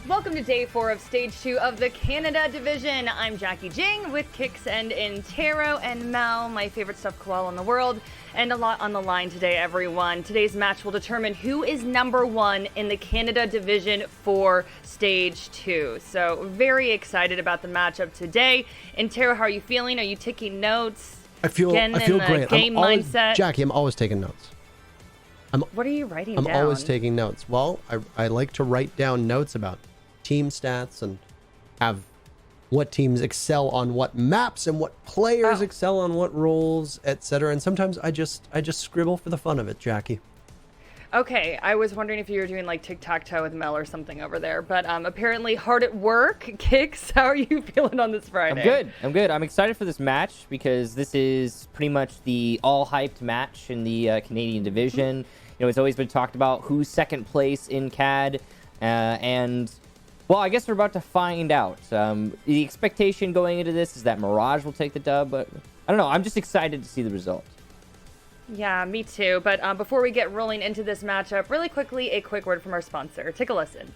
Welcome to day 4 of stage 2 of the Canada division. I'm Jackie Jing with Kix and Intero and Mal, my favorite stuffed koala in the world, and a lot on the line today, everyone. Today's match will determine who is number 1 in the Canada division for stage 2. So very excited about the matchup today. Intero, how are you feeling? Are you taking notes? I feel great. Game mindset. Jackie, I'm always taking notes. What are you writing down? I'm always taking notes. Well, I like to write down notes about team stats and have what teams excel on what maps and what players excel on what roles, etc. And sometimes I just scribble for the fun of it, Jackie. Okay, I was wondering if you were doing like tic-tac-toe with Mel or something over there, but apparently hard at work. Kix, how are you feeling on this Friday? I'm good. I'm excited for this match because this is pretty much the all-hyped match in the Canadian division. You know, it's always been talked about who's second place in CAD, and well, I guess we're about to find out. The expectation going into this is that Mirage will take the dub, but I don't know. I'm just excited to see the result. Yeah, me too. But before we get rolling into this matchup, really quickly, a quick word from our sponsor. Take a listen.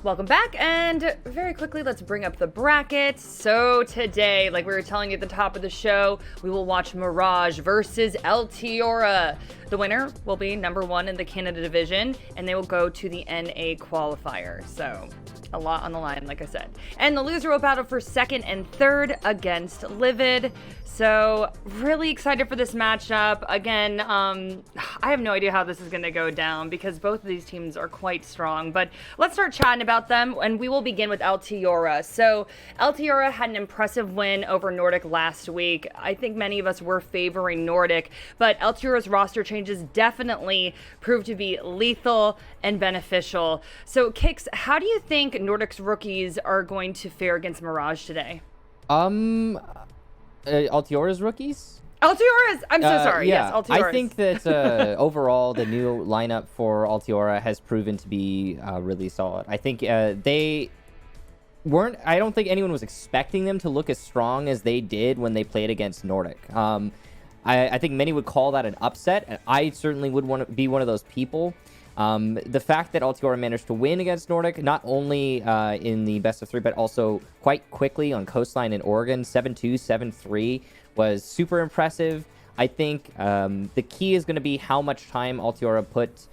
Welcome back, and very quickly, let's bring up the brackets. So today, like we were telling you at the top of the show, we will watch Mirage versus Altiora. The winner will be number 1 in the Canada division, and they will go to the NA qualifier. So a lot on the line, like I said. And the loser will battle for 2nd and 3rd against Livid. So really excited for this matchup. Again, I have no idea how this is going to go down because both of these teams are quite strong. But let's start chatting about them, and we will begin with Altiora. So Altiora had an impressive win over Nordic last week. I think many of us were favoring Nordic, but Altiora's roster changes definitely proved to be lethal and beneficial. So Kix, how do you think Nordic's rookies are going to fare against Mirage today? Altiora's rookies? Altiora's, I'm so sorry. Yeah. Yes, Altiora's. I think that overall the new lineup for Altiora has proven to be really solid. I think I don't think anyone was expecting them to look as strong as they did when they played against Nordic. I think many would call that an upset, and I certainly would want to be one of those people. The fact that Altiora managed to win against Nordic, not only in the best of 3, but also quite quickly on Coastline in Oregon, 7-2, 7-3, was super impressive. I think the key is going to be how much time Altiora put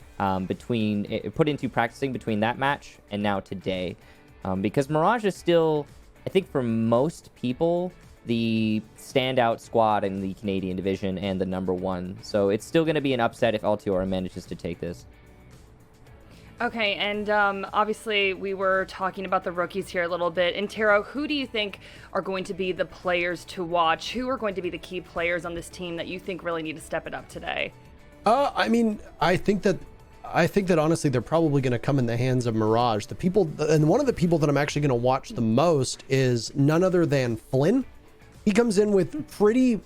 into practicing between that match and now today. Because Mirage is still, I think for most people, the standout squad in the Canadian division and the number 1. So it's still going to be an upset if Altiora manages to take this. Okay, and obviously we were talking about the rookies here a little bit. Intero, who do you think are going to be the players to watch? Who are going to be the key players on this team that you think really need to step it up today? I think that honestly they're probably going to come in the hands of Mirage. And one of the people that I'm actually going to watch the most is none other than Flynn. He comes in with pretty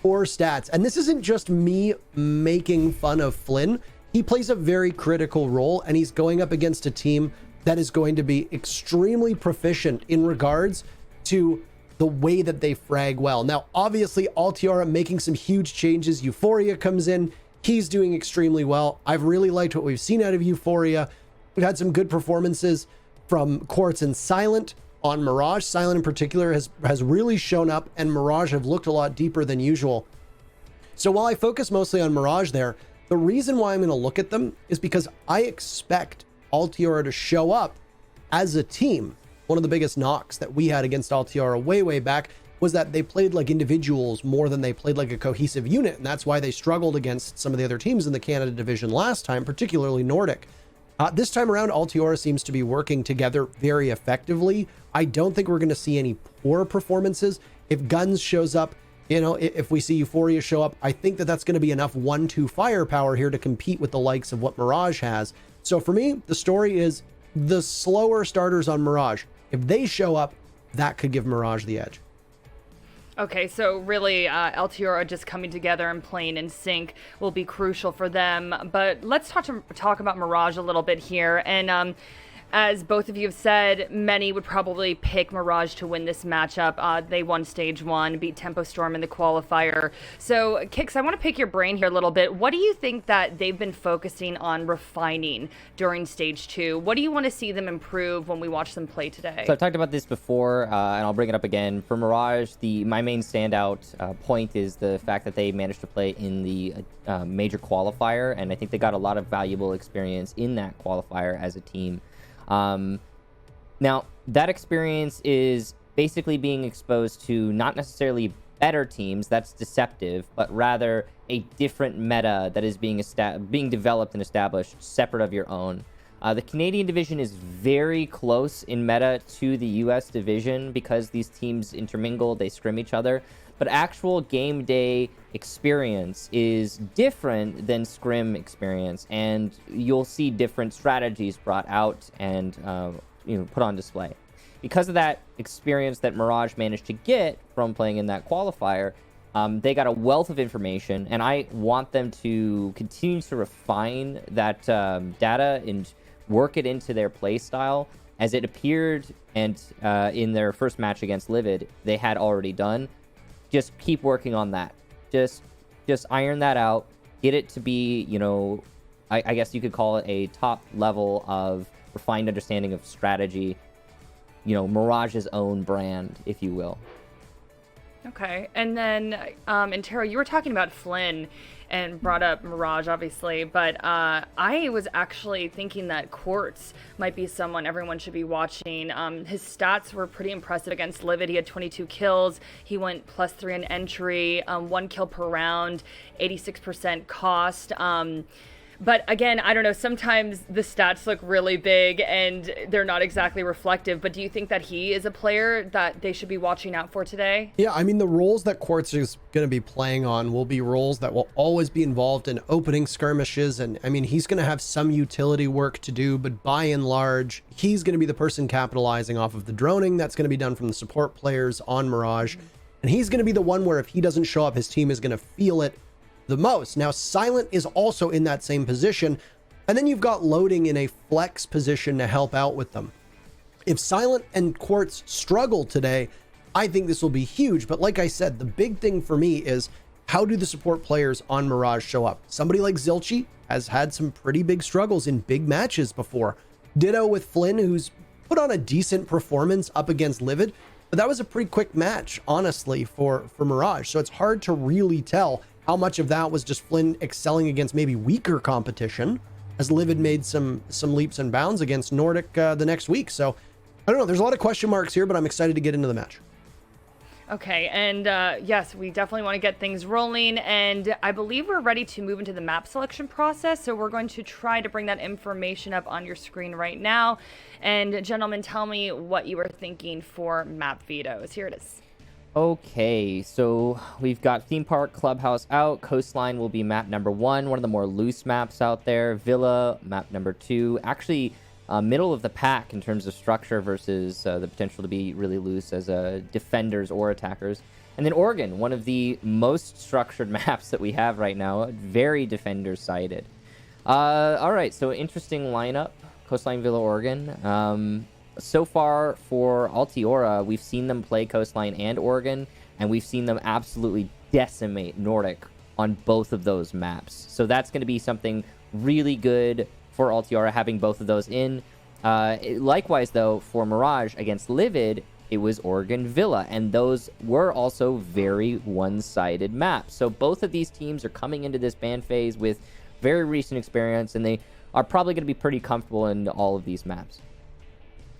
poor stats, and this isn't just me making fun of Flynn. He plays a very critical role, and he's going up against a team that is going to be extremely proficient in regards to the way that they frag well. Now, obviously, Altiora making some huge changes. Euphoria comes in. He's doing extremely well. I've really liked what we've seen out of Euphoria. We've had some good performances from Quartz and Silent on Mirage. Silent in particular has really shown up, and Mirage have looked a lot deeper than usual. So while I focus mostly on Mirage there, the reason why I'm going to look at them is because I expect Altiora to show up as a team. One of the biggest knocks that we had against Altiora way back was that they played like individuals more than they played like a cohesive unit. And that's why they struggled against some of the other teams in the Canada division last time, particularly Nordic. This time around, Altiora seems to be working together very effectively. I don't think we're going to see any poor performances. If Guns shows up, you know, if we see Euphoria show up, I think that that's going to be enough 1-2 firepower here to compete with the likes of what Mirage has. So for me, the story is the slower starters on Mirage. If they show up, that could give Mirage the edge. Okay, so really, Altiora just coming together and playing in sync will be crucial for them. But let's talk about Mirage a little bit here. And as both of you have said, many would probably pick Mirage to win this matchup. They won Stage 1, beat Tempo Storm in the qualifier. So, Kix, I want to pick your brain here a little bit. What do you think that they've been focusing on refining during Stage 2? What do you want to see them improve when we watch them play today? So I've talked about this before, and I'll bring it up again. For Mirage, my main standout point is the fact that they managed to play in the major qualifier, and I think they got a lot of valuable experience in that qualifier as a team. Now, that experience is basically being exposed to not necessarily better teams, that's deceptive, but rather a different meta that is being developed and established separate of your own. The Canadian division is very close in meta to the US division because these teams intermingle, they scrim each other, but actual game day experience is different than scrim experience, and you'll see different strategies brought out and put on display. Because of that experience that Mirage managed to get from playing in that qualifier, they got a wealth of information, and I want them to continue to refine that data and work it into their play style as it appeared and in their first match against Livid they had already done. Just keep working on that. Just iron that out. Get it to be, I guess you could call it a top level of refined understanding of strategy. Mirage's own brand, if you will. Okay. And then, Antero, you were talking about Flynn and brought up Mirage, obviously, but I was actually thinking that Quartz might be someone everyone should be watching. His stats were pretty impressive against Livid. He had 22 kills. He went +3 in entry, 1 kill per round, 86% cost. But again, I don't know, sometimes the stats look really big and they're not exactly reflective, but do you think that he is a player that they should be watching out for today? Yeah, I mean, the roles that Quartz is going to be playing on will be roles that will always be involved in opening skirmishes. And I mean, he's going to have some utility work to do, but by and large, he's going to be the person capitalizing off of the droning that's going to be done from the support players on Mirage. And he's going to be the one where if he doesn't show up, his team is going to feel it the most. Now, Silent is also in that same position, and then you've got Loading in a flex position to help out with them. If Silent and Quartz struggle today, I think this will be huge. But like I said, the big thing for me is how do the support players on Mirage show up? Somebody like Zilchi has had some pretty big struggles in big matches before. Ditto with Flynn, who's put on a decent performance up against Livid, but that was a pretty quick match, honestly, for Mirage. So it's hard to really tell how much of that was just Flynn excelling against maybe weaker competition, as Livid made some leaps and bounds against Nordic the next week. So I don't know. There's a lot of question marks here, but I'm excited to get into the match. Okay, and yes, we definitely want to get things rolling, and I believe we're ready to move into the map selection process, so we're going to try to bring that information up on your screen right now. And gentlemen, tell me what you were thinking for map vetoes. Here it is. Okay, so we've got Theme Park Clubhouse out. Coastline will be map number 1, one of the more loose maps out there. Villa, map number 2. Actually, middle of the pack in terms of structure versus the potential to be really loose as defenders or attackers. And then Oregon, one of the most structured maps that we have right now. Very defender-sided. All right, so interesting lineup. Coastline, Villa, Oregon. So far for Altiora, we've seen them play Coastline and Oregon, and we've seen them absolutely decimate Nordic on both of those maps. So that's going to be something really good for Altiora, having both of those in. Likewise, though, for Mirage against Livid, it was Oregon Villa, and those were also very one-sided maps. So both of these teams are coming into this ban phase with very recent experience, and they are probably going to be pretty comfortable in all of these maps.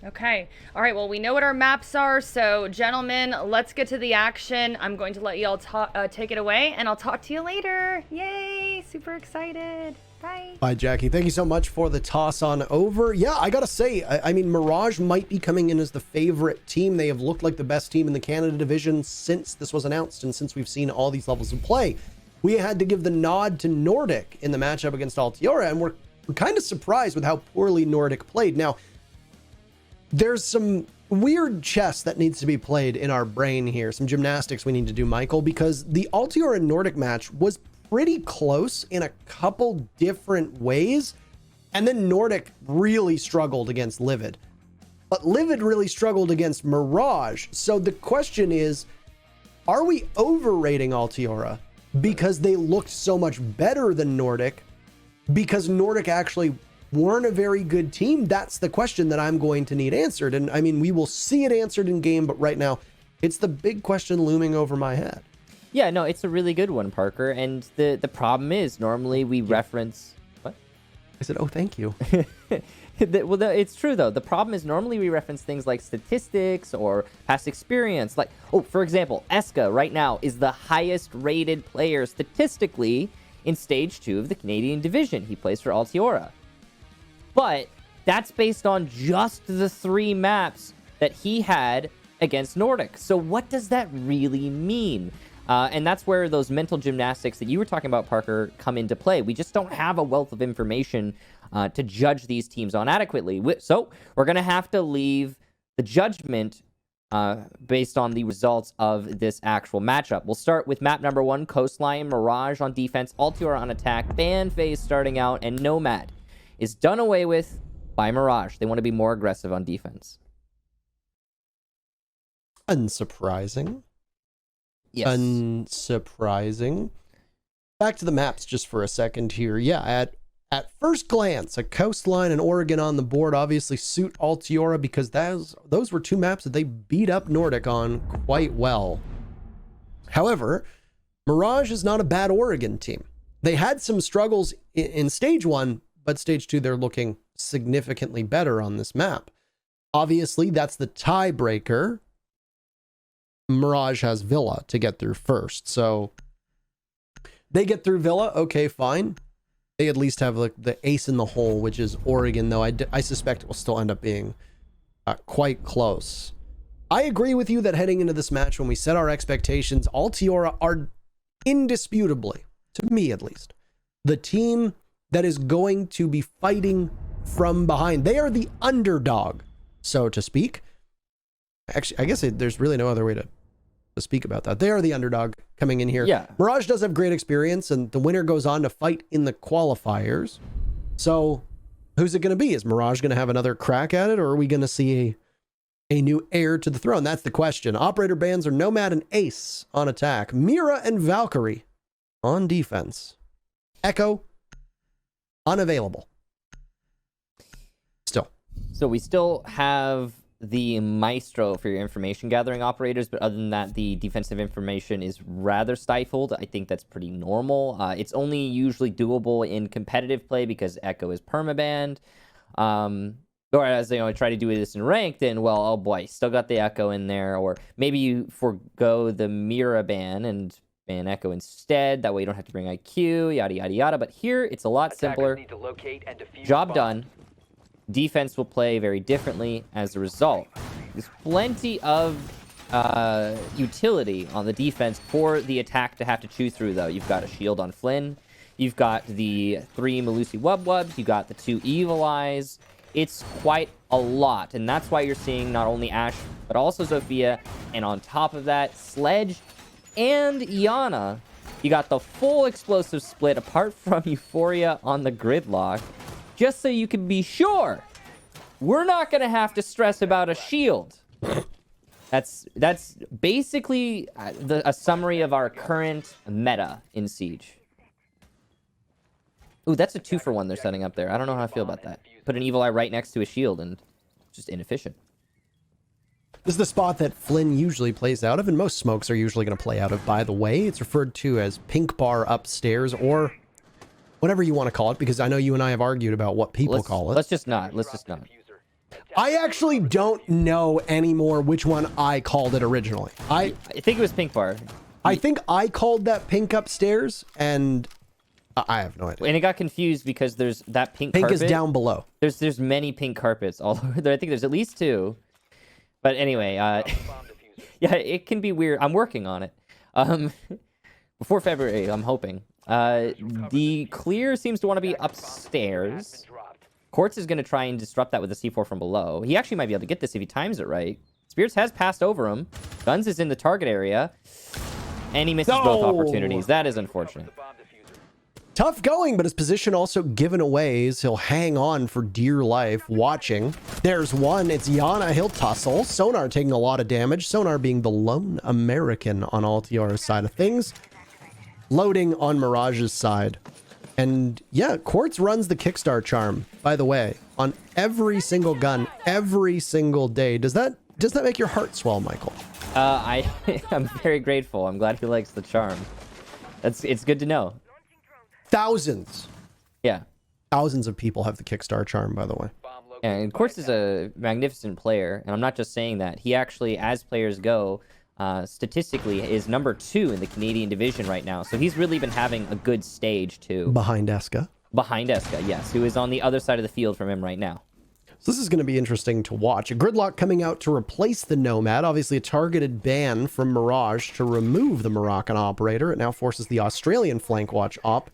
Okay. All right. Well, we know what our maps are. So, gentlemen, let's get to the action. I'm going to let you all take it away, and I'll talk to you later. Yay. Super excited. Bye. Bye, Jackie. Thank you so much for the toss on over. Yeah, I got to say, I mean, Mirage might be coming in as the favorite team. They have looked like the best team in the Canada division since this was announced and since we've seen all these levels of play. We had to give the nod to Nordic in the matchup against Altiora, and we're kind of surprised with how poorly Nordic played. Now, there's some weird chess that needs to be played in our brain here. Some gymnastics we need to do, Michael, because the Altiora and Nordic match was pretty close in a couple different ways. And then Nordic really struggled against Livid. But Livid really struggled against Mirage. So the question is, are we overrating Altiora because they looked so much better than Nordic? Because Nordic actually weren't a very good team? That's the question that I'm going to need answered. And I mean, we will see it answered in game, but right now it's the big question looming over my head. Yeah, no, it's a really good one, Parker. And the problem is normally we reference... What? I said, oh, thank you. Well, it's true, though. The problem is normally we reference things like statistics or past experience. Like, oh, for example, Eska right now is the highest rated player statistically in Stage 2 of the Canadian Division. He plays for Altiora. But that's based on just the 3 maps that he had against Nordic. So what does that really mean? And that's where those mental gymnastics that you were talking about, Parker, come into play. We just don't have a wealth of information to judge these teams on adequately. So we're going to have to leave the judgment based on the results of this actual matchup. We'll start with map number 1, Coastline, Mirage on defense, Altiora on attack, Ban phase starting out, and Nomad is done away with by Mirage. They want to be more aggressive on defense. Unsurprising. Yes. Unsurprising. Back to the maps just for a second here. Yeah, at first glance, a Coastline and Oregon on the board obviously suit Altiora because those were 2 maps that they beat up Nordic on quite well. However, Mirage is not a bad Oregon team. They had some struggles in Stage 1, but Stage 2, they're looking significantly better on this map. Obviously, that's the tiebreaker. Mirage has Villa to get through first. So they get through Villa. Okay, fine. They at least have like the ace in the hole, which is Oregon, though I suspect it will still end up being quite close. I agree with you that heading into this match, when we set our expectations, Altiora are indisputably, to me at least, the team that is going to be fighting from behind. They are the underdog, so to speak. Actually, I guess there's really no other way to speak about that. They are the underdog coming in here. Yeah. Mirage does have great experience, and the winner goes on to fight in the qualifiers. So who's it going to be? Is Mirage going to have another crack at it, or are we going to see a new heir to the throne? That's the question. Operator bans are Nomad and Ace on attack. Mira and Valkyrie on defense. Echo, unavailable. Still. So we still have the Maestro for your information gathering operators, but other than that, the defensive information is rather stifled. I think that's pretty normal. It's only usually doable in competitive play because Echo is permabanned. Or as I try to do this in ranked, then, well, oh boy, still got the Echo in there. Or maybe you forego the Mira ban and ban Echo instead. That way you don't have to bring IQ, yada, yada, yada. But here, it's a lot simpler. Job done. Defense will play very differently as a result. There's plenty of utility on the defense for the attack to have to chew through, though. You've got a shield on Flynn. You've got the 3 Malusi Wubwubs. You've got the 2 Evil Eyes. It's quite a lot, and that's why you're seeing not only Ash, but also Zofia, and on top of that, Sledge and Iana. You got the full explosive split, apart from Euphoria on the Gridlock, just so you can be sure we're not going to have to stress about a shield. That's basically a summary of our current meta in Siege. Ooh, that's a 2-for-1 they're setting up there. I don't know how I feel about that. Put an Evil Eye right next to a shield and just inefficient. This is the spot that Flynn usually plays out of, and most smokes are usually going to play out of, by the way. It's referred to as Pink Bar Upstairs, or whatever you want to call it, because I know you and I have argued about what people call it. Let's just not. I actually don't know anymore which one I called it originally. I think it was Pink Bar. I think I called that pink upstairs, and I have no idea. And it got confused because there's that pink Pink carpet. is down below. There's many pink carpets all over there. I think there's at least 2. But anyway, yeah, it can be weird. I'm working on it. Before February, I'm hoping. The clear seems to want to be upstairs. Quartz is going to try and disrupt that with a C4 from below. He actually might be able to get this if he times it right. Spirits has passed over him. Guns is in the target area. And he misses both opportunities. That is unfortunate. Tough going, but his position also given away as he'll hang on for dear life, watching. There's one. It's Yana. He'll tussle. Sonar taking a lot of damage. Sonar being the lone American on Altiora's side of things. Loading on Mirage's side. And yeah, Quartz runs the Kickstart charm, by the way, on every single gun, every single day. Does that make your heart swell, Michael? I'm very grateful. I'm glad he likes the charm. It's good to know. Thousands. Yeah. Thousands of people have the Kickstart charm, by the way. And Quartz is a magnificent player, and I'm not just saying that. He actually, as players go, statistically is number 2 in the Canadian division right now. So he's really been having a good stage too. Behind Eska. Behind Eska, yes, who is on the other side of the field from him right now. So this is going to be interesting to watch. A Gridlock coming out to replace the Nomad. Obviously a targeted ban from Mirage to remove the Moroccan operator. It now forces the Australian flank watch op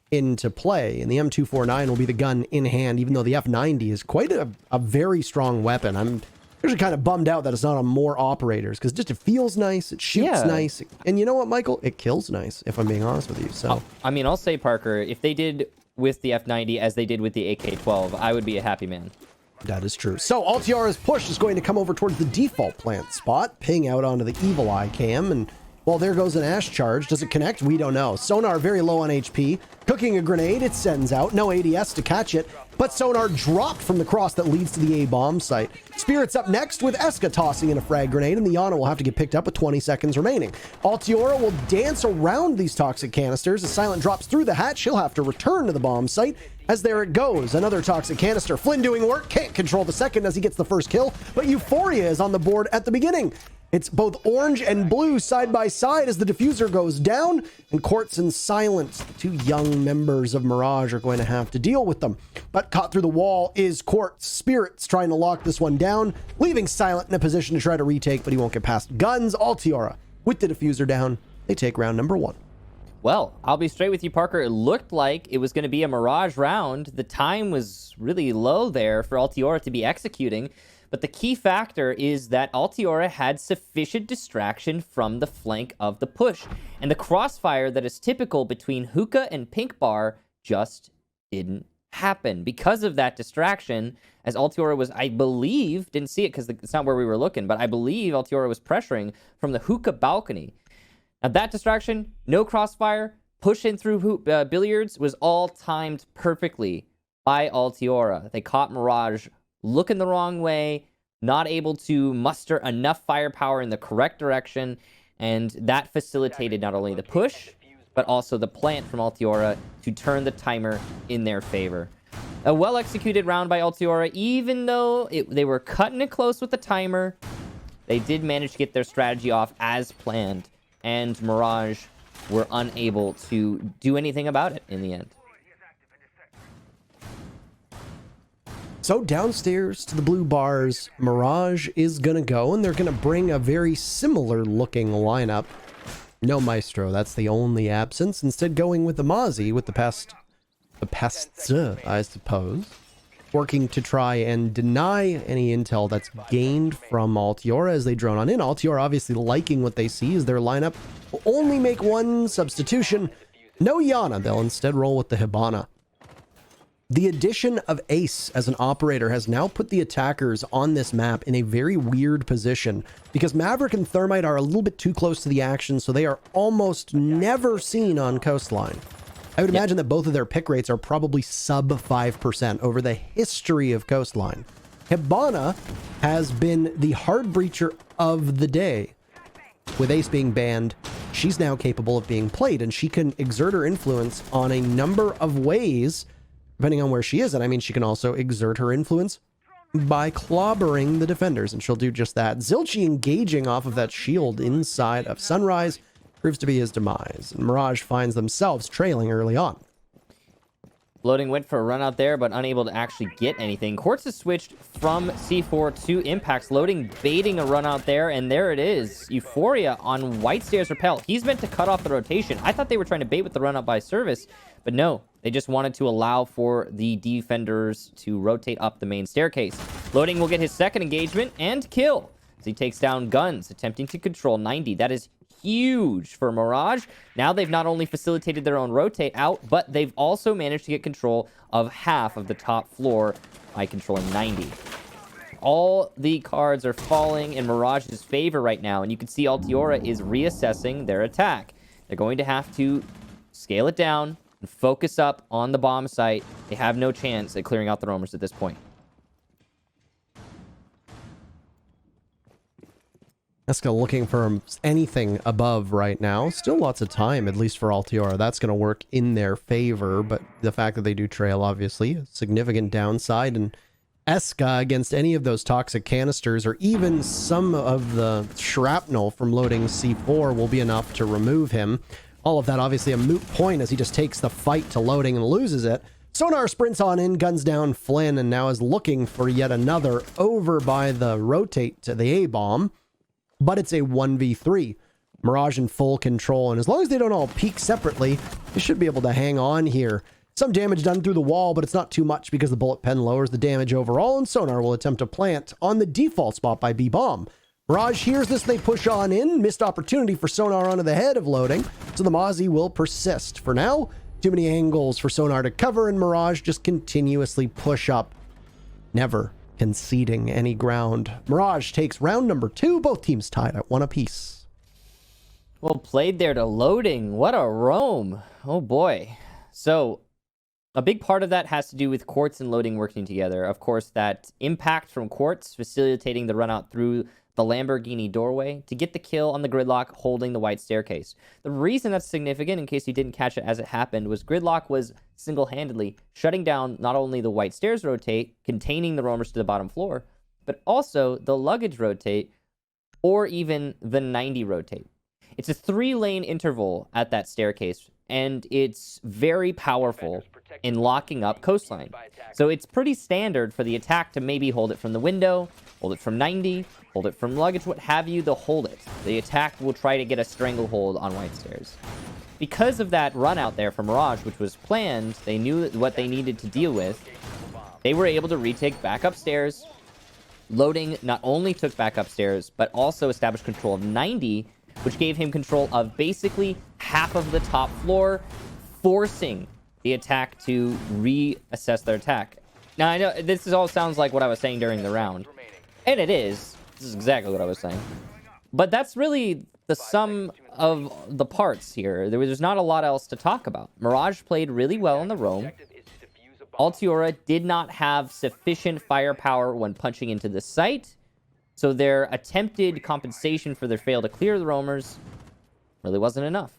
into play. And the M249 will be the gun in hand, even though the F90 is quite a very strong weapon. I'm actually kind of bummed out that it's not on more operators, because just it feels nice, it shoots nice, and you know what, Michael? It kills nice, if I'm being honest with you. So I mean, I'll say, Parker, if they did with the F90 as they did with the AK-12, I would be a happy man. that is true. So Altiora's push is going to come over towards the default plant spot, ping out onto the Evil Eye cam, and well, there goes an Ash charge. Does it connect? We don't know. Sonar very low on HP. Cooking a grenade, it sends out. No ADS to catch it, but Sonar dropped from the cross that leads to the A-bomb site. Spirit's up next with Eska tossing in a frag grenade, and the Yana will have to get picked up with 20 seconds remaining. Altiora will dance around these toxic canisters. As Silent drops through the hatch, she'll have to return to the bomb site. As there it goes, another toxic canister. Flynn doing work, can't control the second as he gets the first kill, but Euphoria is on the board at the beginning. It's both orange and blue side by side as the diffuser goes down, and Quartz and Silent, the 2 young members of Mirage, are going to have to deal with them. But caught through the wall is Quartz. Spirit's trying to lock this one down, leaving Silent in a position to try to retake, but he won't get past guns. Altiora with the diffuser down. They take round number 1. Well, I'll be straight with you, Parker. It looked like it was going to be a Mirage round. The time was really low there for Altiora to be executing. But the key factor is that Altiora had sufficient distraction from the flank of the push. And the crossfire that is typical between Hookah and Pink Bar just didn't happen. Because of that distraction, as Altiora was, I believe, didn't see it because it's not where we were looking, but I believe Altiora was pressuring from the Hookah balcony. Now that distraction, no crossfire, push in through billiards was all timed perfectly by Altiora. They caught Mirage looking the wrong way, not able to muster enough firepower in the correct direction, and that facilitated not only the push, but also the plant from Altiora to turn the timer in their favor. A well-executed round by Altiora, even though they were cutting it close with the timer, they did manage to get their strategy off as planned, and Mirage were unable to do anything about it in the end. So downstairs to the blue bars, Mirage is going to go, and they're going to bring a very similar looking lineup. No Maestro, that's the only absence. Instead going with the Mozzie with the pests, I suppose. Working to try and deny any intel that's gained from Altiora as they drone on in. Altiora obviously liking what they see as their lineup will only make one substitution. No Yana, they'll instead roll with the Hibana. The addition of Ace as an operator has now put the attackers on this map in a very weird position because Maverick and Thermite are a little bit too close to the action, so they are almost never seen on Coastline. I would imagine that both of their pick rates are probably sub 5% over the history of Coastline. Hibana has been the hard breacher of the day. With Ace being banned, she's now capable of being played, and she can exert her influence on a number of ways depending on where she is. And I mean, she can also exert her influence by clobbering the defenders, and she'll do just that. Zilchi engaging off of that shield inside of Sunrise proves to be his demise, and Mirage finds themselves trailing early on. Loading went for a run out there, but unable to actually get anything. Quartz has switched from C4 to Impacts. Loading baiting a run out there, and there it is. Euphoria on White Stairs Repel. He's meant to cut off the rotation. I thought they were trying to bait with the run up by Service, but no. They just wanted to allow for the defenders to rotate up the main staircase. Loading will get his second engagement and kill as he takes down Guns, attempting to control 90. That is huge for Mirage. Now they've not only facilitated their own rotate out, but they've also managed to get control of half of the top floor by controlling 90. All the cards are falling in Mirage's favor right now, and you can see Altiora is reassessing their attack. They're going to have to scale it down and focus up on the bomb site. They have no chance at clearing out the roamers at this point. Eska looking for anything above right now. Still lots of time, at least for Altiora. That's going to work in their favor, but the fact that they do trail, obviously, a significant downside. And Eska against any of those toxic canisters, or even some of the shrapnel from loading C4, will be enough to remove him. All of that obviously a moot point as he just takes the fight to loading and loses it. Sonar sprints on in, guns down Flynn, and now is looking for yet another over by the rotate to the A-bomb. But it's a 1v3. Mirage in full control, and as long as they don't all peek separately, they should be able to hang on here. Some damage done through the wall, but it's not too much because the bullet pen lowers the damage overall, and Sonar will attempt to plant on the default spot by B-bomb. Mirage hears this, they push on in. Missed opportunity for Sonar onto the head of loading, so the Mozzie will persist. For now, too many angles for Sonar to cover, and Mirage just continuously push up, never conceding any ground. Mirage takes round number 2, both teams tied at 1 apiece. Well played there to Loading. What a roam. Oh boy. So a big part of that has to do with Quartz and Loading working together. Of course, that impact from Quartz facilitating the run out through the Lamborghini doorway to get the kill on the Gridlock holding the White Staircase. The reason that's significant, in case you didn't catch it as it happened, was Gridlock was single-handedly shutting down not only the White Stairs rotate, containing the roamers to the bottom floor, but also the luggage rotate, or even the 90 rotate. It's a 3-lane interval at that staircase, and it's very powerful in locking up coastline. So it's pretty standard for the attack to maybe hold it from the window, hold it from 90, hold it from luggage, what have you, they'll hold it. The attack will try to get a stranglehold on White Stairs. Because of that run out there from Mirage, which was planned, they knew what they needed to deal with. They were able to retake back upstairs. Loading not only took back upstairs, but also established control of 90, which gave him control of basically half of the top floor, forcing the attack to reassess their attack. Now, I know this all sounds like what I was saying during the round, and it is. This is exactly what I was saying. But that's really the sum of the parts here. There's not a lot else to talk about. Mirage played really well in the roam. Altiora did not have sufficient firepower when punching into the site, so their attempted compensation for their fail to clear the roamers really wasn't enough.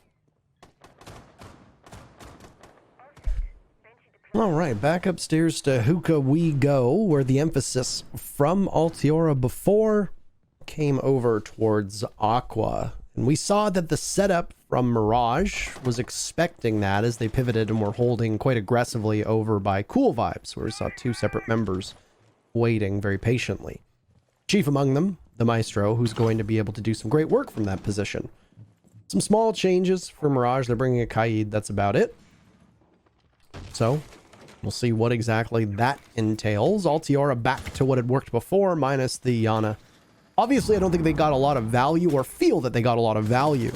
All right, back upstairs to Hookah we go, where the emphasis from Altiora before came over towards Aqua. And we saw that the setup from Mirage was expecting that as they pivoted and were holding quite aggressively over by Cool Vibes, where we saw 2 separate members waiting very patiently. Chief among them, the Maestro, who's going to be able to do some great work from that position. Some small changes for Mirage. They're bringing a Kaid, that's about it. So we'll see what exactly that entails. Altiora back to what had worked before, minus the Yana. Obviously, I don't think they got a lot of value, or feel that they got a lot of value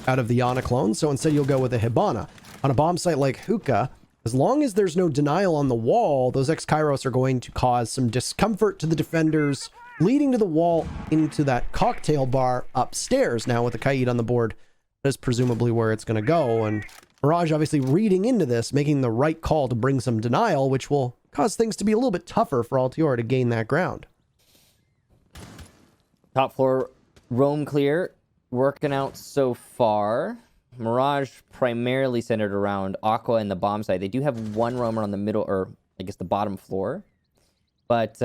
out of the Yana clone, so instead you'll go with a Hibana. On a bomb site like Hookah, as long as there's no denial on the wall, those X-Kairos are going to cause some discomfort to the defenders, leading to the wall into that cocktail bar upstairs. Now with the Kaid on the board, that is presumably where it's going to go, and Mirage obviously reading into this, making the right call to bring some denial, which will cause things to be a little bit tougher for Altiora to gain that ground. Top floor roam clear, working out so far. Mirage primarily centered around Aqua and the bomb site. They do have 1 roamer on the middle, or I guess the bottom floor. But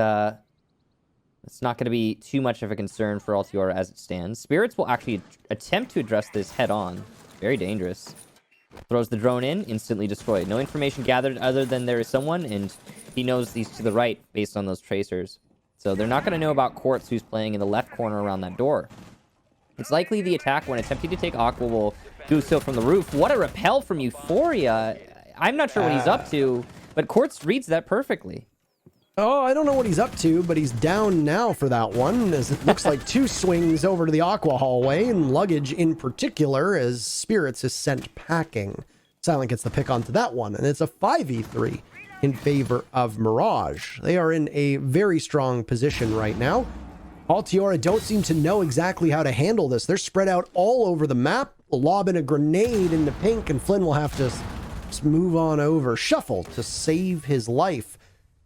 It's not going to be too much of a concern for Altiora as it stands. Spirits will actually attempt to address this head on. Very dangerous. Throws the drone in, instantly destroyed. No information gathered other than there is someone, and he knows he's to the right based on those tracers. So they're not going to know about Quartz, who's playing in the left corner around that door. It's likely the attack, when attempting to take Aqua, will do so from the roof. What a repel from Euphoria. I'm not sure what he's up to, but Quartz reads that perfectly. Oh, I don't know what he's up to, but he's down now for that one, as it looks like 2 swings over to the Aqua hallway, and luggage in particular, as Spirits is sent packing. Silent gets the pick onto that one, and it's a 5v3 in favor of Mirage. They are in a very strong position right now. Altiora don't seem to know exactly how to handle this. They're spread out all over the map, lobbing a grenade into pink, and Flynn will have to just move on over, shuffle to save his life.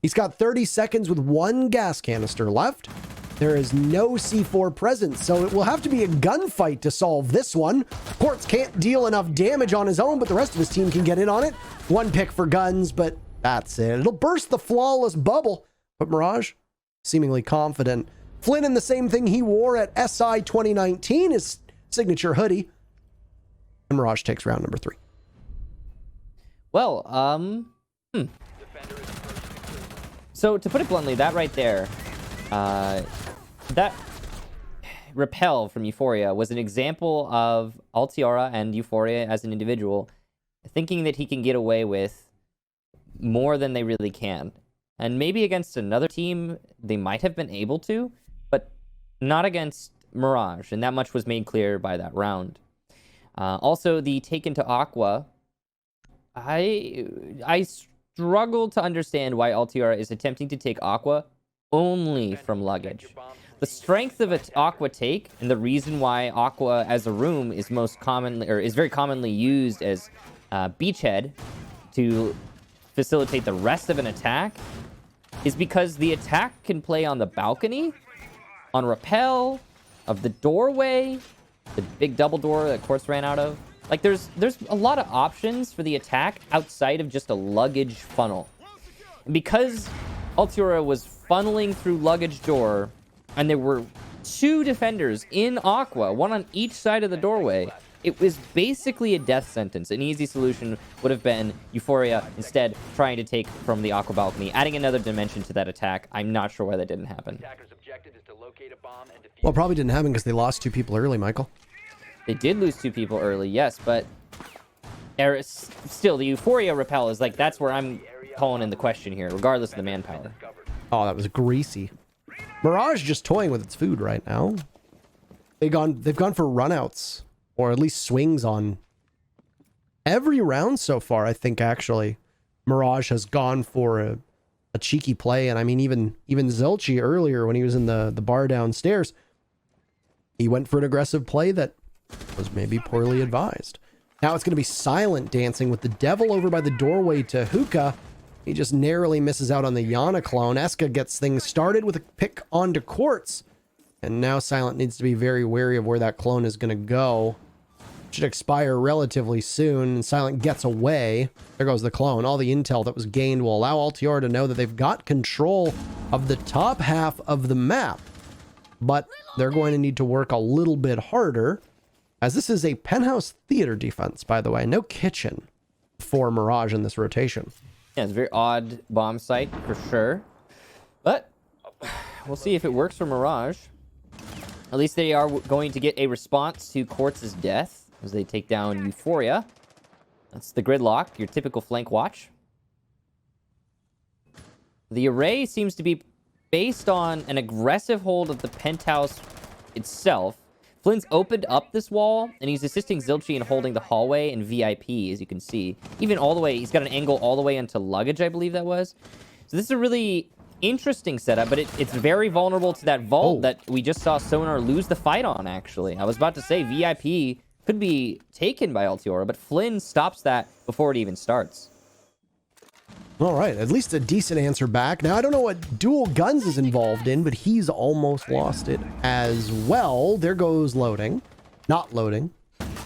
He's got 30 seconds with 1 gas canister left. There is no C4 present, so it will have to be a gunfight to solve this one. Quartz can't deal enough damage on his own, but the rest of his team can get in on it. 1 pick for guns, but that's it. It'll burst the flawless bubble. But Mirage, seemingly confident. Flynn in the same thing he wore at SI 2019, his signature hoodie. And Mirage takes round number 3. Well, So, to put it bluntly, that right there, that repel from Euphoria was an example of Altiora and Euphoria as an individual thinking that he can get away with more than they really can. And maybe against another team, they might have been able to, but not against Mirage, and that much was made clear by that round. Also, the take into Aqua, I struggle to understand why Altiora is attempting to take Aqua only from luggage. The strength of an Aqua take, and the reason why Aqua as a room is very commonly used as beachhead to facilitate the rest of an attack, is because the attack can play on the balcony, on rappel, of the doorway, the big double door that Quartz ran out of. Like, there's a lot of options for the attack outside of just a luggage funnel. And because Altiora was funneling through luggage door, and there were 2 defenders in Aqua, 1 on each side of the doorway, it was basically a death sentence. An easy solution would have been Euphoria instead trying to take from the Aqua balcony, adding another dimension to that attack. I'm not sure why that didn't happen. Well, probably didn't happen because they lost 2 people early, Michael. They did lose 2 people early, yes, but still, the Euphoria repel is like, that's where I'm calling in the question here, regardless of the manpower. Oh, that was greasy. Mirage just toying with its food right now. They've gone for runouts, or at least swings on every round so far, I think, actually. Mirage has gone for a cheeky play, and I mean, even Zilchi earlier when he was in the bar downstairs, he went for an aggressive play that was maybe poorly advised. Now it's going to be Silent dancing with the Devil over by the doorway to Hookah. He just narrowly misses out on the Yana clone. Eska gets things started with a pick onto Quartz. And now Silent needs to be very wary of where that clone is going to go. Should expire relatively soon, and Silent gets away. There goes the clone. All the intel that was gained will allow Altiora to know that they've got control of the top half of the map. But they're going to need to work a little bit harder, as this is a penthouse theater defense, by the way. No kitchen for Mirage in this rotation. Yeah, it's a very odd bomb site, for sure. But we'll see if it works for Mirage. At least they are going to get a response to Quartz's death as they take down Euphoria. That's the gridlock, your typical flank watch. The array seems to be based on an aggressive hold of the penthouse itself. Flynn's opened up this wall, and he's assisting Zilchi in holding the hallway and VIP, as you can see. Even all the way, he's got an angle all the way into luggage, I believe that was. So this is a really interesting setup, but it's very vulnerable to that vault that we just saw Sonar lose the fight on, actually. I was about to say VIP could be taken by Altiora, but Flynn stops that before it even starts. All right, at least a decent answer back. Now, I don't know what dual guns is involved in, but he's almost lost it as well. There goes loading. Not loading.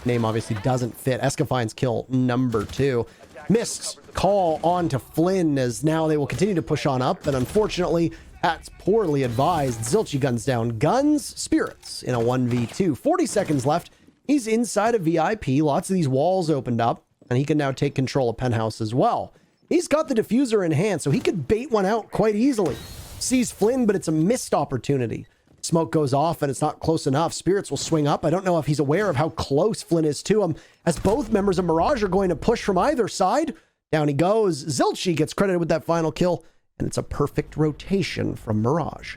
Name obviously doesn't fit. Eska finds kill number 2. Missed call on to Flynn, as now they will continue to push on up, and unfortunately, That's poorly advised. Zilchi guns down. Guns, spirits in a 1v2. 40 seconds left. He's inside a VIP. Lots of these walls opened up, and he can now take control of Penthouse as well. He's got the diffuser in hand, so he could bait one out quite easily. Sees Flynn, but it's a missed opportunity. Smoke goes off, and it's not close enough. Spirits will swing up. I don't know if he's aware of how close Flynn is to him, as both members of Mirage are going to push from either side. Down he goes. Zilchi gets credited with that final kill, and it's a perfect rotation from Mirage.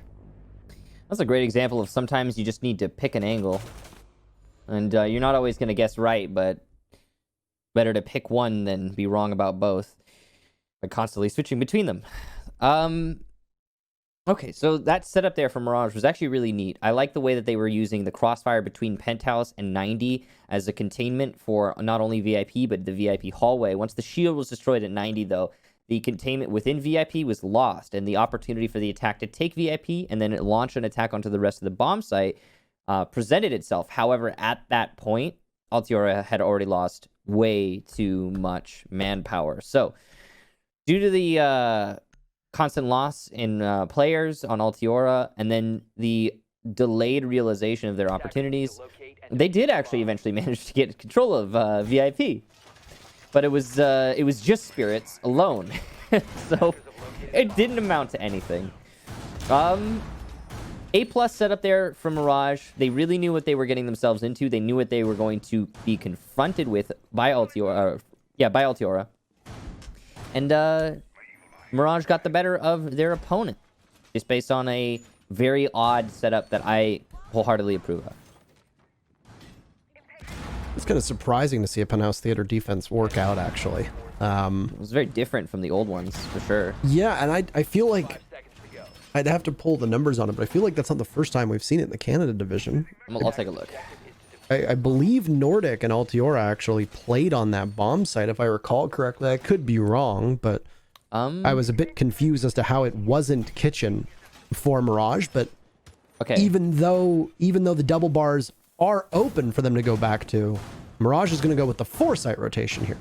That's a great example of sometimes you just need to pick an angle. And you're not always going to guess right, but better to pick one than be wrong about both by constantly switching between them. Okay, so that setup there for Mirage was actually really neat. I like the way that they were using the crossfire between Penthouse and 90 as a containment for not only VIP, but the VIP hallway. Once the shield was destroyed at 90, though, the containment within VIP was lost, and the opportunity for the attack to take VIP and then launch an attack onto the rest of the bomb site presented itself. However, at that point, Altiora had already lost way too much manpower. So, due to the constant loss in players on Altiora, and then the delayed realization of their opportunities, they did actually eventually manage to get control of VIP. But it was just spirits alone. So it didn't amount to anything. A+ setup there from Mirage. They really knew what they were getting themselves into. They knew what they were going to be confronted with by Altiora. By Altiora. And Mirage got the better of their opponent, just based on a very odd setup that I wholeheartedly approve of. It's kind of surprising to see a Penthouse Theater defense work out, actually. It was very different from the old ones, for sure. Yeah, and I feel like I'd have to pull the numbers on it, but I feel like that's not the first time we've seen it in the Canada division. I'll take a look. I believe Nordic and Altiora actually played on that bomb site, if I recall correctly. I could be wrong, but I was a bit confused as to how it wasn't Kitchen for Mirage, but okay. Even though the double bars are open for them to go back to, Mirage is going to go with the 4-site rotation here.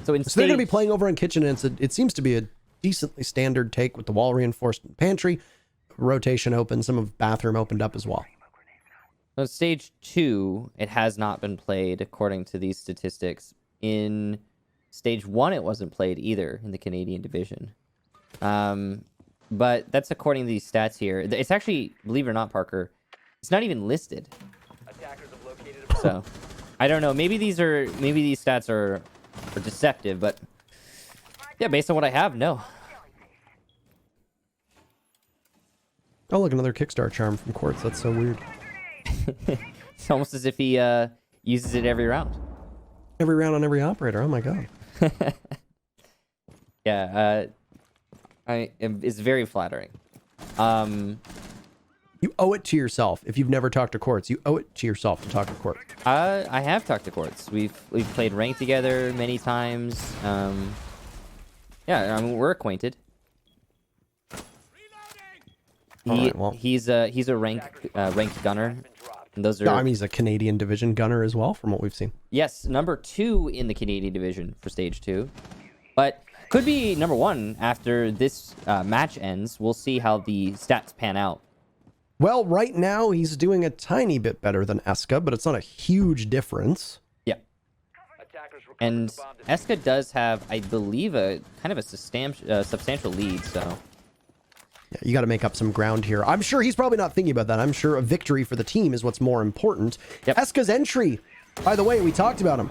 So they're going to be playing over in Kitchen, and it seems to be a decently standard take with the wall reinforcement pantry. Rotation open, some of bathroom opened up as well. So stage 2, it has not been played according to these statistics. In stage 1, it wasn't played either in the Canadian division. But that's according to these stats here. It's actually, believe it or not, Parker, it's not even listed. So I don't know. Maybe these stats are deceptive, but yeah, based on what I have, no. Oh, look, another Kickstar charm from Quartz. That's so weird. It's almost as if he uses it every round. Every round on every operator. Oh my god. Yeah, it's very flattering. You owe it to yourself. If you've never talked to Quartz, you owe it to yourself to talk to Quartz. I have talked to Quartz. We've played ranked together many times. Yeah, I mean, we're acquainted. He's a ranked gunner. And those are. No, I mean, he's a Canadian division gunner as well, from what we've seen. Yes, number 2 in the Canadian division for stage 2, but could be number 1 after this match ends. We'll see how the stats pan out. Well, right now he's doing a tiny bit better than Eska, but it's not a huge difference. Yeah. And Eska does have, I believe, a kind of a substantial lead, so. Yeah, you got to make up some ground here. I'm sure he's probably not thinking about that. I'm sure a victory for the team is what's more important. Yep. Eska's entry, by the way, we talked about him.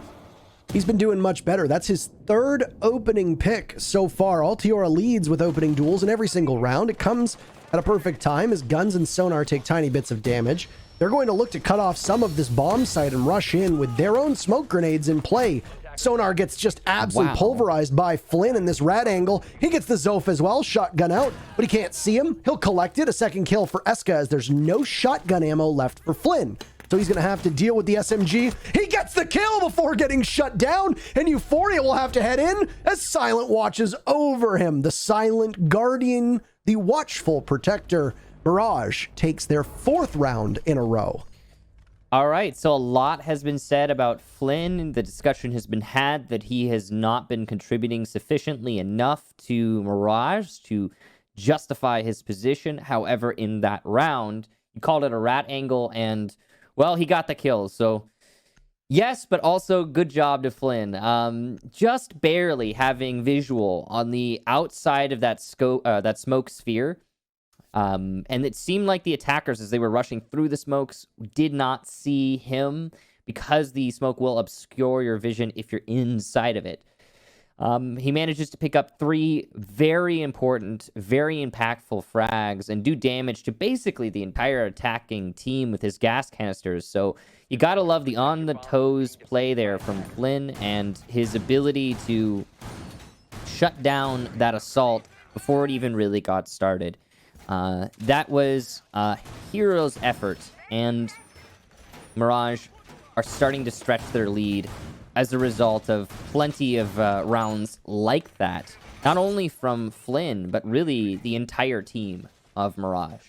He's been doing much better. That's his 3rd opening pick so far. Altiora leads with opening duels in every single round. It comes at a perfect time as guns and sonar take tiny bits of damage. They're going to look to cut off some of this bomb site and rush in with their own smoke grenades in play. Sonar gets just absolutely pulverized by Flynn in this rad angle. He gets the Zof as well, shotgun out, but he can't see him. He'll collect it. A second kill for Eska as there's no shotgun ammo left for Flynn. So he's going to have to deal with the SMG. He gets the kill before getting shut down, and Euphoria will have to head in as Silent watches over him. The Silent Guardian, the watchful protector. Mirage takes their 4th round in a row. All right, so a lot has been said about Flynn. The discussion has been had that he has not been contributing sufficiently enough to Mirage to justify his position. However, in that round, you called it a rat angle, and, well, he got the kill. So, yes, but also good job to Flynn. Just barely having visual on the outside of that smoke sphere. And it seemed like the attackers, as they were rushing through the smokes, did not see him because the smoke will obscure your vision if you're inside of it. He manages to pick up 3 very important, very impactful frags and do damage to basically the entire attacking team with his gas canisters. So you gotta love the on-the-toes play there from Flynn and his ability to shut down that assault before it even really got started. That was a hero's effort, and Mirage are starting to stretch their lead as a result of plenty of rounds like that. Not only from Flynn, but really the entire team of Mirage.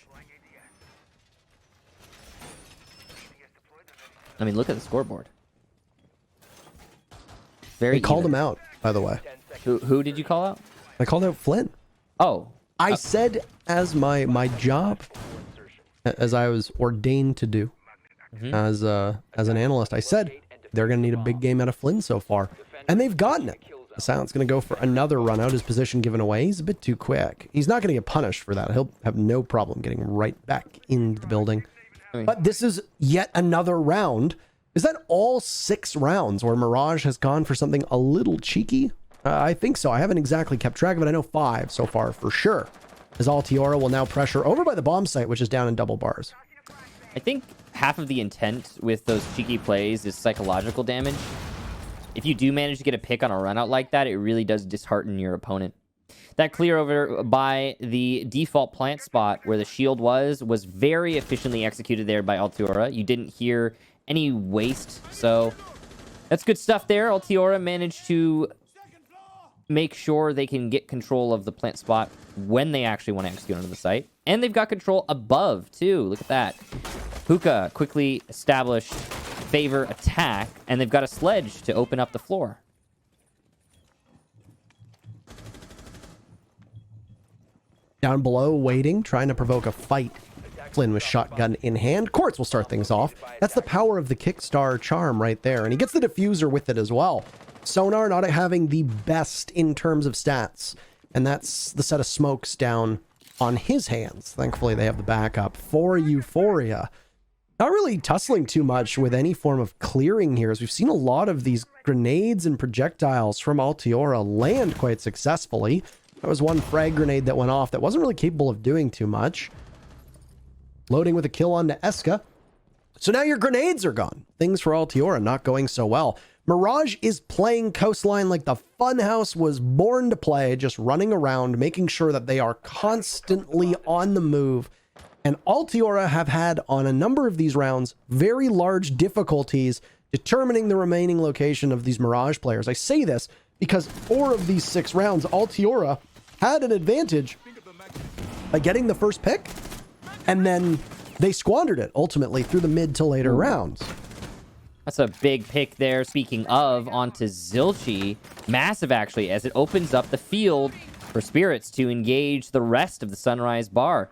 I mean, look at the scoreboard. Very They called even. him out, by the way. Who did you call out? I called out Flynn. Oh. I said as my job, as I was ordained to do, as an analyst, I said they're going to need a big game out of Flynn so far, and they've gotten it. The Silent's going to go for another run out. His position given away. He's a bit too quick. He's not going to get punished for that. He'll have no problem getting right back into the building. But this is yet another round. Is that all 6 rounds where Mirage has gone for something a little cheeky? I think so. I haven't exactly kept track of it. I know 5 so far for sure. As Altiora will now pressure over by the bomb site, which is down in double bars. I think half of the intent with those cheeky plays is psychological damage. If you do manage to get a pick on a run out like that, it really does dishearten your opponent. That clear over by the default plant spot where the shield was very efficiently executed there by Altiora. You didn't hear any waste, so that's good stuff there. Altiora managed to make sure they can get control of the plant spot when they actually want to execute onto the site. And they've got control above, too. Look at that. Hookah quickly established favor attack, and they've got a sledge to open up the floor. Down below, waiting, trying to provoke a fight. Flynn with shotgun in hand. Quartz will start things off. That's the power of the Kickstar charm right there. And he gets the diffuser with it as well. Sonar not having the best in terms of stats. And that's the set of smokes down on his hands. Thankfully, they have the backup for Euphoria. Not really tussling too much with any form of clearing here, as we've seen a lot of these grenades and projectiles from Altiora land quite successfully. There was one frag grenade that went off that wasn't really capable of doing too much. Loading with a kill onto Eska. So now your grenades are gone. Things for Altiora not going so well. Mirage is playing Coastline like the Funhouse was born to play, just running around, making sure that they are constantly on the move. And Altiora have had, on a number of these rounds, very large difficulties determining the remaining location of these Mirage players. I say this because 4 of these 6 rounds, Altiora had an advantage by getting the first pick, and then they squandered it ultimately through the mid to later rounds. That's a big pick there. Speaking of, onto Zilchi. Massive, actually, as it opens up the field for Spirits to engage the rest of the Sunrise Bar.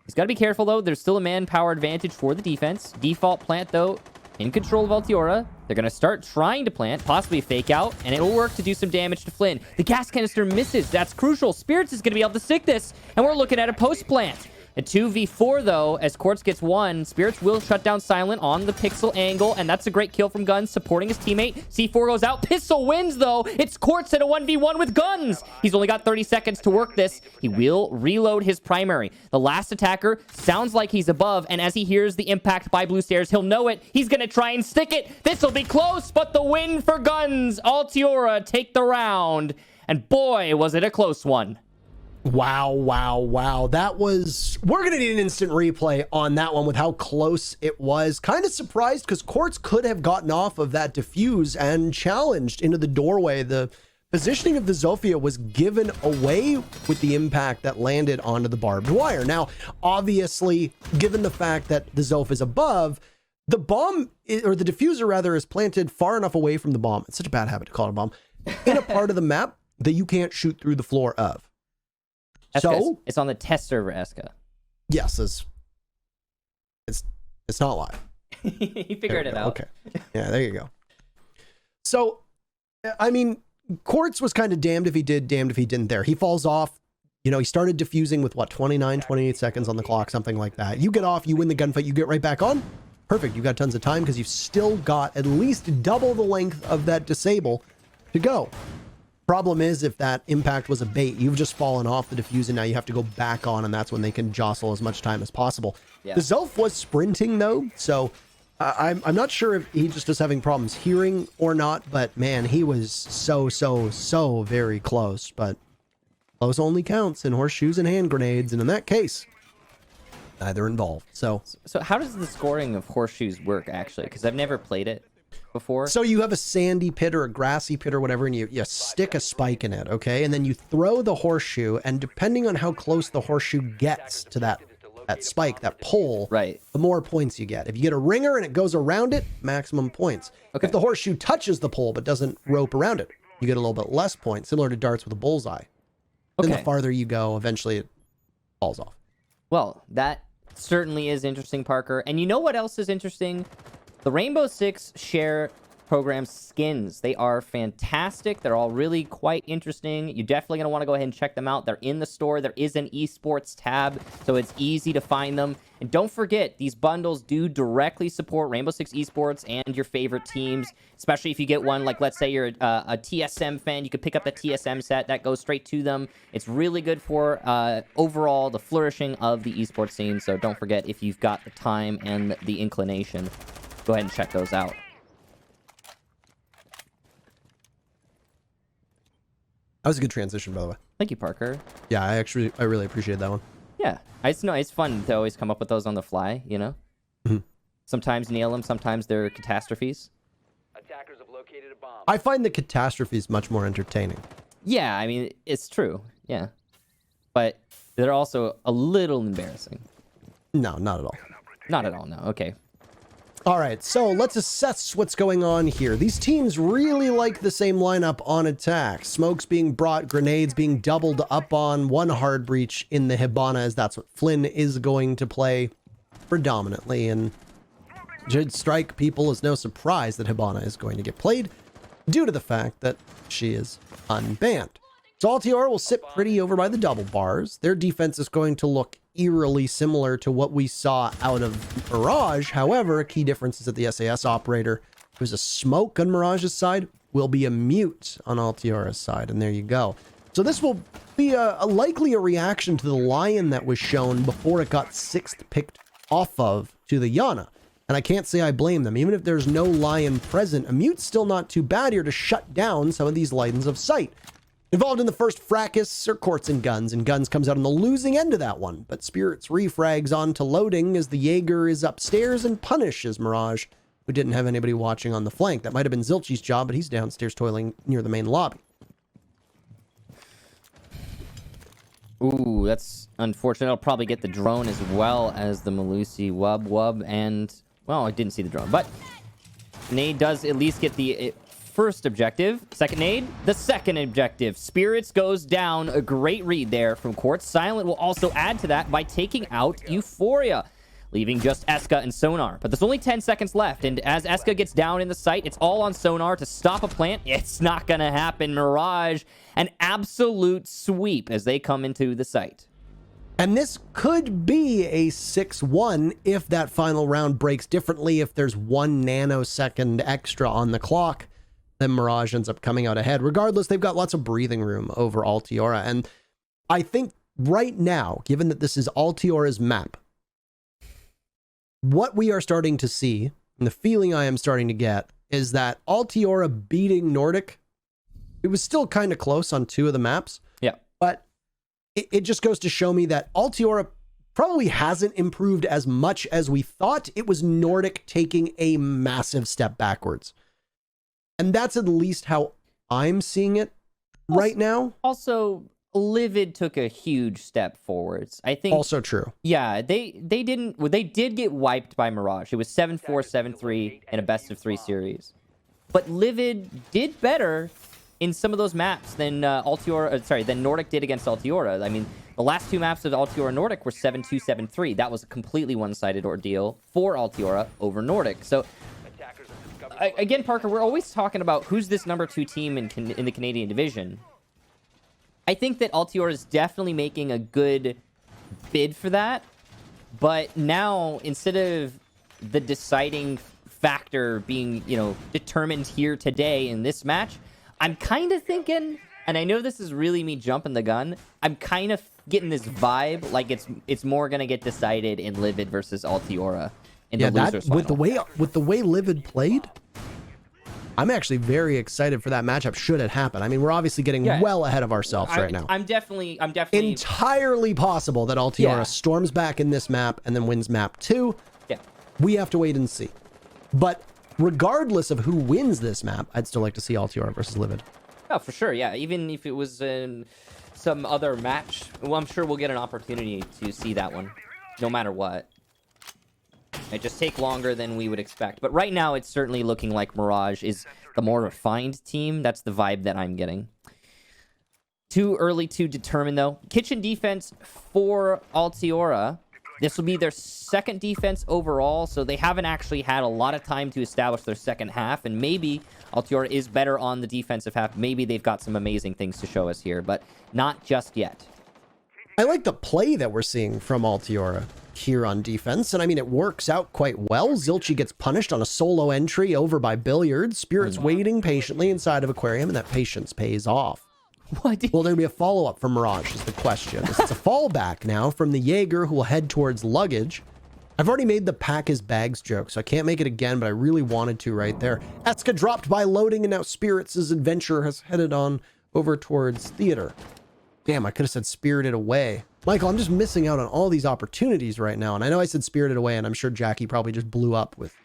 He's got to be careful, though. There's still a manpower advantage for the defense. Default plant, though, in control of Altiora. They're going to start trying to plant, possibly fake out, and it'll work to do some damage to Flynn. The gas canister misses. That's crucial. Spirits is going to be able to stick this, and we're looking at a post-plant. A 2v4, though, as Quartz gets 1. Spirits will shut down Silent on the pixel angle, and that's a great kill from Guns, supporting his teammate. C4 goes out. Pistol wins, though. It's Quartz at a 1v1 with Guns. He's only got 30 seconds to work this. He will reload his primary. The last attacker sounds like he's above, and as he hears the impact by Blue Stairs, he'll know it. He's going to try and stick it. This will be close, but the win for Guns. Altiora take the round, and boy, was it a close one. Wow, wow, wow. That was... We're going to need an instant replay on that one with how close it was. Kind of surprised because Quartz could have gotten off of that diffuse and challenged into the doorway. The positioning of the Zofia was given away with the impact that landed onto the barbed wire. Now, obviously, given the fact that the Zof is above, the bomb, or the diffuser rather, is planted far enough away from the bomb. It's such a bad habit to call it a bomb. In a part of the map that you can't shoot through the floor of. So it's on the test server, Eska. yes, it's not live. He figured it out. Okay. Yeah, there you go. So, I mean, Quartz was kind of damned if he did, damned if he didn't there. He falls off. You know, he started defusing with what, 28 seconds on the clock, something like that. You get off, you win the gunfight, you get right back on. Perfect. You've got tons of time because you've still got at least double the length of that disable to go. Problem is, if that impact was a bait, you've just fallen off the defuse and now you have to go back on, and that's when they can jostle as much time as possible. Yeah. The Zelf was sprinting though, so I'm not sure if he just was having problems hearing or not, but man, he was so very close. But close only counts in horseshoes and hand grenades, and in that case, neither involved. So how does the scoring of horseshoes work actually? Because I've never played it before. So you have a sandy pit or a grassy pit or whatever, and you stick a spike in it, okay? And then you throw the horseshoe, and depending on how close the horseshoe gets to that spike, that pole, right, the more points you get. If you get a ringer and it goes around it, maximum points. Okay. If the horseshoe touches the pole but doesn't rope around it, you get a little bit less points, similar to darts with a bullseye. Okay. Then the farther you go, eventually it falls off. Well, that certainly is interesting, Parker. And you know what else is interesting? The Rainbow Six share program skins. They are fantastic. They're all really quite interesting. You're definitely going to want to go ahead and check them out. They're in the store. There is an esports tab, so it's easy to find them. And don't forget, these bundles do directly support Rainbow Six Esports and your favorite teams, especially if you get one, like let's say you're a TSM fan, you could pick up the TSM set. That goes straight to them. It's really good for overall the flourishing of the esports scene, so don't forget, if you've got the time and the inclination, go ahead and check those out. That was a good transition, by the way. Thank you, Parker. Yeah, I really appreciated that one. Yeah, I just know it's fun to always come up with those on the fly, you know? Mm-hmm. Sometimes nail them, sometimes they're catastrophes. Attackers have located a bomb. I find the catastrophes much more entertaining. Yeah, I mean, it's true, yeah. But they're also a little embarrassing. No, not at all. Not at all, no, okay. All right, so let's assess what's going on here. These teams really like the same lineup on attack. Smokes being brought, grenades being doubled up on, one hard breach in the Hibana, as that's what Flynn is going to play predominantly. And should strike people as no surprise that Hibana is going to get played due to the fact that she is unbanned. So Altiora will sit pretty over by the double bars. Their defense is going to look eerily similar to what we saw out of Mirage. However, a key difference is that the SAS operator, who's a smoke on Mirage's side, will be a mute on Altiora's side. And there you go. So this will be likely a reaction to the Lion that was shown before it got 6th picked off of to the Yana. And I can't say I blame them. Even if there's no Lion present, a mute's still not too bad here to shut down some of these lines of sight. Involved in the first fracas are Quartz and Guns comes out on the losing end of that one, but Spirits refrags on to loading as the Jaeger is upstairs and punishes Mirage, who didn't have anybody watching on the flank. That might have been Zilchi's job, but he's downstairs toiling near the main lobby. Ooh, that's unfortunate. I'll probably get the drone as well as the Malusi Wub, and, well, I didn't see the drone, but Nade does at least get the first objective. Second nade, the second objective. Spirits goes down. A great read there from Quartz. Silent will also add to that by taking out Euphoria, leaving just Eska and Sonar. But there's only 10 seconds left, and as Eska gets down in the site, it's all on Sonar to stop a plant. It's not gonna happen. Mirage, an absolute sweep as they come into the site. And this could be a 6-1 if that final round breaks differently. If there's 1 nanosecond extra on the clock, then Mirage ends up coming out ahead. Regardless, they've got lots of breathing room over Altiora. And I think right now, given that this is Altiora's map, what we are starting to see, and the feeling I am starting to get, is that Altiora beating Nordic, it was still kind of close on 2 of the maps. Yeah. But it just goes to show me that Altiora probably hasn't improved as much as we thought. It was Nordic taking a massive step backwards. And that's at least how I'm seeing it right now. Also, Livid took a huge step forwards. I think Also true. Yeah, they did get wiped by Mirage. It was 7-4, 7-3 in a best of 3 series. But Livid did better in some of those maps than than Nordic did against Altiora. I mean, The last two maps of Altiora Nordic were 7-2, 7-3. That was a completely one-sided ordeal for Altiora over Nordic. So, Attackers have discovered again, Parker, we're always talking about who's this number 2 team in the Canadian division. I think that Altiora is definitely making a good bid for that. But now, instead of the deciding factor being, determined here today in this match, I'm kind of thinking, and I know this is really me jumping the gun, I'm kind of getting this vibe like it's more going to get decided in Livid versus Altiora in the losers final. With the way Livid played, I'm actually very excited for that matchup should it happen. I mean, we're obviously getting well ahead of ourselves right now. I'm definitely entirely possible that Altiora storms back in this map and then wins map 2. Yeah. We have to wait and see. But regardless of who wins this map, I'd still like to see Altiora versus Livid. Oh, for sure, yeah. Even if it was in some other match, well, I'm sure we'll get an opportunity to see that one, no matter what. It just take longer than we would expect. But right now, it's certainly looking like Mirage is the more refined team. That's the vibe that I'm getting. Too early to determine, though. Kitchen defense for Altiora. This will be their second defense overall, so they haven't actually had a lot of time to establish their second half, and maybe Altiora is better on the defensive half. Maybe they've got some amazing things to show us here, but not just yet. I like the play that we're seeing from Altiora here on defense, and I mean, it works out quite well. Zilchi gets punished on a solo entry over by Billiards. Spirit's waiting patiently inside of Aquarium, and that patience pays off. What? Will there be a follow-up from Mirage is the question. It's a fallback now from the Jaeger, who will head towards luggage. I've already made the pack his bags joke, so I can't make it again, but I really wanted to right there. Eska dropped by loading, and now Spirits' adventure has headed on over towards theater. Damn, I could have said Spirited Away. Michael, I'm just missing out on all these opportunities right now, and I know I said Spirited Away, and I'm sure Jackie probably just blew up with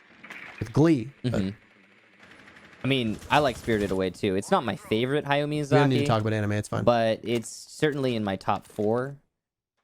glee. But I mean, I like Spirited Away, too. It's not my favorite Hayao Miyazaki. we don't need to talk about anime, it's fine. But it's certainly in my top 4.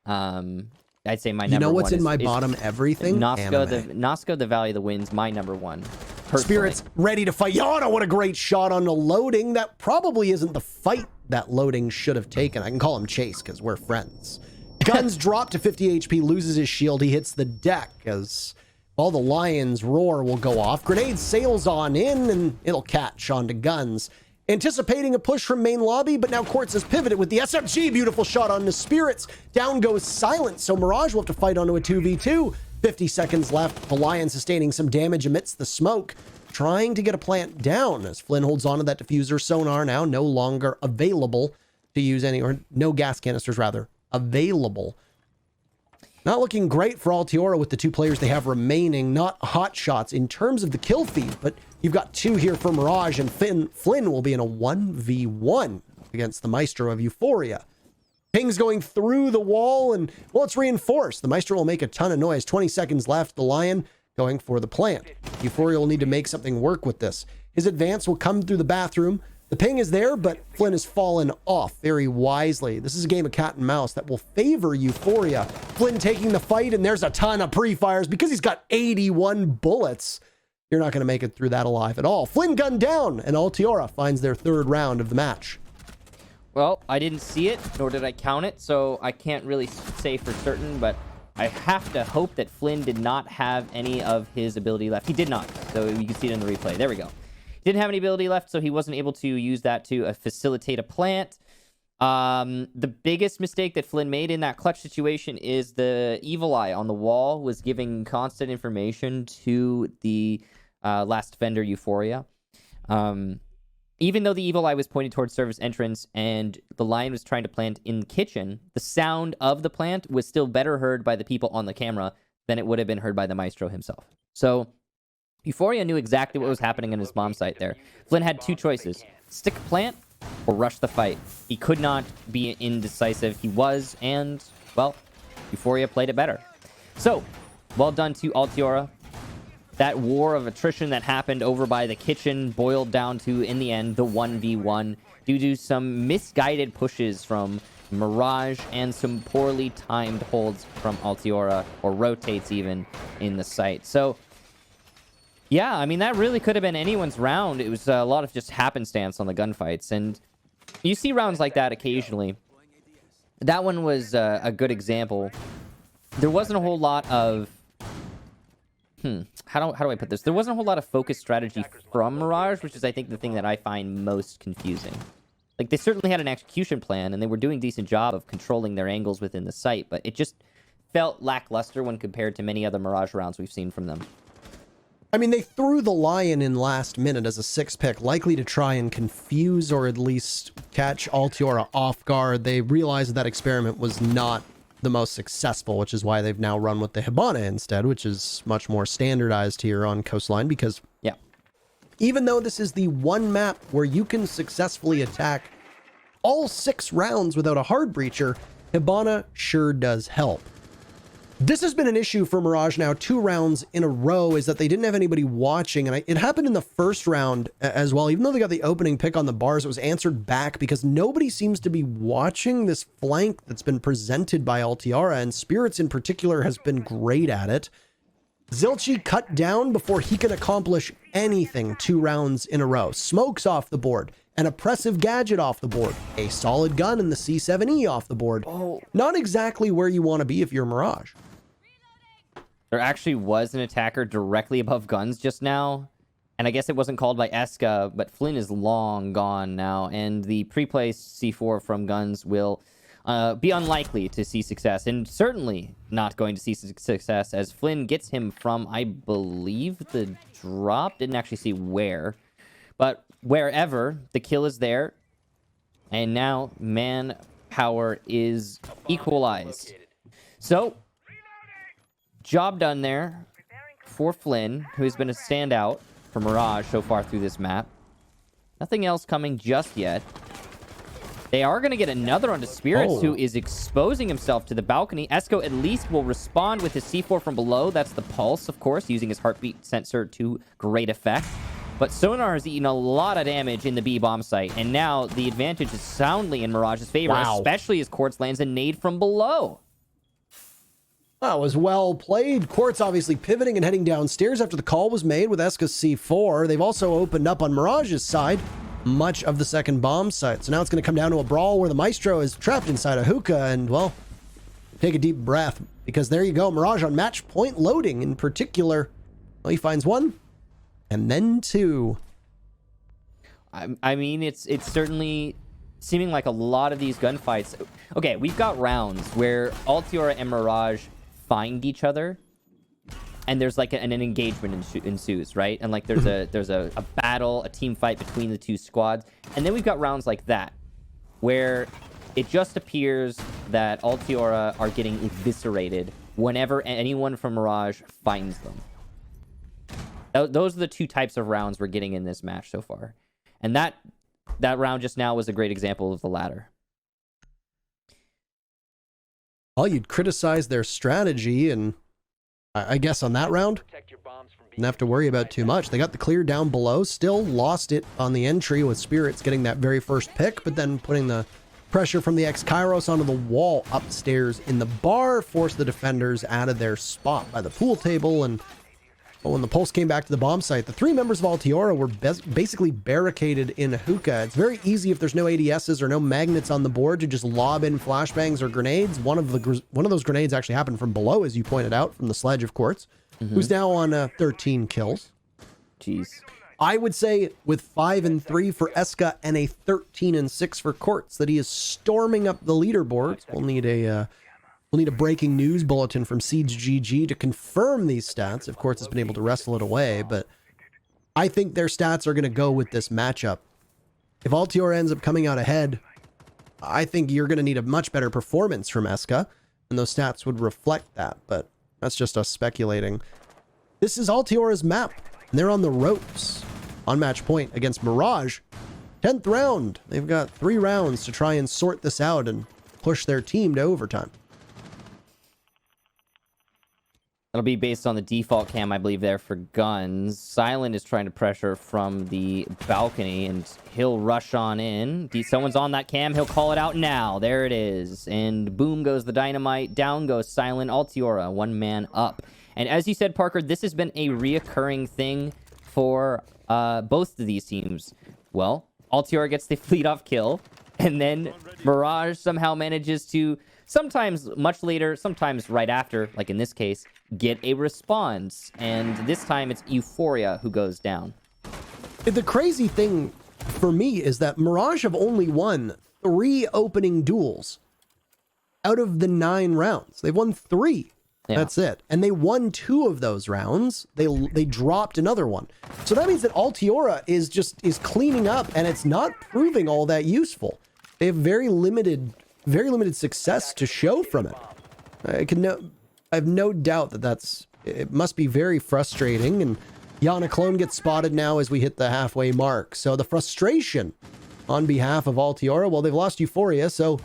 I'd say my number 1 You know what's in my bottom everything? Nazca, the Valley of the Winds, my number 1. Personally. Spirits ready to fight. Yana, what a great shot on the loading. That probably isn't the fight that loading should have taken. I can call him Chase because we're friends. Guns drop to 50 HP, loses his shield. He hits the deck as all the Lions roar will go off. Grenade sails on in and it'll catch onto Guns. Anticipating a push from main lobby, but now Quartz has pivoted with the SMG. Beautiful shot on the Spirits. Down goes Silent, so Mirage will have to fight onto a 2v2. 50 seconds left. The Lion sustaining some damage amidst the smoke, trying to get a plant down as Flynn holds on to that diffuser. Sonar now no longer available to use any, or no gas canisters rather, available. Not looking great for Altiora with the 2 players they have remaining. Not hot shots in terms of the kill feed, but you've got 2 here for Mirage, and Flynn will be in a 1v1 against the Maestro of Euphoria. Ping's going through the wall, and, well, it's reinforced. The Maestro will make a ton of noise. 20 seconds left. The Lion going for the plant. Euphoria will need to make something work with this. His advance will come through the bathroom. The ping is there, but Flynn has fallen off very wisely. This is a game of cat and mouse that will favor Euphoria. Flynn taking the fight, and there's a ton of pre-fires because he's got 81 bullets. You're not going to make it through that alive at all. Flynn gunned down, and Altiora finds their 3rd round of the match. Well, I didn't see it, nor did I count it, so I can't really say for certain, but I have to hope that Flynn did not have any of his ability left. He did not, so you can see it in the replay. There we go. Didn't have any ability left, so he wasn't able to use that to facilitate a plant. The biggest mistake that Flynn made in that clutch situation is the Evil Eye on the wall was giving constant information to the last defender, Euphoria. Even though the Evil Eye was pointed towards service entrance and the Lion was trying to plant in the kitchen, the sound of the plant was still better heard by the people on the camera than it would have been heard by the Maestro himself. So Euphoria knew exactly what was happening in his bomb site there. Flynn had 2 choices: stick a plant or rush the fight. He could not be indecisive. He was, and, well, Euphoria played it better. So, well done to Altiora. That war of attrition that happened over by the kitchen boiled down to, in the end, the 1v1 due to some misguided pushes from Mirage and some poorly timed holds from Altiora, or rotates even, in the site. So, yeah, I mean, that really could have been anyone's round. It was a lot of just happenstance on the gunfights, and you see rounds like that occasionally. that one was a good example. There wasn't a whole lot of... How do I put this? There wasn't a whole lot of focused strategy from Mirage, which is, I think, the thing that I find most confusing. Like, they certainly had an execution plan, and they were doing a decent job of controlling their angles within the site, but it just felt lackluster when compared to many other Mirage rounds we've seen from them. I mean, they threw the Lion in last minute as a 6 pick, likely to try and confuse or at least catch Altiora off guard. They realized that experiment was not the most successful, which is why they've now run with the Hibana instead, which is much more standardized here on Coastline, because yeah, even though this is the one map where you can successfully attack all 6 rounds without a hard breacher, Hibana sure does help. This has been an issue for Mirage now 2 rounds in a row, is that they didn't have anybody watching, and it happened in the first round as well. Even though they got the opening pick on the bars, it was answered back because nobody seems to be watching this flank that's been presented by Altiora, and Spirits in particular has been great at it. Zilchi cut down before he can accomplish anything 2 rounds in a row. Smokes off the board. An oppressive gadget off the board. A solid gun in the C7E off the board. Oh. Not exactly where you want to be if you're Mirage. There actually was an attacker directly above guns just now. And I guess it wasn't called by Eska, but Flynn is long gone now. And the pre-placed C4 from guns will be unlikely to see success. And certainly not going to see success as Flynn gets him from, I believe, the drop. Didn't actually see where. But wherever, the kill is there. And now manpower is equalized. So... job done there for Flynn, who's been a standout for Mirage so far through this map. Nothing else coming just yet. They are going to get another onto Spirits, who is exposing himself to the balcony. Esco at least will respond with his C4 from below. That's the Pulse, of course, using his heartbeat sensor to great effect. But Sonar has eaten a lot of damage in the B-bomb site, and now the advantage is soundly in Mirage's favor, especially as Quartz lands a nade from below. That was well played. Quartz obviously pivoting and heading downstairs after the call was made with Eska's C4. They've also opened up on Mirage's side much of the second bomb site. So now it's going to come down to a brawl where the Maestro is trapped inside a hookah, and, well, take a deep breath, because there you go. Mirage on match point loading in particular. Well, he finds 1 and then 2. I mean, it's certainly seeming like a lot of these gunfights. Okay, we've got rounds where Altiora and Mirage find each other, and there's like an engagement ensues, right? And like there's a battle, a team fight between the 2 squads. And then we've got rounds like that, where it just appears that Altiora are getting eviscerated whenever anyone from Mirage finds them. Those are the 2 types of rounds we're getting in this match so far. And that round just now was a great example of the latter. Well, you'd criticize their strategy, and I guess on that round, didn't have to worry about too much. They got the clear down below, still lost it on the entry with Spirits getting that very first pick, but then putting the pressure from the X-Kairos onto the wall upstairs in the bar, forced the defenders out of their spot by the pool table. And when the Pulse came back to the bomb site, the 3 members of Altiora were basically barricaded in a hookah. It's very easy if there's no ADSs or no magnets on the board to just lob in flashbangs or grenades. One of those grenades actually happened from below, as you pointed out, from the Sledge of Quartz, who's now on 13 kills. Jeez. I would say with 5 and 3 for Eska and a 13 and 6 for Quartz that he is storming up the leaderboards. We'll need a breaking news bulletin from Siege GG to confirm these stats. Of course, it's been able to wrestle it away, but I think their stats are going to go with this matchup. If Altiora ends up coming out ahead, I think you're going to need a much better performance from Eska, and those stats would reflect that, but that's just us speculating. This is Altiora's map, and they're on the ropes on match point against Mirage. 10th round. They've got 3 rounds to try and sort this out and push their team to overtime. That'll be based on the default cam, I believe, there for guns. Silent is trying to pressure from the balcony, and he'll rush on in. Someone's on that cam. He'll call it out now. There it is. And boom goes the dynamite. Down goes Silent. Altiora, 1 man up. And as you said, Parker, this has been a reoccurring thing for both of these teams. Well, Altiora gets the lead-off kill, And then Mirage somehow manages to, sometimes much later, sometimes right after, like in this case, get a response. And this time it's Euphoria who goes down. The crazy thing for me is that Mirage have only won 3 opening duels out of the 9 rounds. They've won 3. Yeah. That's it. And they won 2 of those rounds. They dropped another one. So that means that Altiora is cleaning up, and it's not proving all that useful. They have very limited success to show from it. I have no doubt that it must be very frustrating. And Yana Clone gets spotted now as we hit the halfway mark. So the frustration on behalf of Altiora, well, they've lost Euphoria, so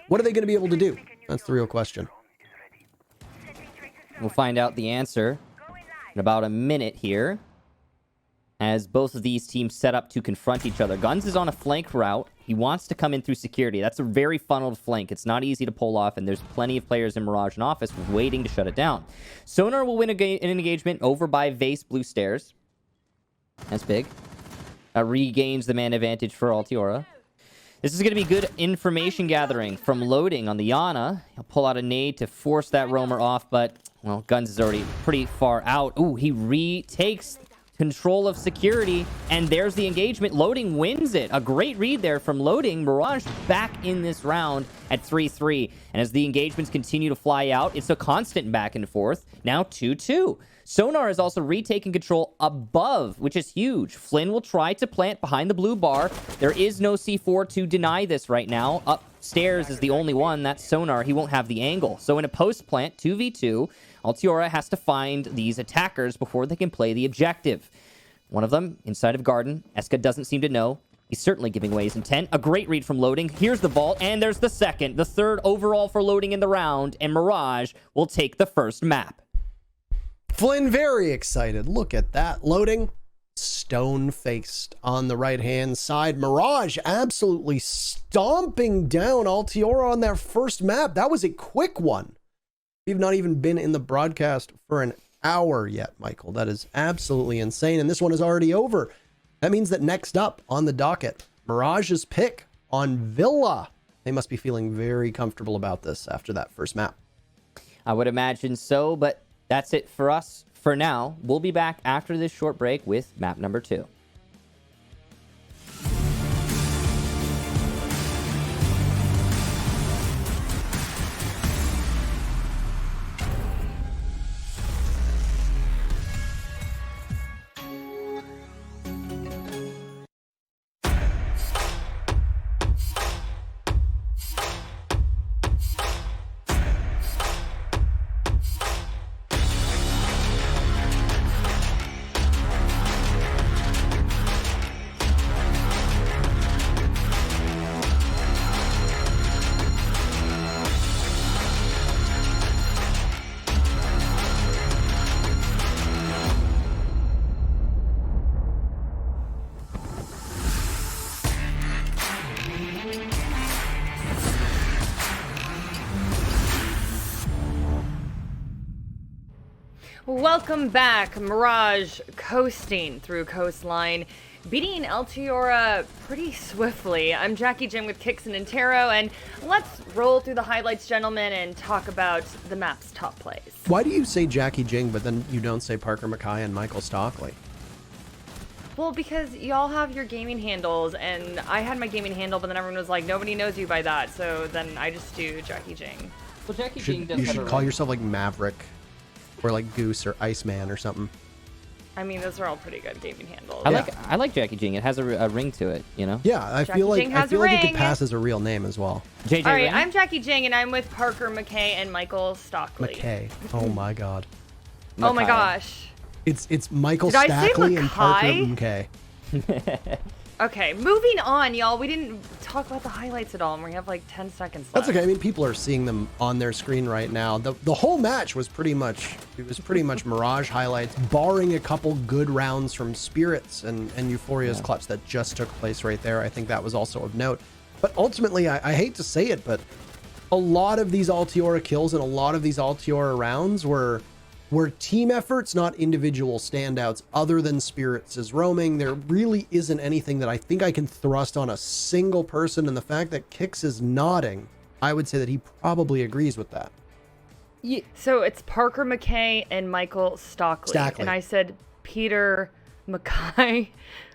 what are they going to be able to do? That's the real question. We'll find out the answer in about a minute here, as both of these teams set up to confront each other. Guns is on a flank route. He wants to come in through security. That's a very funneled flank. It's not easy to pull off, and there's plenty of players in Mirage and Office waiting to shut it down. Sonar will win an engagement over by Vase Blue Stairs. That's big. Regains the man advantage for Altiora. This is going to be good information gathering from loading on the Yana. He'll pull out a nade to force that roamer off, but, well, Guns is already pretty far out. Ooh, he retakes control of security, and there's the engagement. Loading wins it. A great read there from Loading. Mirage back in this round at 3-3. And as the engagements continue to fly out, it's a constant back and forth. Now 2-2. Sonar is also retaking control above, which is huge. Flynn will try to plant behind the blue bar. There is no C4 to deny this right now. Upstairs is the only one. That's Sonar. He won't have the angle. So in a post plant, 2v2, Altiora has to find these attackers before they can play the objective. One of them inside of Garden. Eska doesn't seem to know. He's certainly giving away his intent. A great read from Loading. Here's the vault, and there's the second. The third overall for Loading in the round, and Mirage will take the first map. Flynn very excited. Look at that. Loading. Stone-faced on the right-hand side. Mirage absolutely stomping down Altiora on that first map. That was a quick one. We've not even been in the broadcast for an hour yet, Michael. That is absolutely insane. And this one is already over. That means that next up on the docket, Mirage's pick on Villa. They must be feeling very comfortable about this after that first map. I would imagine so, but that's it for us for now. We'll be back after this short break with map number 2. Welcome back. Mirage coasting through coastline, beating Altiora pretty swiftly. I'm Jackie Jim with Kixon and Taro, and let's roll through the highlights, gentlemen, and talk about the map's top plays. Why do you say Jackie Jing, but then you don't say Parker Mackay and Michael Stockley? Well, because y'all have your gaming handles, and I had my gaming handle, but then everyone was like, nobody knows you by that, so then I just do Jackie Jing. Well, Jackie You should call yourself like Maverick or like Goose or Iceman or something. I mean, those are all pretty good gaming handles. I like Jackie Jing. It has a ring to it, you know? Yeah, I Jackie feel like Jing has I feel a like it ring. could pass as a real name as well. JJ All right, Ring? I'm Jackie Jing, and I'm with Parker McKay and Michael Stockley. McKay. Oh my god. Oh my Mackay. gosh. It's Michael Did I say Stackley and Parker Mackay? McKay. Okay, moving on, y'all. We didn't talk about the highlights at all, and we have like 10 seconds left. That's okay. I mean, people are seeing them on their screen right now. The whole match was pretty much Mirage highlights, barring a couple good rounds from Spirits and Euphoria's clutch that just took place right there. I think that was also of note. But ultimately, I hate to say it, but a lot of these Altiora kills and a lot of these Altiora rounds were were team efforts, not individual standouts, other than Spirits' roaming. There really isn't anything that I think I can thrust on a single person, and the fact that Kix is nodding, I would say that he probably agrees with that. Yeah. So it's Parker McKay and Michael Stockley. And I said Peter McKay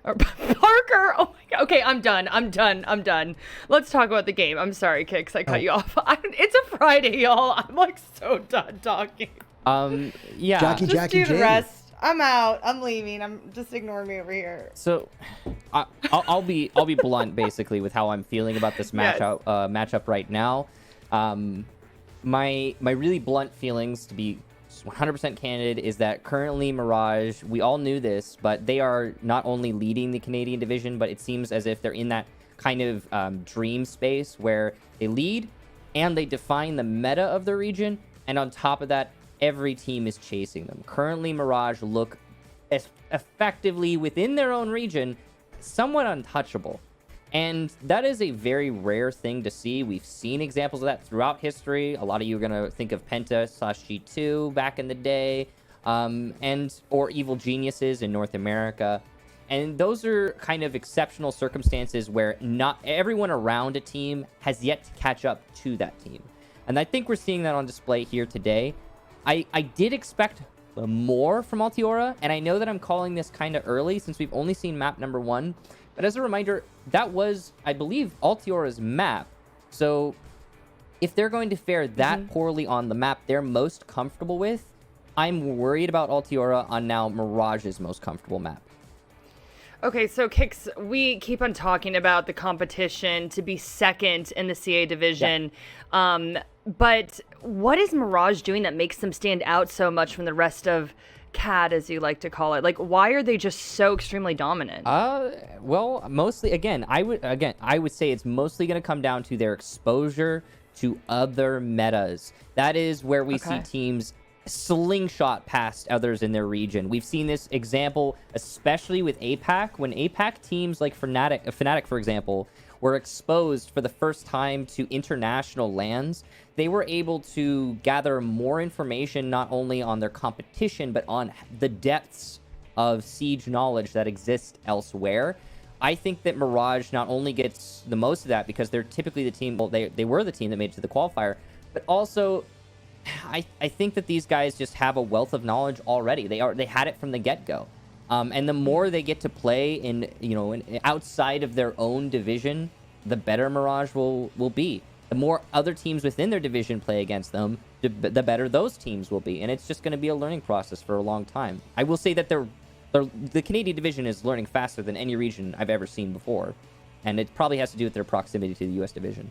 or Parker. Oh my God. Okay, I'm done. Let's talk about the game. I'm sorry, Kix. I cut you off. It's a Friday, y'all. I'm like so done talking. Yeah. Jackie do the Jane. rest. I'm out. I'm leaving. I'm just ignoring me over here. So, I'll be blunt basically with how I'm feeling about this matchup right now. My really blunt feelings, to be 100% candid, is that currently Mirage, we all knew this, but they are not only leading the Canadian division, but it seems as if they're in that kind of dream space where they lead and they define the meta of the region, and on top of that, every team is chasing them. Currently, Mirage look effectively within their own region somewhat untouchable. And that is a very rare thing to see. We've seen examples of that throughout history. A lot of you are going to think of Penta/G2 back in the day, or Evil Geniuses in North America. And those are kind of exceptional circumstances where not everyone around a team has yet to catch up to that team. And I think we're seeing that on display here today. I did expect more from Altiora, and I know that I'm calling this kind of early since we've only seen map number 1. But as a reminder, that was, I believe, Altiora's map. So if they're going to fare that poorly on the map they're most comfortable with, I'm worried about Altiora on now Mirage's most comfortable map. Okay, so Kix, we keep on talking about the competition to be second in the CA division. Yeah. But what is Mirage doing that makes them stand out so much from the rest of CAD, as you like to call it? Like, why are they just so extremely dominant? Well, mostly, I would say it's mostly going to come down to their exposure to other metas. That is where we see teams slingshot past others in their region. We've seen this example, especially with APAC, when APAC teams like Fnatic, for example, were exposed for the first time to international lands. They were able to gather more information not only on their competition, but on the depths of Siege knowledge that exists elsewhere. I think that Mirage not only gets the most of that because they're typically the team, well, they were the team that made it to the qualifier, but also I think that these guys just have a wealth of knowledge already. They had it from the get-go. And the more they get to play in outside of their own division, the better Mirage will be. The more other teams within their division play against them, the better those teams will be. And it's just going to be a learning process for a long time. I will say that the Canadian division is learning faster than any region I've ever seen before. And it probably has to do with their proximity to the U.S. division.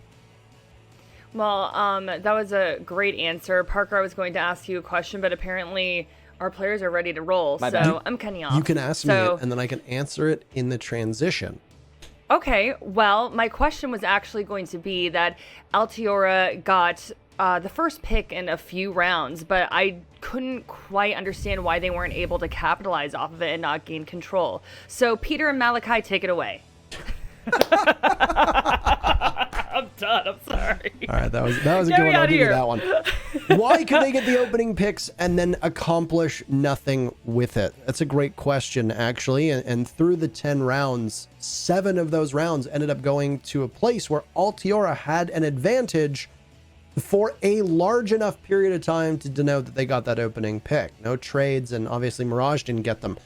Well, that was a great answer. Parker, I was going to ask you a question, but apparently our players are ready to roll. I'm cutting you off. You can ask me it, and then I can answer it in the transition. Okay, well, my question was actually going to be that Altiora got the first pick in a few rounds, but I couldn't quite understand why they weren't able to capitalize off of it and not gain control. So Peter and Malachi, take it away. I'm done. I'm sorry. All right, that was a good one. I'll give you that one. Why could they get the opening picks and then accomplish nothing with it? That's a great question, actually. And through the 10 rounds, 7 of those rounds ended up going to a place where Altiora had an advantage for a large enough period of time to denote that they got that opening pick. No trades, and obviously Mirage didn't get them.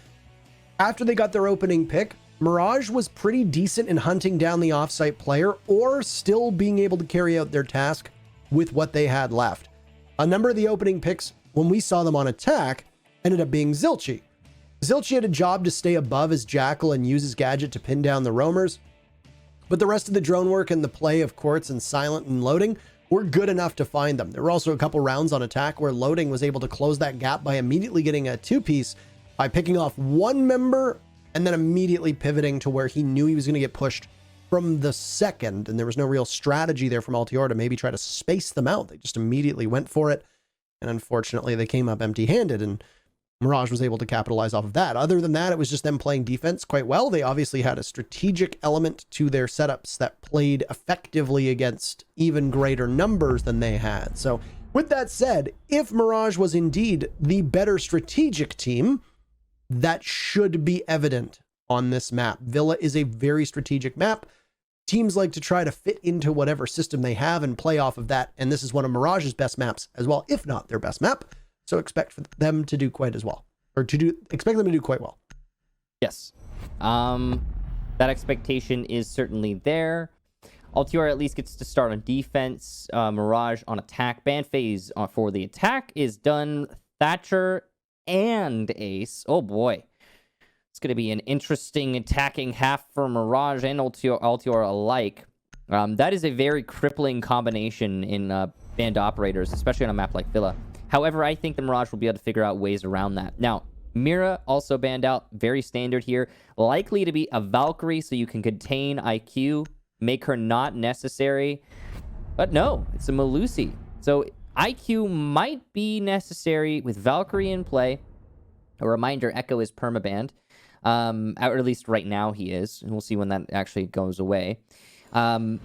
After they got their opening pick, Mirage was pretty decent in hunting down the offsite player or still being able to carry out their task with what they had left. A number of the opening picks, when we saw them on attack, ended up being Zilchi. Zilchi had a job to stay above his Jackal and use his gadget to pin down the roamers, but the rest of the drone work and the play of Quartz and Silent and Loading were good enough to find them. There were also a couple rounds on attack where Loading was able to close that gap by immediately getting a 2-piece by picking off one member and then immediately pivoting to where he knew he was going to get pushed from the second, and there was no real strategy there from Altiora to maybe try to space them out. They just immediately went for it, and unfortunately they came up empty-handed, and Mirage was able to capitalize off of that. Other than that, it was just them playing defense quite well. They obviously had a strategic element to their setups that played effectively against even greater numbers than they had. So With that said, if Mirage was indeed the better strategic team, that should be evident on this map. Villa is a very strategic map. Teams like to try to fit into whatever system they have and play off of that. And this is one of Mirage's best maps as well, if not their best map. So expect for them to do quite as well, or expect them to do quite well. Yes. That expectation is certainly there. Altiora at least gets to start on defense. Mirage on attack. Ban phase for the attack is done. Thatcher and Ace. Oh boy. It's going to be an interesting attacking half for Mirage and Altiora alike. That is a very crippling combination in band operators, especially on a map like Villa. However, I think the Mirage will be able to figure out ways around that. Now, Mira also banned out. Very standard here. Likely to be a Valkyrie, so you can contain IQ. Make her not necessary. But no, it's a Melusi. So IQ might be necessary with Valkyrie in play. A reminder, Echo is permabanned. Or at least right now he is. And we'll see when that actually goes away. But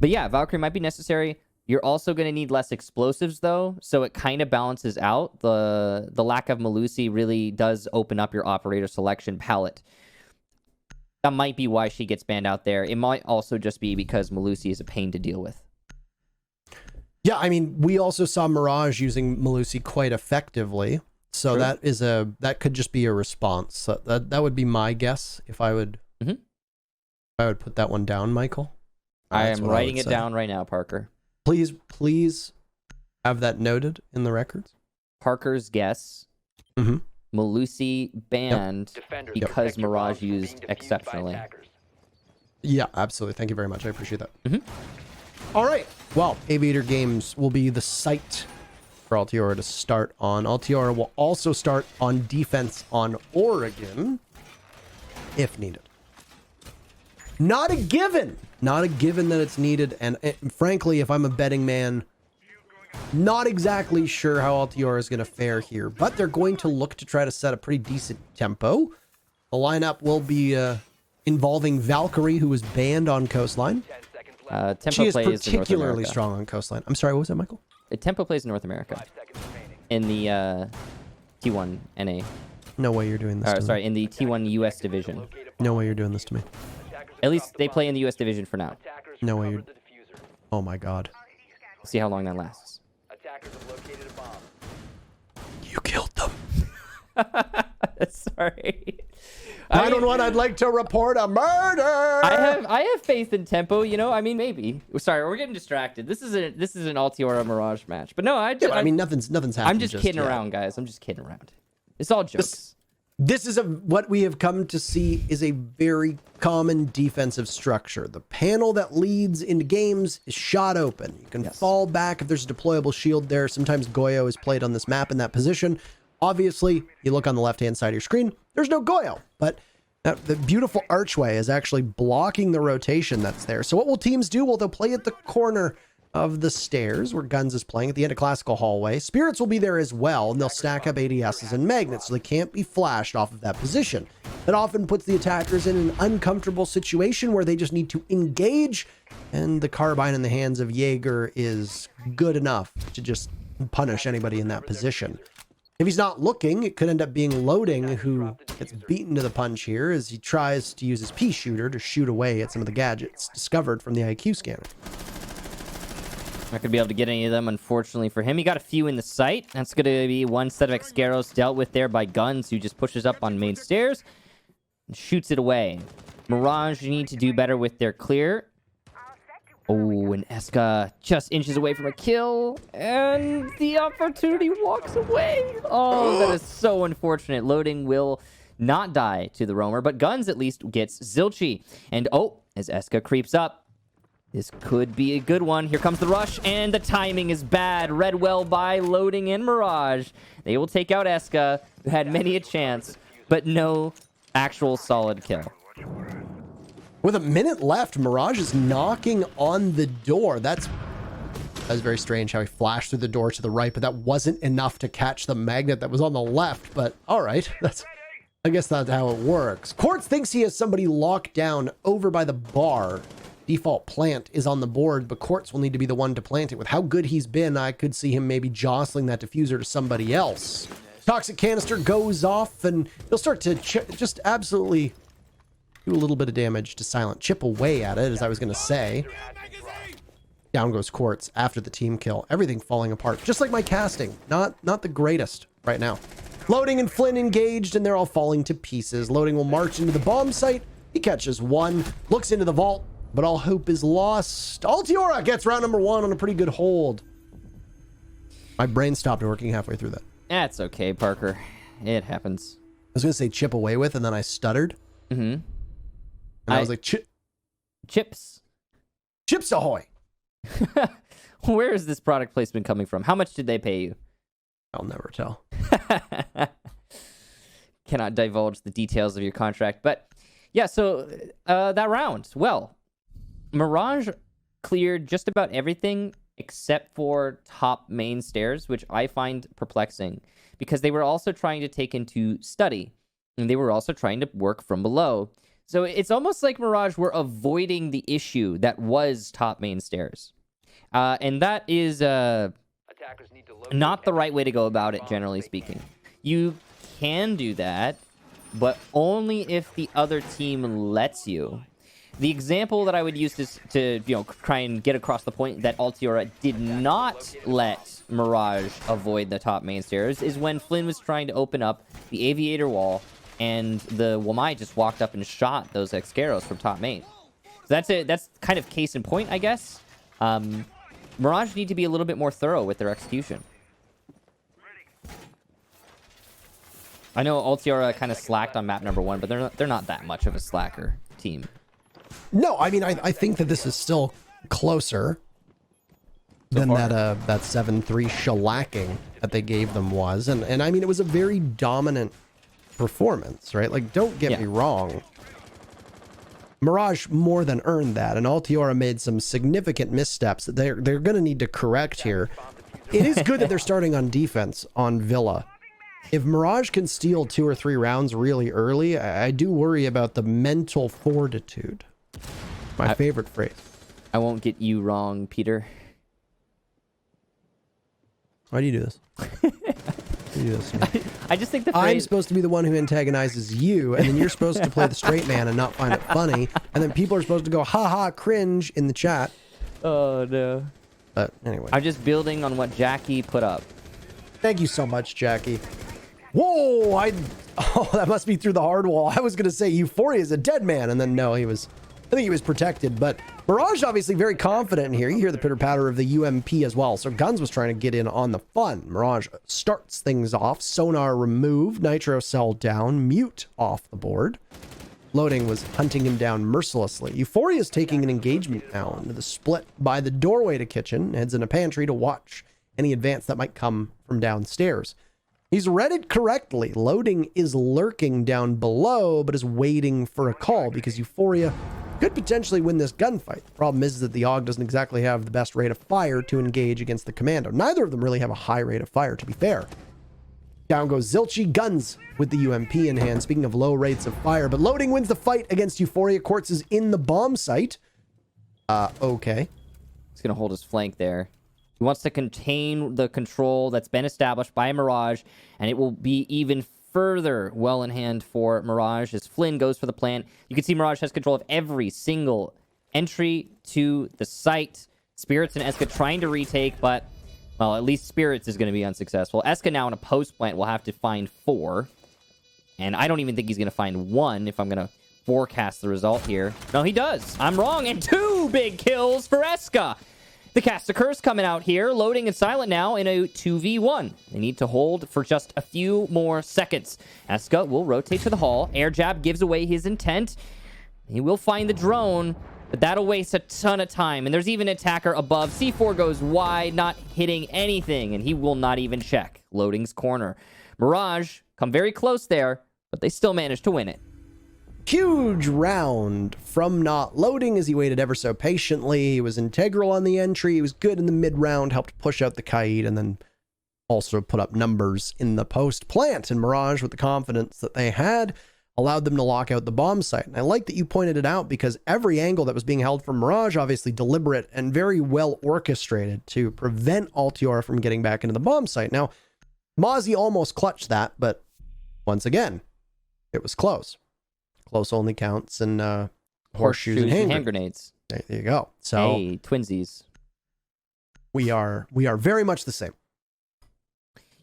yeah, Valkyrie might be necessary. You're also going to need less explosives, though. So it kind of balances out. The lack of Melusi really does open up your operator selection palette. That might be why she gets banned out there. It might also just be because Melusi is a pain to deal with. Yeah, I mean, we also saw Mirage using Melusi quite effectively. So True. that could just be a response. So that would be my guess if I would put that one down, Michael. I That's am what writing would it say. down right now, Parker. Please have that noted in the records. Parker's guess. Mm-hmm. Melusi banned Defenders because protect your Mirage bombs from being used defused by exceptionally. attackers. Yeah, absolutely. Thank you very much. I appreciate that. Mm-hmm. All right. Well, Aviator Games will be the site for Altiora to start on. Altiora will also start on defense on Oregon if needed. Not a given. Not a given that it's needed. And frankly, if I'm a betting man, not exactly sure how Altiora is going to fare here, but they're going to look to try to set a pretty decent tempo. The lineup will be involving Valkyrie, who was banned on Coastline. 10 seconds left. Tempo She is plays in North particularly America. strong on Coastline. I'm sorry, what was that, Michael? Tempo plays in North America 5 seconds remaining. in the T1 NA. No way you're doing this Or, to me. sorry, in the T1 US division. Locate a No bomb. way you're doing this to me. Attackers At have least dropped they the play bomb. in the US division for now. Attackers No way recovered the diffuser. Oh my god. See how long that lasts. Attackers have located a bomb. You killed them. Sorry. I don't want. I'd like to report a murder. I have faith in Tempo, you know. I mean, maybe. Sorry, we're getting distracted. This is an Altiora Mirage match. But no, Yeah, but I mean, nothing's happened. I'm just kidding yet. around, guys. I'm just kidding around. It's all jokes. This is what we have come to see is a very common defensive structure. The panel that leads into games is shot open. You can fall back if there's a deployable shield there. Sometimes Goyo is played on this map in that position. Obviously, you look on the left-hand side of your screen, there's no Goyo, but the beautiful archway is actually blocking the rotation that's there. So what will teams do? Well, they'll play at the corner of the stairs where Guns is playing at the end of Classical Hallway. Spirits will be there as well, and they'll stack up ADSs and magnets, so they can't be flashed off of that position. That often puts the attackers in an uncomfortable situation where they just need to engage, and the carbine in the hands of Jaeger is good enough to just punish anybody in that position. If he's not looking, it could end up being Loading, who gets beaten to the punch here as he tries to use his pea shooter to shoot away at some of the gadgets discovered from the IQ scanner. Not going to be able to get any of them, unfortunately for him. He got a few in the sight. That's going to be one set of Excaros dealt with there by Guns, who just pushes up on main stairs and shoots it away. Mirage need to do better with their clear. Oh, and Eska just inches away from a kill, and the opportunity walks away. Oh, that is so unfortunate. Loading will not die to the roamer, but Guns at least gets Zilchi. And oh, as Eska creeps up, this could be a good one. Here comes the rush, and the timing is bad. Read well by Loading and Mirage. They will take out Eska, who had many a chance, but no actual solid kill. With a minute left, Mirage is knocking on the door. That's very strange how he flashed through the door to the right, but that wasn't enough to catch the magnet that was on the left. But all right, I guess that's how it works. Quartz thinks he has somebody locked down over by the bar. default plant is on the board, but Quartz will need to be the one to plant it. With how good he's been, I could see him maybe jostling that diffuser to somebody else. Toxic canister goes off, and he'll start to just absolutely do a little bit of damage to Silent. Chip away at it, as I was going to say. Down goes Quartz after the team kill. Everything falling apart, just like my casting. Not the greatest right now. Loading and Flynn engaged, and they're all falling to pieces. Loading will march into the bomb site. He catches one, looks into the vault, but all hope is lost. Altiora gets round number 1 on a pretty good hold. My brain stopped working halfway through that. That's okay, Parker. It happens. I was going to say chip away with, and then I stuttered. Mm-hmm. And I was like, Chips. Chips ahoy. Where is this product placement coming from? How much did they pay you? I'll never tell. Cannot divulge the details of your contract. But yeah, so that round, well, Mirage cleared just about everything except for top main stairs, which I find perplexing because they were also trying to take into study and they were also trying to work from below. So it's almost like Mirage were avoiding the issue that was top main stairs. And that is not the right way to go about it, generally speaking. You can do that, but only if the other team lets you. The example that I would use to try and get across the point that Altiora did not let Mirage avoid the top main stairs is when Flynn was trying to open up the aviator wall and the Wamai just walked up and shot those Excaros from top main. So that's it. That's kind of case in point, I guess. Mirage need to be a little bit more thorough with their execution. I know Altiora kind of slacked on map number 1, but they're not that much of a slacker team. No, I mean, I think that this is still closer than that 7-3 shellacking that they gave them was. And I mean, it was a very dominant performance, right? Like, don't get me wrong. Mirage more than earned that, and Altiora made some significant missteps that they're going to need to correct here. It is good that they're starting on defense on Villa. If Mirage can steal 2 or 3 rounds really early, I do worry about the mental fortitude. My favorite phrase. I won't get you wrong, Peter. Why do you do this? Why do you do this to me? I just think the phrase... I'm supposed to be the one who antagonizes you, and then you're supposed to play the straight man and not find it funny, and then people are supposed to go, ha, cringe in the chat. Oh, no. But anyway. I'm just building on what Jackie put up. Thank you so much, Jackie. Whoa, oh, that must be through the hard wall. I was going to say Euphoria is a dead man, and then no, I think he was protected, but Mirage obviously very confident in here. You hear the pitter-patter of the UMP as well, so Guns was trying to get in on the fun. Mirage starts things off. Sonar removed, Nitro Cell down, Mute off the board. Loading was hunting him down mercilessly. Euphoria is taking an engagement now into the split by the doorway to kitchen, heads in a pantry to watch any advance that might come from downstairs. He's read it correctly. Loading is lurking down below, but is waiting for a call because Euphoria could potentially win this gunfight. The problem is that the AUG doesn't exactly have the best rate of fire to engage against the Commando. Neither of them really have a high rate of fire, to be fair. Down goes Zilchi. Guns with the UMP in hand. Speaking of low rates of fire, but Loading wins the fight against Euphoria. Quartz is in the bomb site. Okay. He's going to hold his flank there. He wants to contain the control that's been established by Mirage, and it will be even further well in hand for Mirage as Flynn goes for the plant. You can see Mirage has control of every single entry to the site. Spirits and Eska trying to retake, but, well, at least Spirits is going to be unsuccessful. Eska now in a post plant will have to find 4, and I don't even think he's going to find 1 if I'm going to forecast the result here. No, he does. I'm wrong, and 2 big kills for Eska. The Cast a Curse coming out here, Loading and Silent now in a 2v1. They need to hold for just a few more seconds. Eska will rotate to the hall. Air Jab gives away his intent. He will find the drone, but that'll waste a ton of time. And there's even an attacker above. C4 goes wide, not hitting anything, and he will not even check Loading's corner. Mirage come very close there, but they still managed to win it. Huge round from not Loading as he waited ever so patiently. He was integral on the entry. He was good in the mid round, helped push out the Kaid, and then also put up numbers in the post plant. And Mirage, with the confidence that they had, allowed them to lock out the bomb site. And I like that you pointed it out, because every angle that was being held from Mirage, obviously deliberate and very well orchestrated to prevent Altiora from getting back into the bomb site. Now, Mozzie almost clutched that, but once again, it was close. Close only counts in horseshoes and hand grenades. There you go. So hey, twinsies. we are very much the same.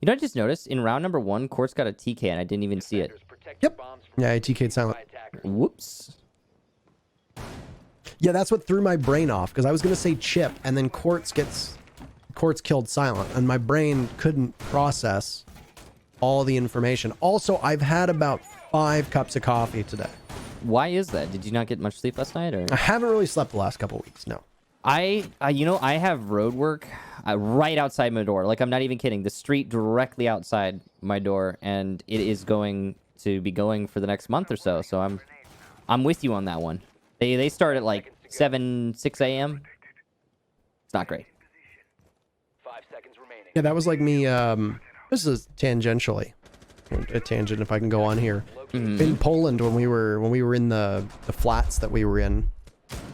You know, I just noticed in round number 1, Court's got a TK, and I didn't even see it. Yep. Yeah, I TK'd silent. Whoops. Yeah, that's what threw my brain off, because I was going to say chip, and then Quartz killed silent, and my brain couldn't process all the information. Also, I've had about 5 cups of coffee today. Why is that? Did you not get much sleep last night, or? I haven't really slept the last couple of weeks, no. I have road work right outside my door. Like, I'm not even kidding. The street directly outside my door, and it is going to be going for the next month or so. So I'm with you on that one. They start at like 6 a.m. It's not great. 5 seconds remaining. Yeah, that was like me, this is tangentially. A tangent, if I can go on here. In Poland, when we were in the flats that we were in,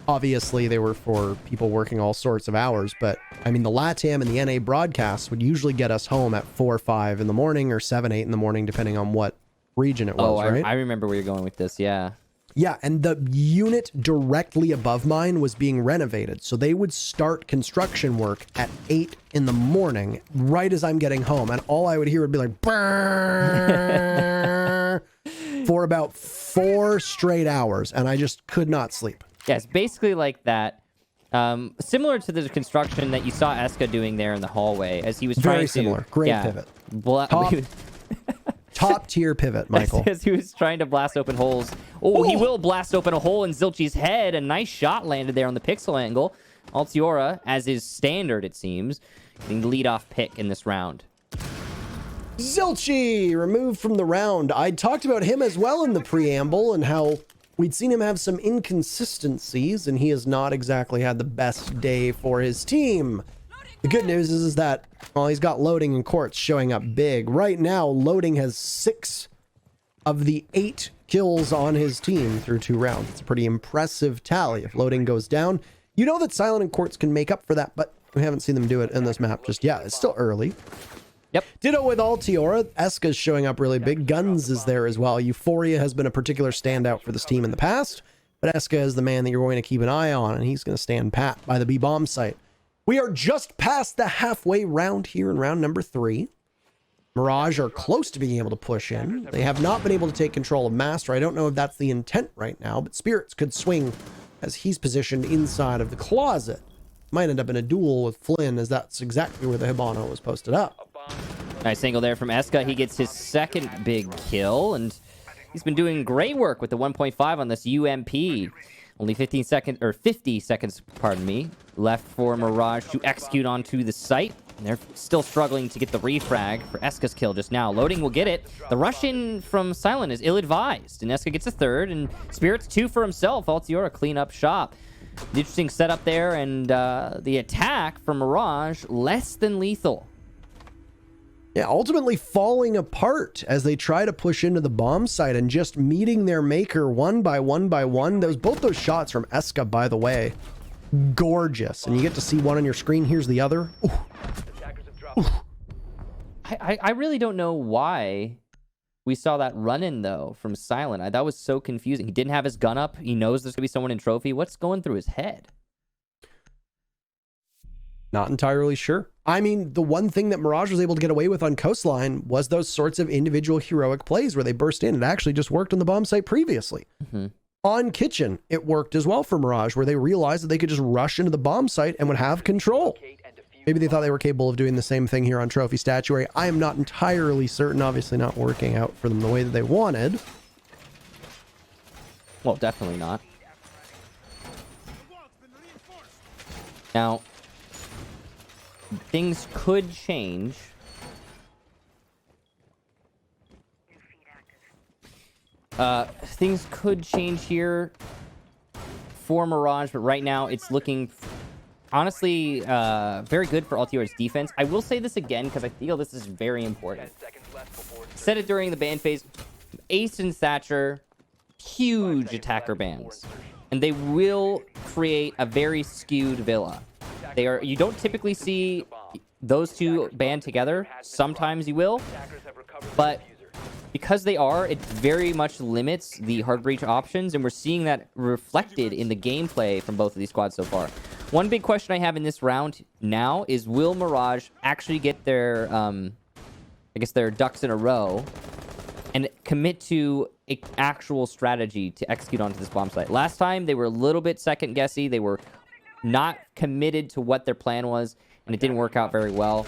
obviously they were for people working all sorts of hours, but I mean the LATAM and the NA broadcasts would usually get us home at 4 or 5 in the morning, or 7, 8 in the morning, depending on what region it was, right? I remember where you're going with this, yeah. Yeah, and the unit directly above mine was being renovated, so they would start construction work at 8 in the morning, right as I'm getting home, and all I would hear would be like, brrrr, for about 4 straight hours, and I just could not sleep. Yeah, it's basically like that. Similar to the construction that you saw Eska doing there in the hallway as he was trying to... Very similar. Great pivot. Top tier pivot, Michael. As he was trying to blast open holes. Oh, he will blast open a hole in Zilchi's head. A nice shot landed there on the pixel angle. Altiora, as is standard, it seems, getting the lead-off pick in this round. Zilchi removed from the round. I talked about him as well in the preamble and how we'd seen him have some inconsistencies, and he has not exactly had the best day for his team. The good news is that, well, he's got Loading and Quartz showing up big. Right now, Loading has 6 of the 8 kills on his team through 2 rounds. It's a pretty impressive tally. If Loading goes down, you know that Silent and Quartz can make up for that, but we haven't seen them do it in this map just yet. It's still early. Yep. Ditto with Altiora. Eska's showing up really big. Guns is there as well. Euphoria has been a particular standout for this team in the past, but Eska is the man that you're going to keep an eye on, and he's going to stand pat by the B-bomb site. We are just past the halfway round here in round number 3. Mirage are close to being able to push in. They have not been able to take control of Master. I don't know if that's the intent right now, but Spirits could swing as he's positioned inside of the closet. Might end up in a duel with Flynn, as that's exactly where the Hibana was posted up. Nice angle there from Eska. He gets his second big kill, and he's been doing great work with the 1.5 on this UMP. Only 50 seconds, pardon me, left for Mirage to execute onto the site. And they're still struggling to get the refrag for Eska's kill just now. Loading will get it. The rush in from Silent is ill-advised, and Eska gets a third, and Spirit's 2 for himself. Altiora clean up shop. An interesting setup there, and the attack from Mirage less than lethal. Yeah, ultimately falling apart as they try to push into the bomb site and just meeting their maker one by one by one. Both those shots from Eska, by the way, gorgeous. And you get to see one on your screen. Here's the other. Ooh. Ooh. I really don't know why we saw that run-in, though, from Silent. That was so confusing. He didn't have his gun up. He knows there's going to be someone in trophy. What's going through his head? Not entirely sure. I mean, the one thing that Mirage was able to get away with on Coastline was those sorts of individual heroic plays where they burst in. It actually just worked on the bomb site previously. On Kitchen, it worked as well for Mirage, where they realized that they could just rush into the bomb site and would have control. Maybe they thought they were capable of doing the same thing here on Trophy Statuary. I am not entirely certain. Obviously not working out for them the way that they wanted. Well, definitely not. Now, things could change. Things could change here for Mirage, but right now it's looking honestly very good for Altiora's defense. I will say this again because I feel this is very important. Said it during the ban phase. Ace and Thatcher huge attacker bands, and they will create a very skewed villa. You don't typically see those two band together. Sometimes you will, but because they are, it very much limits the hard breach options, and we're seeing that reflected in the gameplay from both of these squads so far. One big question I have in this round now is, will Mirage actually get their, their ducks in a row and commit to an actual strategy to execute onto this bomb site? Last time, they were a little bit second-guessy. They were not committed to what their plan was, and it didn't work out very well.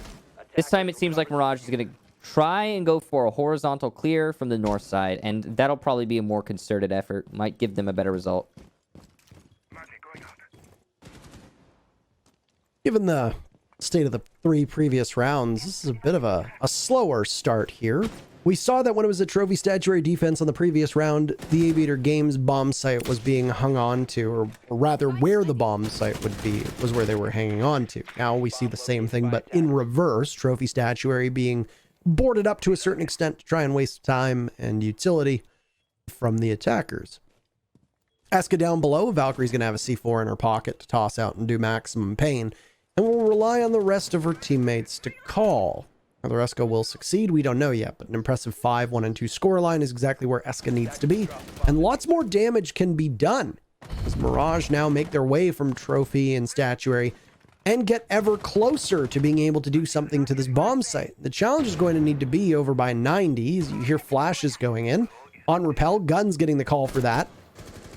This time, it seems like Mirage is going to try and go for a horizontal clear from the north side, and that'll probably be a more concerted effort. Might give them a better result. Given the state of the 3 previous rounds, this is a bit of a slower start here. We saw that when it was a trophy statuary defense on the previous round, the Aviator Games bomb site was being hung on to, or rather where the bomb site would be was where they were hanging on to. Now we see the same thing, but in reverse, trophy statuary being boarded up to a certain extent to try and waste time and utility from the attackers. Eska down below, Valkyrie's going to have a C4 in her pocket to toss out and do maximum pain, and will rely on the rest of her teammates to call. Whether Eska will succeed, we don't know yet, but an impressive 5-1-2 scoreline is exactly where Eska needs to be, and lots more damage can be done as Mirage now make their way from trophy and statuary and get ever closer to being able to do something to this bomb site. The challenge is going to need to be over by 90. As you hear flashes going in. On rappel, Guns getting the call for that.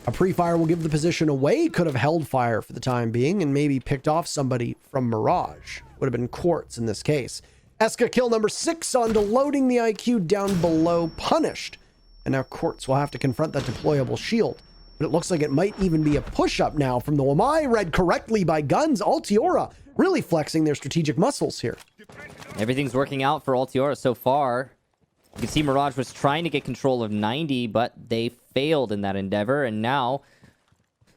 A pre-fire will give the position away. Could have held fire for the time being and maybe picked off somebody from Mirage. Would have been Quartz in this case. Eska kill number 6 on loading the IQ down below, punished. And now Quartz will have to confront that deployable shield. But it looks like it might even be a push-up now from the Wamai, read correctly by Guns. Altiora really flexing their strategic muscles here. Everything's working out for Altiora so far. You can see Mirage was trying to get control of 90, but they failed in that endeavor, and now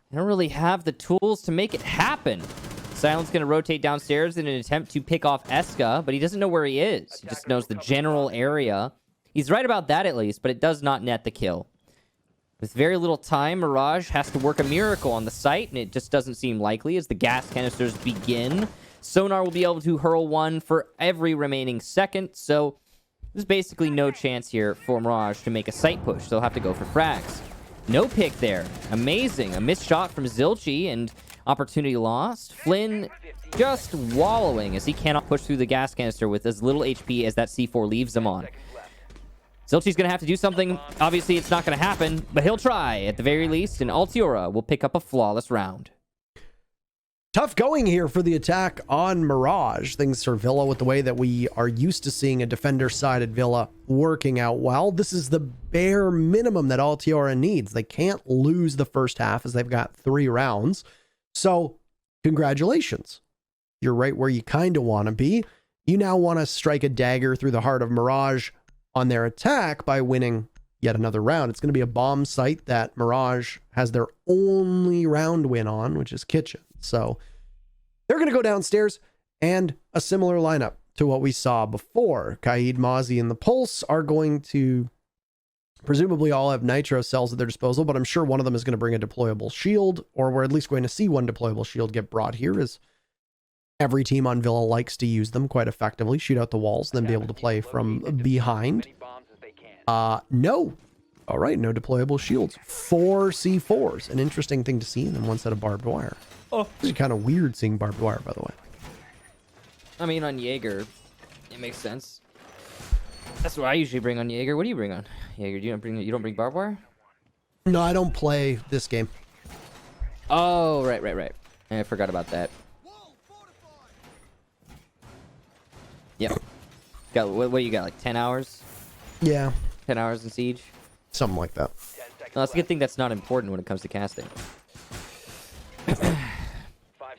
they don't really have the tools to make it happen. Silent's going to rotate downstairs in an attempt to pick off Eska, but he doesn't know where he is. He just knows the general area. He's right about that at least, but it does not net the kill. With very little time, Mirage has to work a miracle on the site, and it just doesn't seem likely as the gas canisters begin. Sonar will be able to hurl one for every remaining second, so there's basically no chance here for Mirage to make a site push. They'll have to go for frags. No pick there. Amazing. A missed shot from Zilchi and opportunity lost. Flynn just wallowing as he cannot push through the gas canister with as little HP as that C4 leaves him on. Zilchi's going to have to do something. Obviously, it's not going to happen, but he'll try at the very least, and Altiora will pick up a flawless round. Tough going here for the attack on Mirage. Things are Villa with the way that we are used to seeing a defender-sided Villa working out well. This is the bare minimum that Altiora needs. They can't lose the first half as they've got 3 rounds. So, congratulations. You're right where you kind of want to be. You now want to strike a dagger through the heart of Mirage on their attack by winning yet another round. It's going to be a bomb site that Mirage has their only round win on, which is Kitchen. So they're going to go downstairs, and a similar lineup to what we saw before. Kaid, Mozzie, and the Pulse are going to presumably all have nitro cells at their disposal, but I'm sure one of them is going to bring a deployable shield, or we're at least going to see one deployable shield get brought here, as every team on Villa likes to use them quite effectively, shoot out the walls, then be able to play from behind. No. All right, no deployable shields. 4 C4s. An interesting thing to see, and then 1 set of barbed wire. Oh, this is kind of weird seeing barbed wire, by the way. I mean, on Jaeger, it makes sense. That's what I usually bring on Jaeger. What do you bring on Jaeger? You don't bring barbed wire? No, I don't play this game. Oh, right. I forgot about that. Yep. What you got, like 10 hours? Yeah. 10 hours in Siege? Something like that. No, that's a good thing that's not important when it comes to casting. 5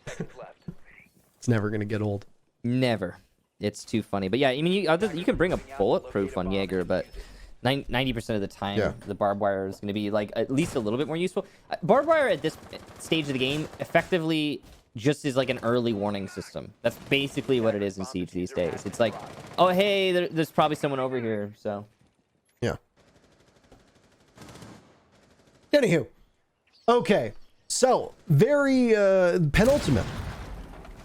seconds left. It's never going to get old. Never. It's too funny. But yeah, I mean, you can bring a bulletproof on Jaeger, but 90% of the time, the barbed wire is going to be like at least a little bit more useful. Barbed wire at this stage of the game effectively just is like an early warning system. That's basically what it is in Siege these days. It's like, oh, hey, there's probably someone over here, so. Yeah. Anywho. Okay. So, very penultimate.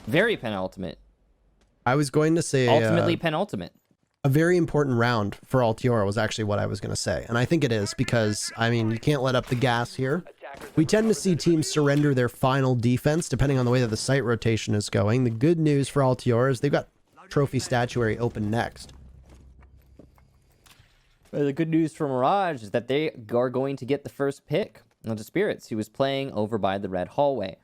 Very penultimate. I was going to say Ultimately penultimate. a very important round for Altiora was actually what I was going to say. And I think it is because, I mean, you can't let up the gas here. We tend to see teams surrender their final defense depending on the way that the site rotation is going. The good news for Altiora is they've got Trophy Statuary open next. Well, the good news for Mirage is that they are going to get the first pick of the Spirits, who was playing over by the red hallway.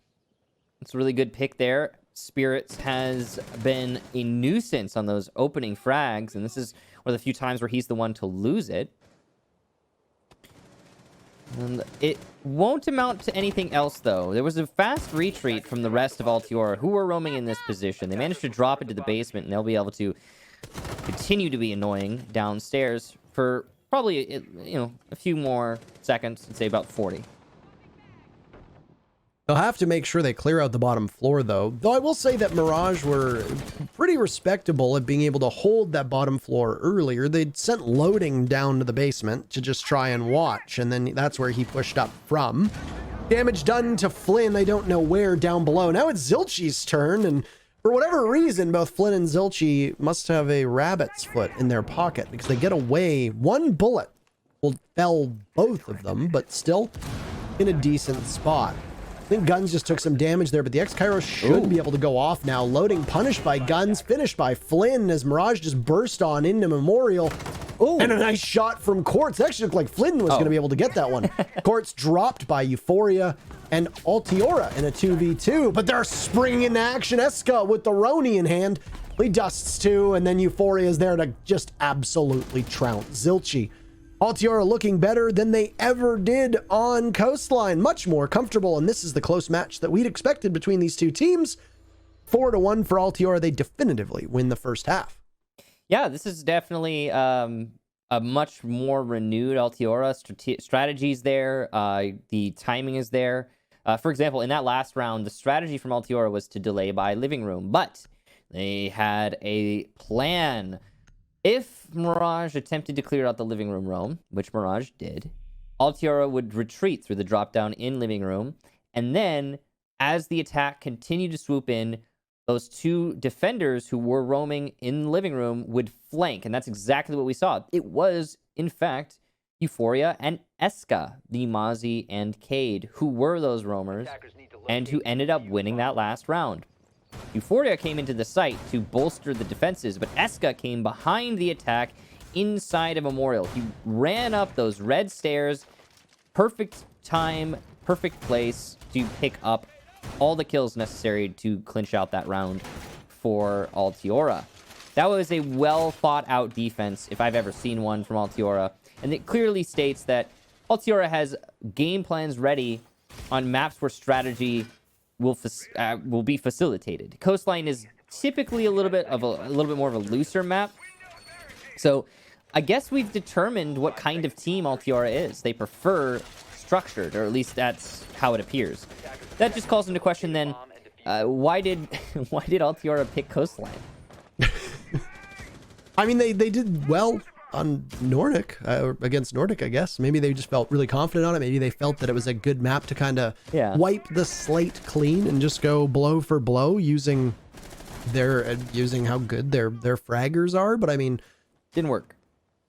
It's a really good pick there. Spirits has been a nuisance on those opening frags, and this is one of the few times where he's the one to lose it. And it won't amount to anything else, though. There was a fast retreat from the rest of Altiora, who were roaming in this position. They managed to drop into the basement, and they'll be able to continue to be annoying downstairs for probably, you know, a few more seconds. I'd say about 40. They'll have to make sure they clear out the bottom floor, though. Though I will say that Mirage were pretty respectable at being able to hold that bottom floor earlier. They'd sent loading down to the basement to just try and watch, and then that's where he pushed up from. Damage done to Flynn, I don't know where, down below. Now it's Zilchi's turn, and for whatever reason, both Flynn and Zilchi must have a rabbit's foot in their pocket because they get away. One bullet will fell both of them, but still in a decent spot. I think Guns just took some damage there, but the X-Kairos should be able to go off now. Loading punished by Guns, finished by Flynn as Mirage just burst on into Memorial. Oh, and a nice shot from Quartz. It actually looked like Flynn was going to be able to get that one. Quartz dropped by Euphoria and Altiora in a 2v2, but they're springing into action. Eska with the Roni in hand. He dusts too, and then Euphoria is there to just absolutely trounce Zilchi. Altiora looking better than they ever did on Coastline. Much more comfortable, and this is the close match that we'd expected between these two teams. 4-1 for Altiora. They definitively win the first half. Yeah, this is definitely a much more renewed Altiora. Strategies there. The timing is there. For example, in that last round, the strategy from Altiora was to delay by living room, but they had a plan. If Mirage attempted to clear out the living room roam, which Mirage did, Altiora would retreat through the drop down in living room, and then as the attack continued to swoop in, those two defenders who were roaming in the living room would flank, and that's exactly what we saw. It was, in fact, Euphoria and Eska, the Mozzie and Cade, who were those roamers, and who ended up winning that last round. Euphoria came into the site to bolster the defenses, but Eska came behind the attack inside of Memorial. He ran up those red stairs. Perfect time, perfect place to pick up all the kills necessary to clinch out that round for Altiora. That was a well thought out defense, if I've ever seen one from Altiora. And it clearly states that Altiora has game plans ready on maps where strategy will be facilitated. Coastline is typically a little bit more of a looser map. So I guess we've determined what kind of team Altiora is. They prefer structured, or at least that's how it appears. That just calls into question then, why did Altiora pick Coastline? I mean, they did well on Nordic, against Nordic, I guess. Maybe they just felt really confident on it. Maybe they felt that it was a good map to kind of wipe the slate clean and just go blow for blow using how good their fraggers are. But I mean, didn't work.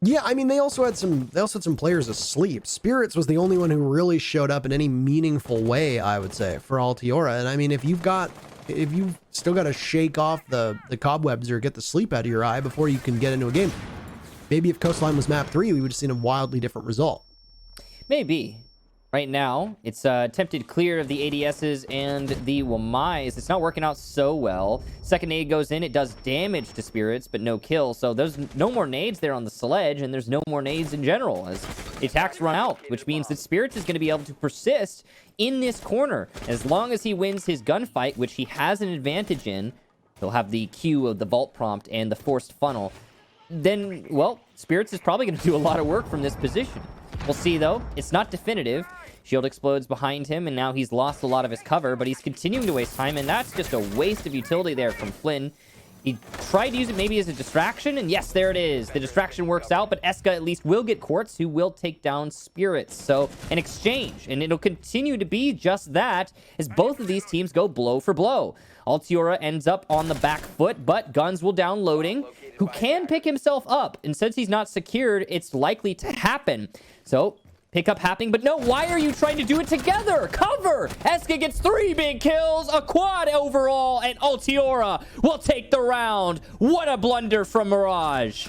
Yeah, I mean, they also had some players asleep. Spirits was the only one who really showed up in any meaningful way, I would say, for Altiora. And I mean, if you've still got to shake off the cobwebs or get the sleep out of your eye before you can get into a game, maybe if Coastline was map 3, we would have seen a wildly different result. Maybe. Right now, it's attempted clear of the ADSs and the Wamais. It's not working out so well. Second nade goes in. It does damage to Spirits, but no kill. So there's no more nades there on the sledge, and there's no more nades in general as the attacks run out, which means that Spirits is going to be able to persist in this corner. As long as he wins his gunfight, which he has an advantage in, he'll have the Q of the vault prompt and the forced funnel. Then, well, Spirits is probably going to do a lot of work from this position. We'll see, though. It's not definitive. Shield explodes behind him, and now he's lost a lot of his cover, but he's continuing to waste time, and that's just a waste of utility there from Flynn. He tried to use it maybe as a distraction, and yes, there it is. The distraction works out, but Eska at least will get Quartz, who will take down Spirits. So an exchange, and it'll continue to be just that as both of these teams go blow for blow. Altiora ends up on the back foot, but Guns will down Loading, who can pick himself up. And since he's not secured, it's likely to happen. So pickup happening, but no, why are you trying to do it together? Cover! Eska gets 3 big kills, a quad overall, and Altiora will take the round. What a blunder from Mirage.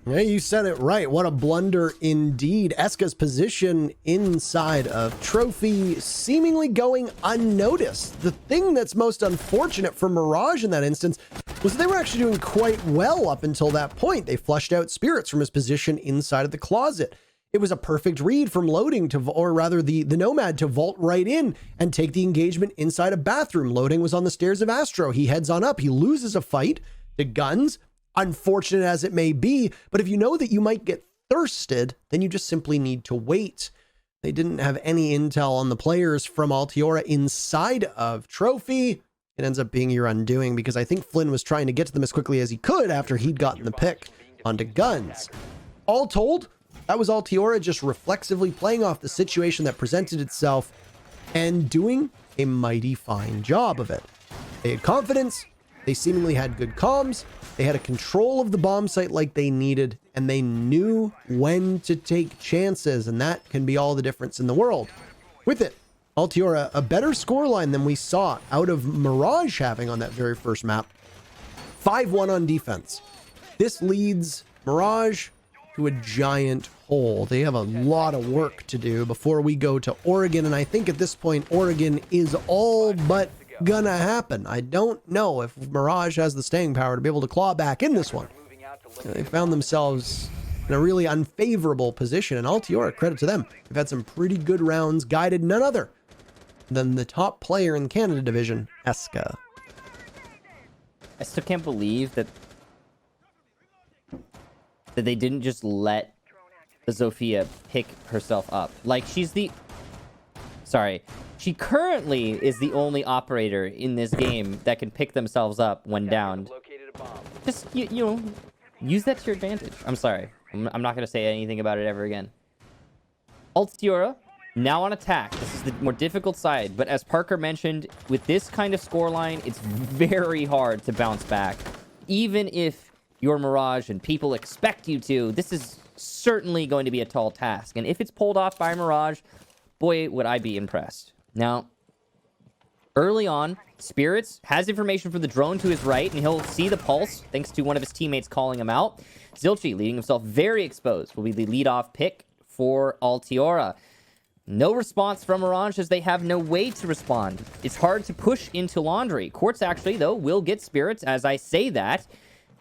Yeah, you said it right. What a blunder indeed. Eska's position inside of Trophy seemingly going unnoticed. The thing that's most unfortunate for Mirage in that instance was they were actually doing quite well up until that point. They flushed out Spirits from his position inside of the closet. It was a perfect read from Loading to, or rather the Nomad to vault right in and take the engagement inside a bathroom. Loading was on the stairs of Astro. He heads on up. He loses a fight to Guns, unfortunate as it may be. But if you know that you might get thirsted, then you just simply need to wait. They didn't have any intel on the players from Altiora inside of Trophy. It ends up being your undoing because I think Flynn was trying to get to them as quickly as he could after he'd gotten the pick onto Guns. All told, that was Altiora just reflexively playing off the situation that presented itself and doing a mighty fine job of it. They had confidence, they seemingly had good comms, they had a control of the bomb site like they needed, and they knew when to take chances, and that can be all the difference in the world. With it, Altiora, a better scoreline than we saw out of Mirage having on that very first map. 5-1 on defense. This leads Mirage to a giant hole. They have a lot of work to do before we go to Oregon, and I think at this point Oregon is all but gonna happen. I don't know if Mirage has the staying power to be able to claw back in this one. They found themselves in a really unfavorable position, and Altiora, credit to them, they've had some pretty good rounds, guided none other than the top player in the Canada division, Eska. I still can't believe that they didn't just let Zofia pick herself up. Like, she currently is the only operator in this game that can pick themselves up when downed. Just, you know, use that to your advantage. I'm sorry. I'm not going to say anything about it ever again. Altiora, now on attack. This is the more difficult side, but as Parker mentioned, with this kind of scoreline, it's very hard to bounce back. Even if you're Mirage and people expect you to, this is certainly going to be a tall task. And if it's pulled off by Mirage, boy, would I be impressed. Now, early on, Spirits has information from the drone to his right, and he'll see the pulse thanks to one of his teammates calling him out. Zilchi, leaving himself very exposed, will be the leadoff pick for Altiora. No response from Mirage as they have no way to respond. It's hard to push into Laundry. Quartz actually, though, will get Spirits as I say that.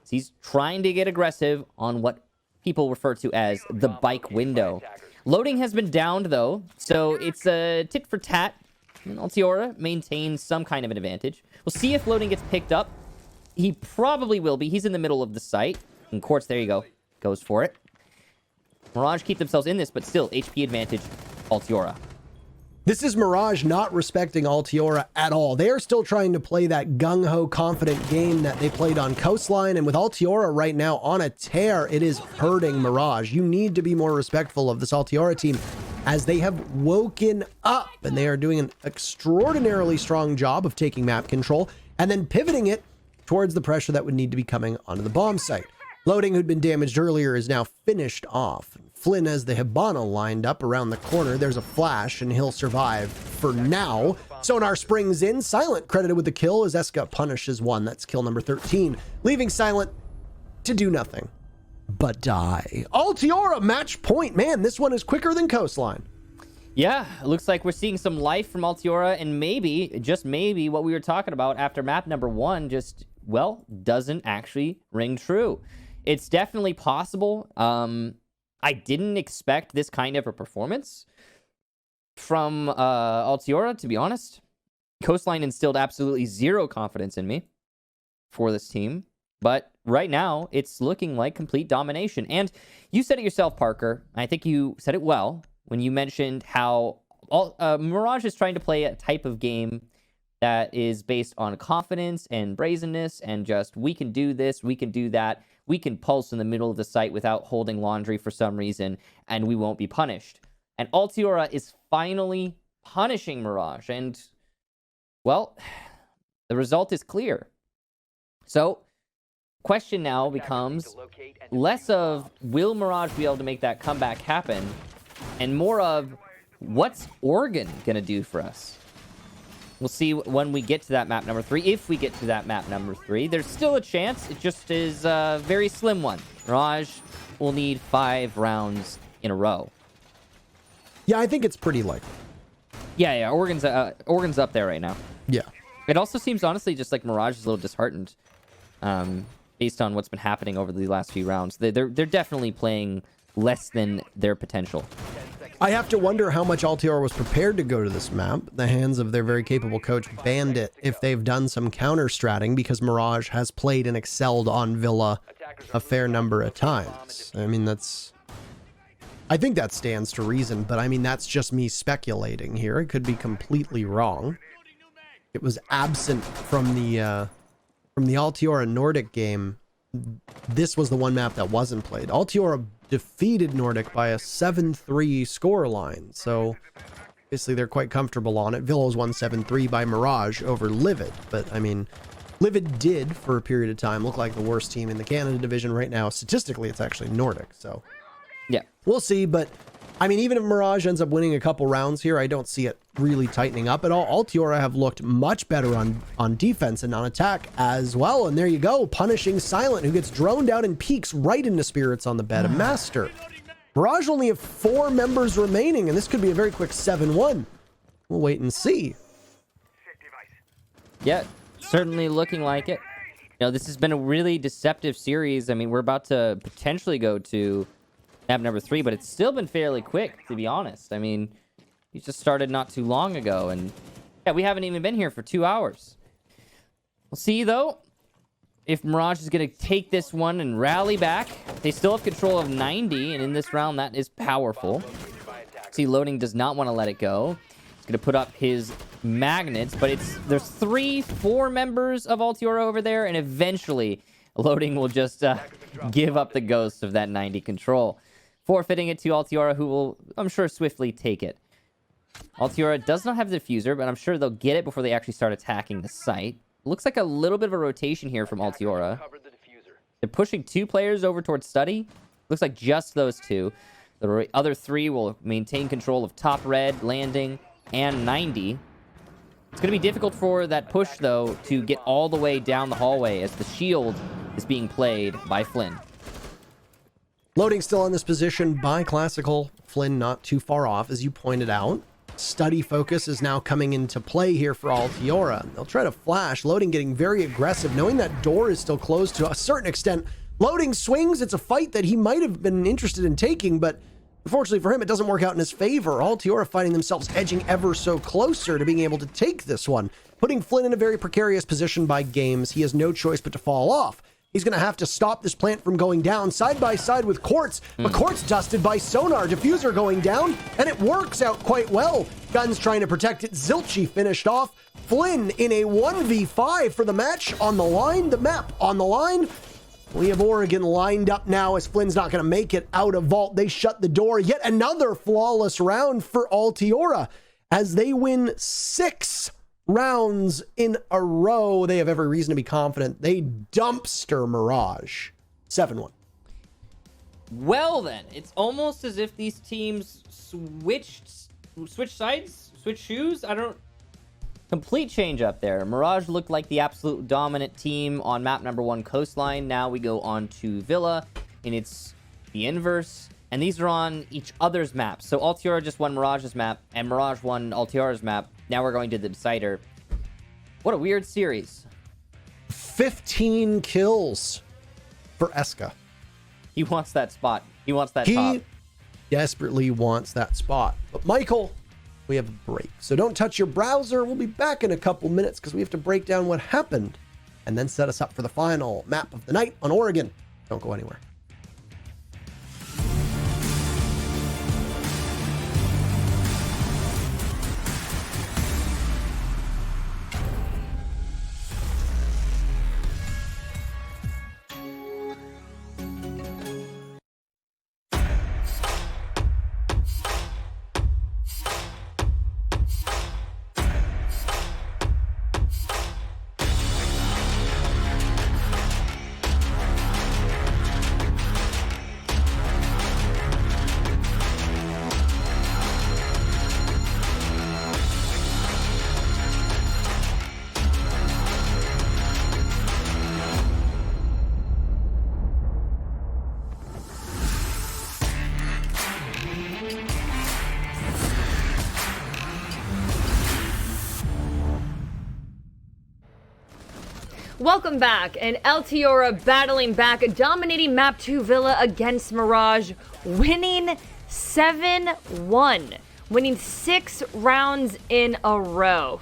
He's trying to get aggressive on what people refer to as the bike window. Loading has been downed, though, so it's a tit for tat. And Altiora maintains some kind of an advantage. We'll see if Loading gets picked up. He probably will be. He's in the middle of the site. And Quartz, there you go, goes for it. Mirage keep themselves in this, but still, HP advantage, Altiora. This is Mirage not respecting Altiora at all. They are still trying to play that gung-ho confident game that they played on Coastline, and with Altiora right now on a tear, it is hurting Mirage. You need to be more respectful of this Altiora team as they have woken up, and they are doing an extraordinarily strong job of taking map control and then pivoting it towards the pressure that would need to be coming onto the bomb site. Loading, who'd been damaged earlier, is now finished off. Flynn has the Hibana lined up around the corner. There's a flash, and he'll survive for now. Sonar springs in. Silent credited with the kill as Eska punishes one. That's kill number 13, leaving Silent to do nothing but die. Altiora, match point. Man, this one is quicker than Coastline. Yeah, it looks like we're seeing some life from Altiora, and maybe, just maybe, what we were talking about after map number 1 just, well, doesn't actually ring true. It's definitely possible. I didn't expect this kind of a performance from Altiora, to be honest. Coastline instilled absolutely zero confidence in me for this team. But right now, it's looking like complete domination. And you said it yourself, Parker. I think you said it well when you mentioned how Mirage is trying to play a type of game that is based on confidence and brazenness and just, we can do this, we can do that, we can pulse in the middle of the site without holding laundry for some reason, and we won't be punished. And Altiora is finally punishing Mirage, and, well, the result is clear. So, question now becomes less of, will Mirage be able to make that comeback happen, and more of, what's Oregon going to do for us? We'll see when we get to that map number 3. If we get to that map number 3, there's still a chance. It just is a very slim one. Mirage will need 5 rounds in a row. Yeah, I think it's pretty likely. Yeah. Oregon's up there right now. Yeah. It also seems, honestly, just like Mirage is a little disheartened based on what's been happening over the last few rounds. They're definitely playing less than their potential. I have to wonder how much Altiora was prepared to go to this map. The hands of their very capable coach Bandit, if they've done some counter-stratting, because Mirage has played and excelled on Villa a fair number of times. I mean, I think that stands to reason, but I mean, that's just me speculating here. It could be completely wrong. It was absent from the Altiora Nordic game. This was the one map that wasn't played. Altiora defeated Nordic by a 7-3 scoreline, so obviously they're quite comfortable on it. Villa's won 7-3 by Mirage over Livid, but I mean, Livid did, for a period of time, look like the worst team in the Canada division right now. Statistically, it's actually Nordic, so yeah, we'll see. But I mean, even if Mirage ends up winning a couple rounds here, I don't see it really tightening up at all. Altiora have looked much better on defense and on attack as well. And there you go, punishing Silent, who gets droned out and peeks right into Spirits on the bed of Master. Mirage only have 4 members remaining, and this could be a very quick 7-1. We'll wait and see. Yeah, certainly looking like it. You know, this has been a really deceptive series. I mean, we're about to potentially go to map number 3, but it's still been fairly quick, to be honest. I mean, he just started not too long ago, and yeah, we haven't even been here for 2 hours. We'll see, though, if Mirage is going to take this one and rally back. They still have control of 90, and in this round, that is powerful. See, Loading does not want to let it go. He's going to put up his magnets, but there's 3-4 members of Altiora over there, and eventually Loading will just give up the ghost of that 90 control, forfeiting it to Altiora, who will, I'm sure, swiftly take it. Altiora does not have the diffuser, but I'm sure they'll get it before they actually start attacking the site. Looks like a little bit of a rotation here from Altiora. They're pushing 2 players over towards Study. Looks like just those 2. The other 3 will maintain control of top red, landing, and 90. It's going to be difficult for that push, though, to get all the way down the hallway as the shield is being played by Flynn. Loading still in this position by Classical. Flynn not too far off, as you pointed out. Study focus is now coming into play here for Altiora. They'll try to flash. Loading getting very aggressive, knowing that door is still closed to a certain extent. Loading swings. It's a fight that he might have been interested in taking, but unfortunately for him, it doesn't work out in his favor. Altiora finding themselves edging ever so closer to being able to take this one, putting Flynn in a very precarious position by Games. He has no choice but to fall off. He's going to have to stop this plant from going down side by side with Quartz. But Quartz dusted by Sonar. Diffuser going down, and it works out quite well. Guns trying to protect it. Zilchi finished off. Flynn in a 1v5 for the match on the line. The map on the line. We have Oregon lined up now as Flynn's not going to make it out of Vault. They shut the door. Yet another flawless round for Altiora as they win 6 rounds in a row. They have every reason to be confident. They dumpster Mirage 7-1. Well then, it's almost as if these teams switched sides, switched shoes. Complete change up there. Mirage looked like the absolute dominant team on map number 1 Coastline. Now we go on to Villa, and it's the inverse. And these are on each other's maps. So Altiora just won Mirage's map, and Mirage won Altiora's map. Now we're going to the decider. What a weird series. 15 kills for Eska. He wants that spot. He wants that top. He desperately wants that spot. But Michael, we have a break. So don't touch your browser. We'll be back in a couple minutes because we have to break down what happened and then set us up for the final map of the night on Oregon. Don't go anywhere. Welcome back, and Altiora battling back, dominating Map 2 Villa against Mirage, winning 7-1, winning 6 rounds in a row.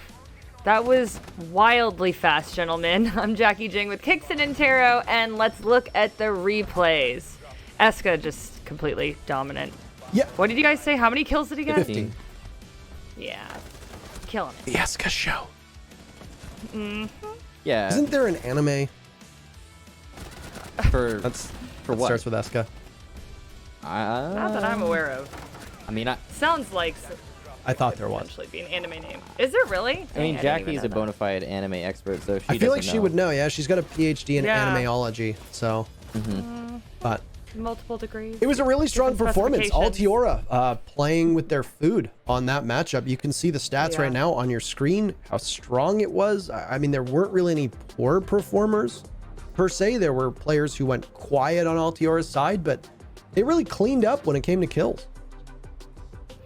That was wildly fast, gentlemen. I'm Jackie Jing with Kixon and Taro, and let's look at the replays. Eska just completely dominant. Yeah. What did you guys say? How many kills did he get? 15. Yeah, killing it. The Eska show. Yeah. Isn't there an anime For that's for that what? starts with Eska? Not that I'm aware of. I mean, Sounds like I thought there was. potentially be an anime name. Is there really? I mean, Dang, didn't even Jackie's know a that. bona fide anime expert, so she I feel like doesn't she know. would know. Yeah, she's got a PhD in Yeah. animeology. So, but Multiple degrees. it was a really strong Different performance. specifications. Altiora playing with their food on that matchup. You can see the stats Yeah. right now on your screen, how strong it was. I mean, there weren't really any poor performers per se. There were players who went quiet on Altiora's side, but they really cleaned up when it came to kills.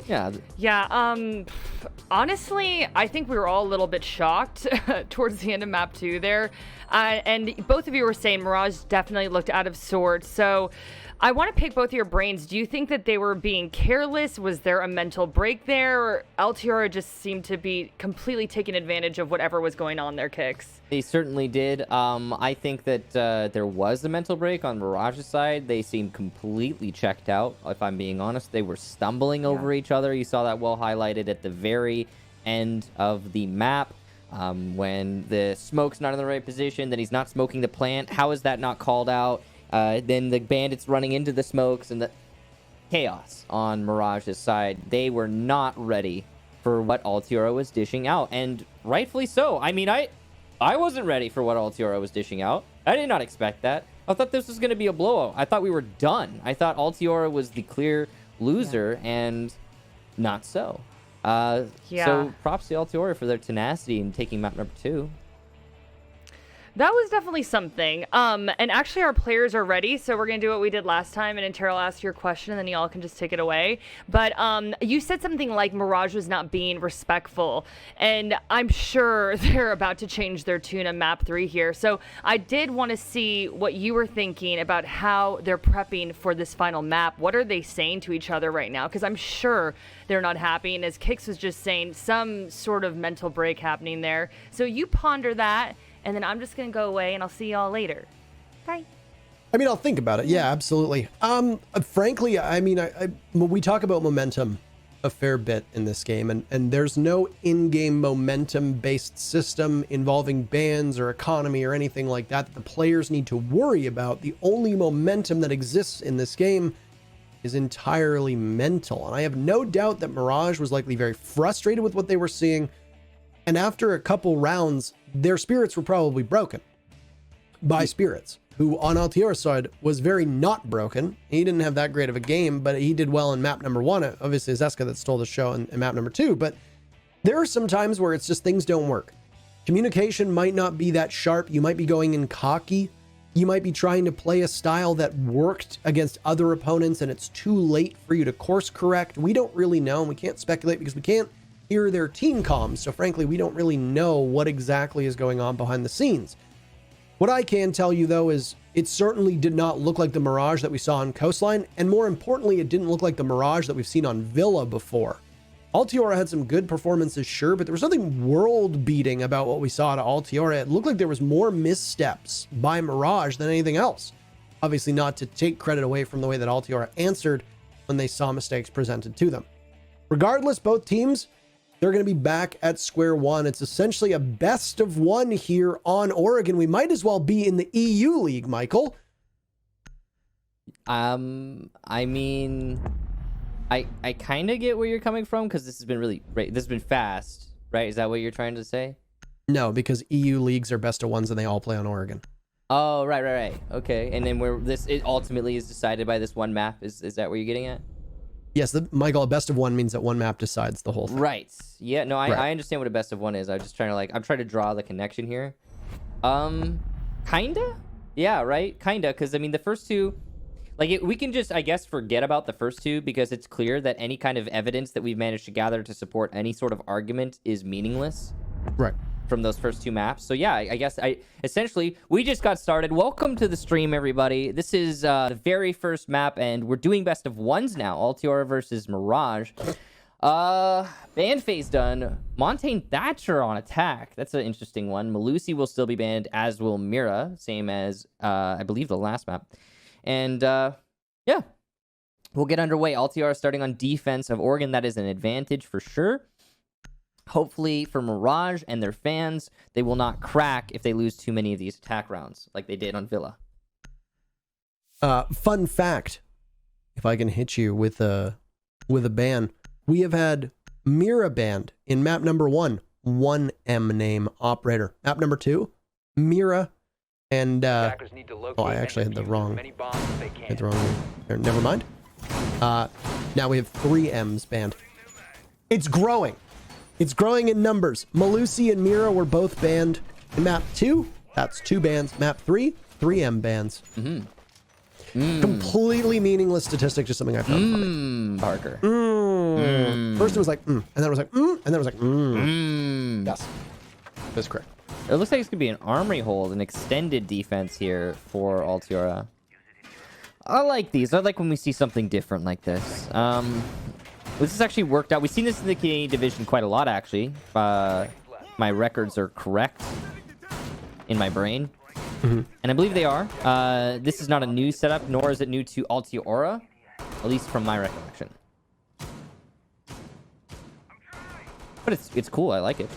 Yeah. Yeah, honestly, I think we were all a little bit shocked towards the end of map 2 there. And both of you were saying Mirage definitely looked out of sorts. So I want to pick both of your brains. Do you think that they were being careless? Was there a mental break there? Or Altiora just seemed to be completely taking advantage of whatever was going on there, Kicks? They certainly did. I think that there was a mental break on Mirage's side. They seemed completely checked out, if I'm being honest. They were stumbling over each other. You saw that well highlighted at the very end of the map. When the smoke's not in the right position, then he's not smoking the plant. How is that not called out? Then the bandits running into the smokes and the chaos on Mirage's side. They were not ready for what Altiora was dishing out, and rightfully so. I mean, I wasn't ready for what Altiora was dishing out. I did not expect that. I thought this was going to be a blowout. I thought we were done. I thought Altiora was the clear loser, and not so. So props to Altiora for their tenacity in taking map number 2. That was definitely something. And actually our players are ready, so we're gonna do what we did last time, and then Terrell asked your question, and then y'all can just take it away. But you said something like Mirage was not being respectful, and I'm sure they're about to change their tune on map 3 here. So I did want to see what you were thinking about how they're prepping for this final map. What are they saying to each other right now? Because I'm sure they're not happy, and as Kix was just saying, some sort of mental break happening there. So you ponder that, and then I'm just going to go away, and I'll see y'all later. Bye. I mean, I'll think about it. Yeah, absolutely. Frankly, I mean, we talk about momentum a fair bit in this game, and there's no in-game momentum-based system involving bans or economy or anything like that the players need to worry about. The only momentum that exists in this game is entirely mental, and I have no doubt that Mirage was likely very frustrated with what they were seeing, and after a couple rounds, their spirits were probably broken by spirits, who on Altiora's side was very not broken. He didn't have that great of a game, but he did well in map number 1. Obviously, it's Eska that stole the show in map number 2, but there are some times where it's just things don't work. Communication might not be that sharp. You might be going in cocky. You might be trying to play a style that worked against other opponents, and it's too late for you to course correct. We don't really know, and we can't speculate because we can't hear their team comms. So frankly, we don't really know what exactly is going on behind the scenes. What I can tell you though is it certainly did not look like the Mirage that we saw on Coastline, and more importantly, it didn't look like the Mirage that we've seen on Villa before. Altiora had some good performances, sure, but there was nothing world-beating about what we saw at Altiora. It looked like there was more missteps by Mirage than anything else. Obviously not to take credit away from the way that Altiora answered when they saw mistakes presented to them. Regardless, both teams, they're going to be back at square one. It's essentially a best of one here on Oregon. We might as well be in the EU League, Michael. I mean, I kind of get where you're coming from, because this has been really this has been fast, right? Is that what you're trying to say? No, because EU leagues are best of ones and they all play on Oregon. Oh, right. Okay, and then it ultimately is decided by this one map. Is that what you're getting at? Yes, Michael, a best of one means that one map decides the whole thing. Right. Yeah, no, Right. I understand what a best of one is. I was just trying to I'm trying to draw the connection here. Kinda? Yeah, right? Kinda, because I mean the first two, we can just, I guess, forget about the first two, because it's clear that any kind of evidence that we've managed to gather to support any sort of argument is meaningless. Right. from those first 2 maps. So yeah, I guess essentially we just got started. Welcome to the stream, everybody. This is the very first map, and we're doing best of ones now. Altiora versus Mirage. Banned phase done. Montaigne Thatcher on attack. That's an interesting one. Malusi will still be banned, as will Mira, same as I believe the last map. And yeah, we'll get underway. Altiora starting on defense of Oregon. That is an advantage for sure. Hopefully for Mirage and their fans, they will not crack if they lose too many of these attack rounds like they did on Villa. Fun fact, if I can hit you with a ban, we have had Mira banned in map number 1, 1M name operator. Map number 2, Mira, and I actually had the wrong one. Never mind. Now we have 3 M's banned. It's growing. It's growing in numbers. Malusi and Mira were both banned in map 2. That's 2 bans. Map 3, 3M bans. Completely meaningless statistic, just something I found funny. Parker. First it was like, and then it was like, and then it was like, Yes, that's correct. It looks like it's going to be an armory hold, an extended defense here for Altiora. I like these. I like when we see something different like this. This has actually worked out. We've seen this in the Canadian division quite a lot, actually. My records are correct in my brain. And I believe they are. This is not a new setup, nor is it new to Altiora, at least from my recollection. But it's cool. I like it.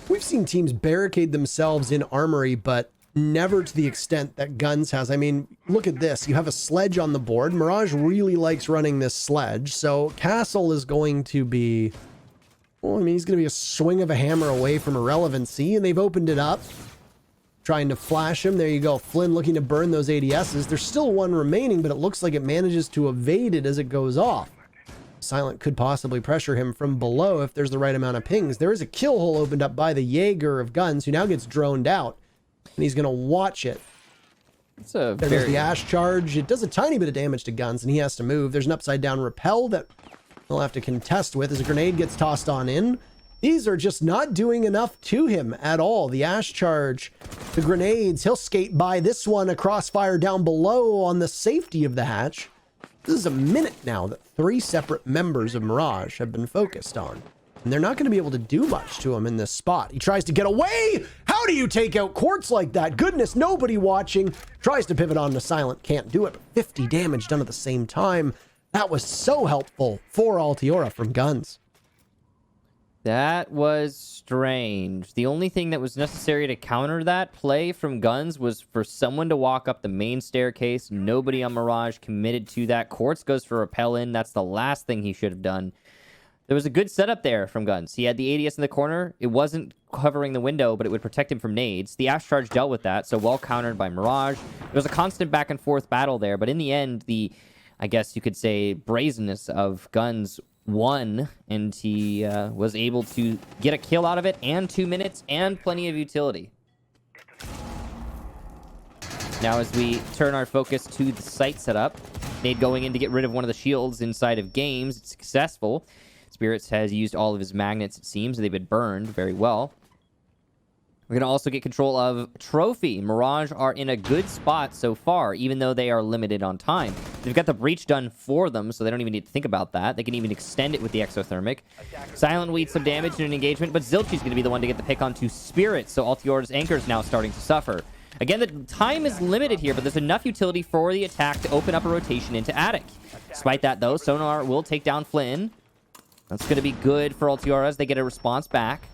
We've seen teams barricade themselves in armory, but never to the extent that Guns has. I mean, look at this. You have a sledge on the board. Mirage really likes running this sledge, so Castle is going to be... Well, I mean, he's going to be a swing of a hammer away from irrelevancy, and they've opened it up. Trying to flash him. There you go. Flynn looking to burn those ADSs. There's still one remaining, but it looks like it manages to evade it as it goes off. Silent could possibly pressure him from below if there's the right amount of pings. There is a kill hole opened up by the Jaeger of Guns, who now gets droned out, and he's going to watch it. There goes the Ash charge. It does a tiny bit of damage to Guns, and he has to move. There's an upside down rappel that he'll have to contest with as a grenade gets tossed on in. These are just not doing enough to him at all. The Ash charge, the grenades, he'll skate by this one, a crossfire down below on the safety of the hatch. This is a minute now that 3 separate members of Mirage have been focused on. And they're not going to be able to do much to him in this spot. He tries to get away! How do you take out Quartz like that? Goodness, nobody watching. Tries to pivot on to Silent, can't do it. But 50 damage done at the same time. That was so helpful for Altiora from Guns. That was strange. The only thing that was necessary to counter that play from Guns was for someone to walk up the main staircase. Nobody on Mirage committed to that. Quartz goes for rappel in. That's the last thing he should have done. There was a good setup there from Guns. He had the ADS in the corner. It wasn't covering the window, but it would protect him from nades. The Ash charge dealt with that, so well countered by Mirage. It was a constant back and forth battle there, but in the end, I guess you could say, brazenness of Guns won, and he was able to get a kill out of it, and 2 minutes, and plenty of utility. Now as we turn our focus to the site setup, Nade going in to get rid of one of the shields inside of games. It's successful. Spirits has used all of his magnets, it seems. They've been burned very well. We're going to also get control of Trophy. Mirage are in a good spot so far, even though they are limited on time. They've got the breach done for them, so they don't even need to think about that. They can even extend it with the exothermic. Silent will eat some damage in an engagement, but Zilchi's going to be the one to get the pick onto Spirits, so Altiora's anchor is now starting to suffer. Again, the time is limited here, but there's enough utility for the attack to open up a rotation into Attic. Despite that, though, Sonar will take down Flynn. That's going to be good for Altiora as they get a response back.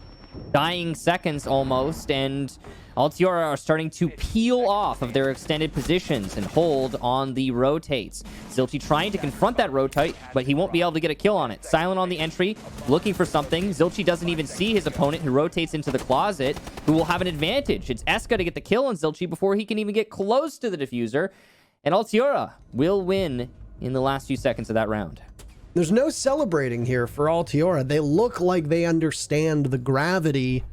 Dying seconds almost, and Altiora are starting to peel off of their extended positions and hold on the rotates. Zilchi trying to confront that rotate, but he won't be able to get a kill on it. Silent on the entry, looking for something. Zilchi doesn't even see his opponent, who rotates into the closet, who will have an advantage. It's Eska to get the kill on Zilchi before he can even get close to the diffuser, and Altiora will win in the last few seconds of that round. There's no celebrating here for Altiora. They look like they understand the gravity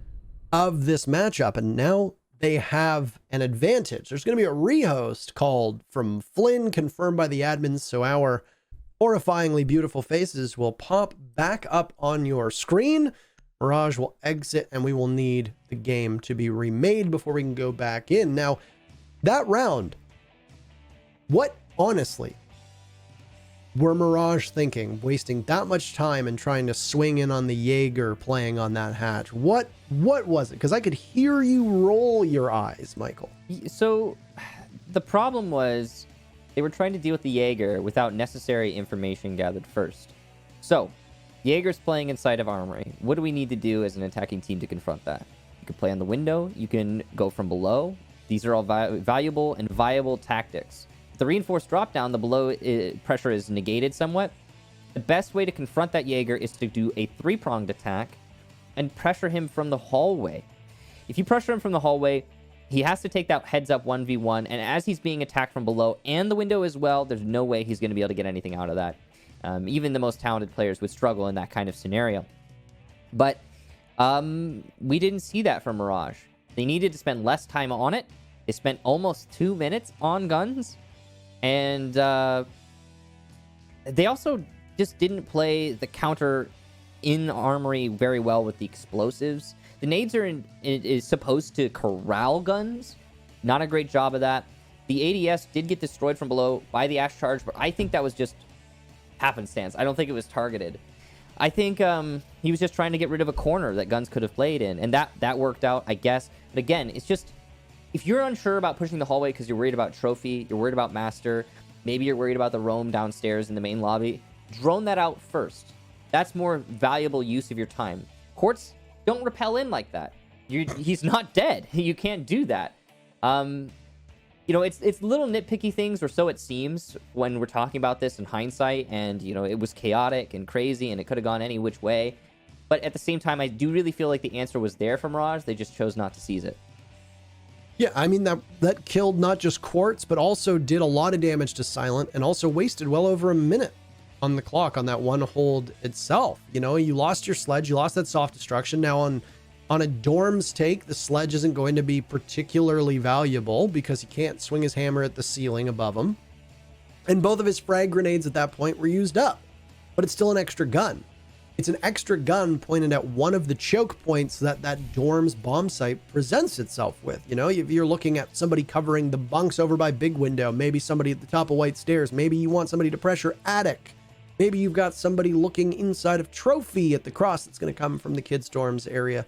of this matchup, and now they have an advantage. There's going to be a rehost called from Flynn, confirmed by the admins, so our horrifyingly beautiful faces will pop back up on your screen. Mirage will exit, and we will need the game to be remade before we can go back in. Now, that round, what honestly were Mirage thinking, wasting that much time and trying to swing in on the Jaeger playing on that hatch? What was it? Because I could hear you roll your eyes, Michael. So the problem was they were trying to deal with the Jaeger without necessary information gathered first. So Jaeger's playing inside of Armory. What do we need to do as an attacking team to confront that? You can play on the window. You can go from below. These are all valuable and viable tactics. The reinforced drop down, the below pressure is negated somewhat. The best way to confront that Jaeger is to do a 3-pronged attack and pressure him from the hallway. If you pressure him from the hallway, he has to take that heads up 1v1, and as he's being attacked from below and the window as well, there's no way he's going to be able to get anything out of that. Even the most talented players would struggle in that kind of scenario. But we didn't see that from Mirage. They needed to spend less time on it. They spent almost 2 minutes on guns. And they also just didn't play the counter in Armory very well with the explosives. The nades is supposed to corral guns. Not a great job of that. The ADS did get destroyed from below by the Ash Charge, but I think that was just happenstance. I don't think it was targeted. I think he was just trying to get rid of a corner that guns could have played in, and that worked out, I guess. But again, it's just, if you're unsure about pushing the hallway because you're worried about Trophy, you're worried about Master, maybe you're worried about the roam downstairs in the main lobby, drone that out first. That's more valuable use of your time. Quartz, don't repel in like that. He's not dead. You can't do that. It's little nitpicky things, or so it seems when we're talking about this in hindsight, and, it was chaotic and crazy, and it could have gone any which way. But at the same time, I do really feel like the answer was there for Mirage. They just chose not to seize it. Yeah, I mean, that killed not just Quartz, but also did a lot of damage to Silent, and also wasted well over a minute on the clock on that one hold itself. You lost your sledge, you lost that soft destruction. Now on a Dorm's take, the sledge isn't going to be particularly valuable because he can't swing his hammer at the ceiling above him. And both of his frag grenades at that point were used up, but it's still an extra gun. It's an extra gun pointed at one of the choke points that Dorm's bomb site presents itself with. If you're looking at somebody covering the bunks over by Big Window, maybe somebody at the top of White Stairs, maybe you want somebody to pressure Attic, maybe you've got somebody looking inside of Trophy at the cross that's going to come from the Kids Dorms area.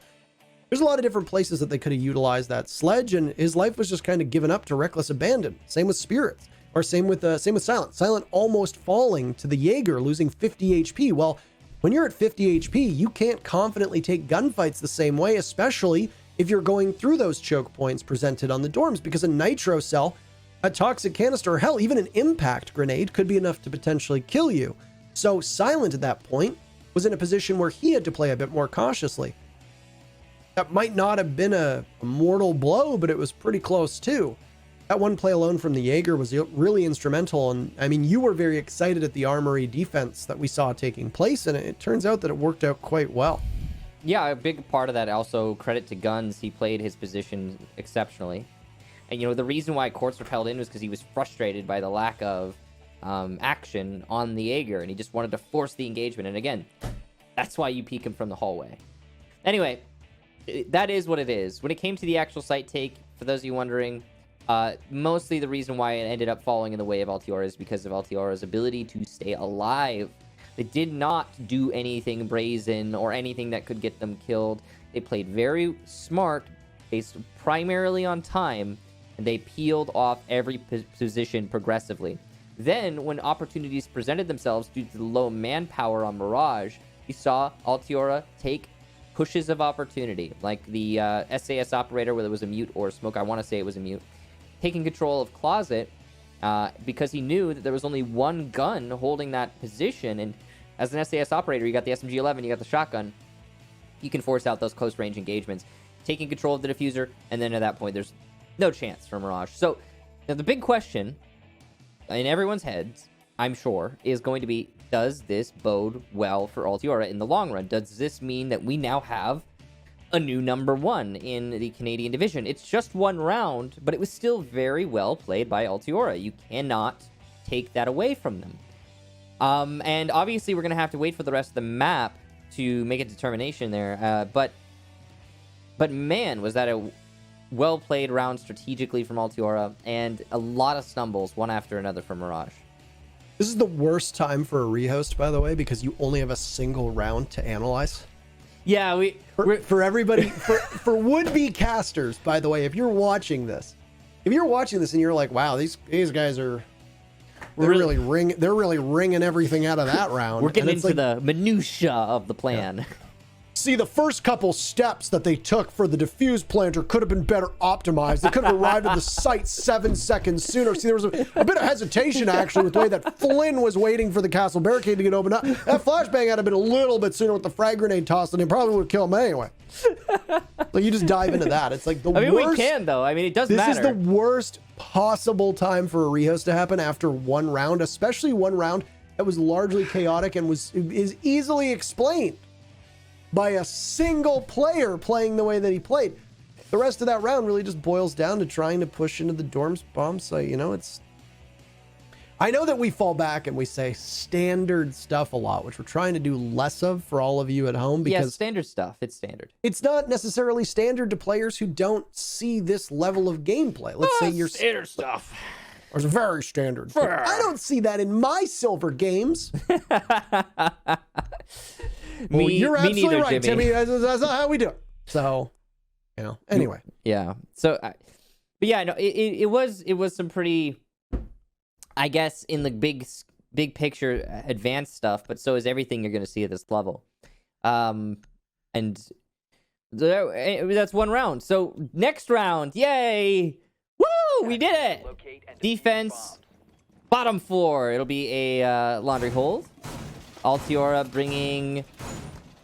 There's a lot of different places that they could have utilized that sledge, and his life was just kind of given up to reckless abandon. Same with Spirits, or same with Silent. Silent almost falling to the Jaeger, losing 50 HP. Well, when you're at 50 HP, you can't confidently take gunfights the same way, especially if you're going through those choke points presented on the Dorms, because a nitro cell, a toxic canister, or hell, even an impact grenade could be enough to potentially kill you. So Silent at that point was in a position where he had to play a bit more cautiously. That might not have been a mortal blow, but it was pretty close too. That one play alone from the Jaeger was really instrumental. And I mean, you were very excited at the Armory defense that we saw taking place, and it turns out that it worked out quite well. Yeah, a big part of that, also credit to Guns. He played his position exceptionally. And, the reason why Quartz repelled in was because he was frustrated by the lack of action on the Jaeger, and he just wanted to force the engagement. And again, that's why you peek him from the hallway. Anyway, that is what it is. When it came to the actual site take, for those of you wondering, mostly the reason why it ended up falling in the way of Altiora is because of Altiora's ability to stay alive. They did not do anything brazen or anything that could get them killed. They played very smart, based primarily on time, and they peeled off every position progressively. Then, when opportunities presented themselves due to the low manpower on Mirage, you saw Altiora take pushes of opportunity, like the SAS operator, whether it was a mute or a smoke, I want to say it was a mute, taking control of Closet because he knew that there was only one gun holding that position. And as an SAS operator, you got the SMG-11, you got the shotgun, you can force out those close range engagements, taking control of the diffuser, and then at that point, there's no chance for Mirage. So now the big question in everyone's heads, I'm sure, is going to be, does this bode well for Altiora in the long run? Does this mean that we now have a new number one in the Canadian division? It's just one round, but it was still very well played by Altiora. You cannot take that away from them. And obviously, we're going to have to wait for the rest of the map to make a determination there. But man, was that a well-played round strategically from Altiora, and a lot of stumbles, one after another from Mirage. This is the worst time for a rehost, by the way, because you only have a single round to analyze. Yeah, For everybody, for would-be casters, by the way, if you're watching this and you're like, wow, these guys are they're really ringing everything out of that round. We're getting into the minutia of the plan. Yeah. See, the first couple steps that they took for the diffuse planter could have been better optimized. They could have arrived at the site 7 seconds sooner. See, there was a bit of hesitation, actually, with the way that Flynn was waiting for the castle barricade to get opened up. That flashbang had been a little bit sooner with the frag grenade toss, and they probably would have killed him anyway. So you just dive into that. It's like the worst. We can, though. I mean, it doesn't matter. This is the worst possible time for a rehost to happen after one round, especially one round that was largely chaotic and is easily explained by a single player playing the way that he played. The rest of that round really just boils down to trying to push into the dorms bomb site. You know, I know that we fall back and we say standard stuff a lot, which we're trying to do less of for all of you at home, because standard stuff, it's standard. It's not necessarily standard to players who don't see this level of gameplay. Let's say you're standard stuff. Or it's very standard. I don't see that in my silver games. You're absolutely neither, right, Jimmy. Timmy. That's not how we do it. So, you know, anyway. Yeah. So, but yeah, no, it was some pretty, I guess, in the big picture, advanced stuff, but so is everything you're going to see at this level. And that's one round. So next round, yay! Woo! We did it! Defense, bottom floor. It'll be a laundry hold. Altiora bringing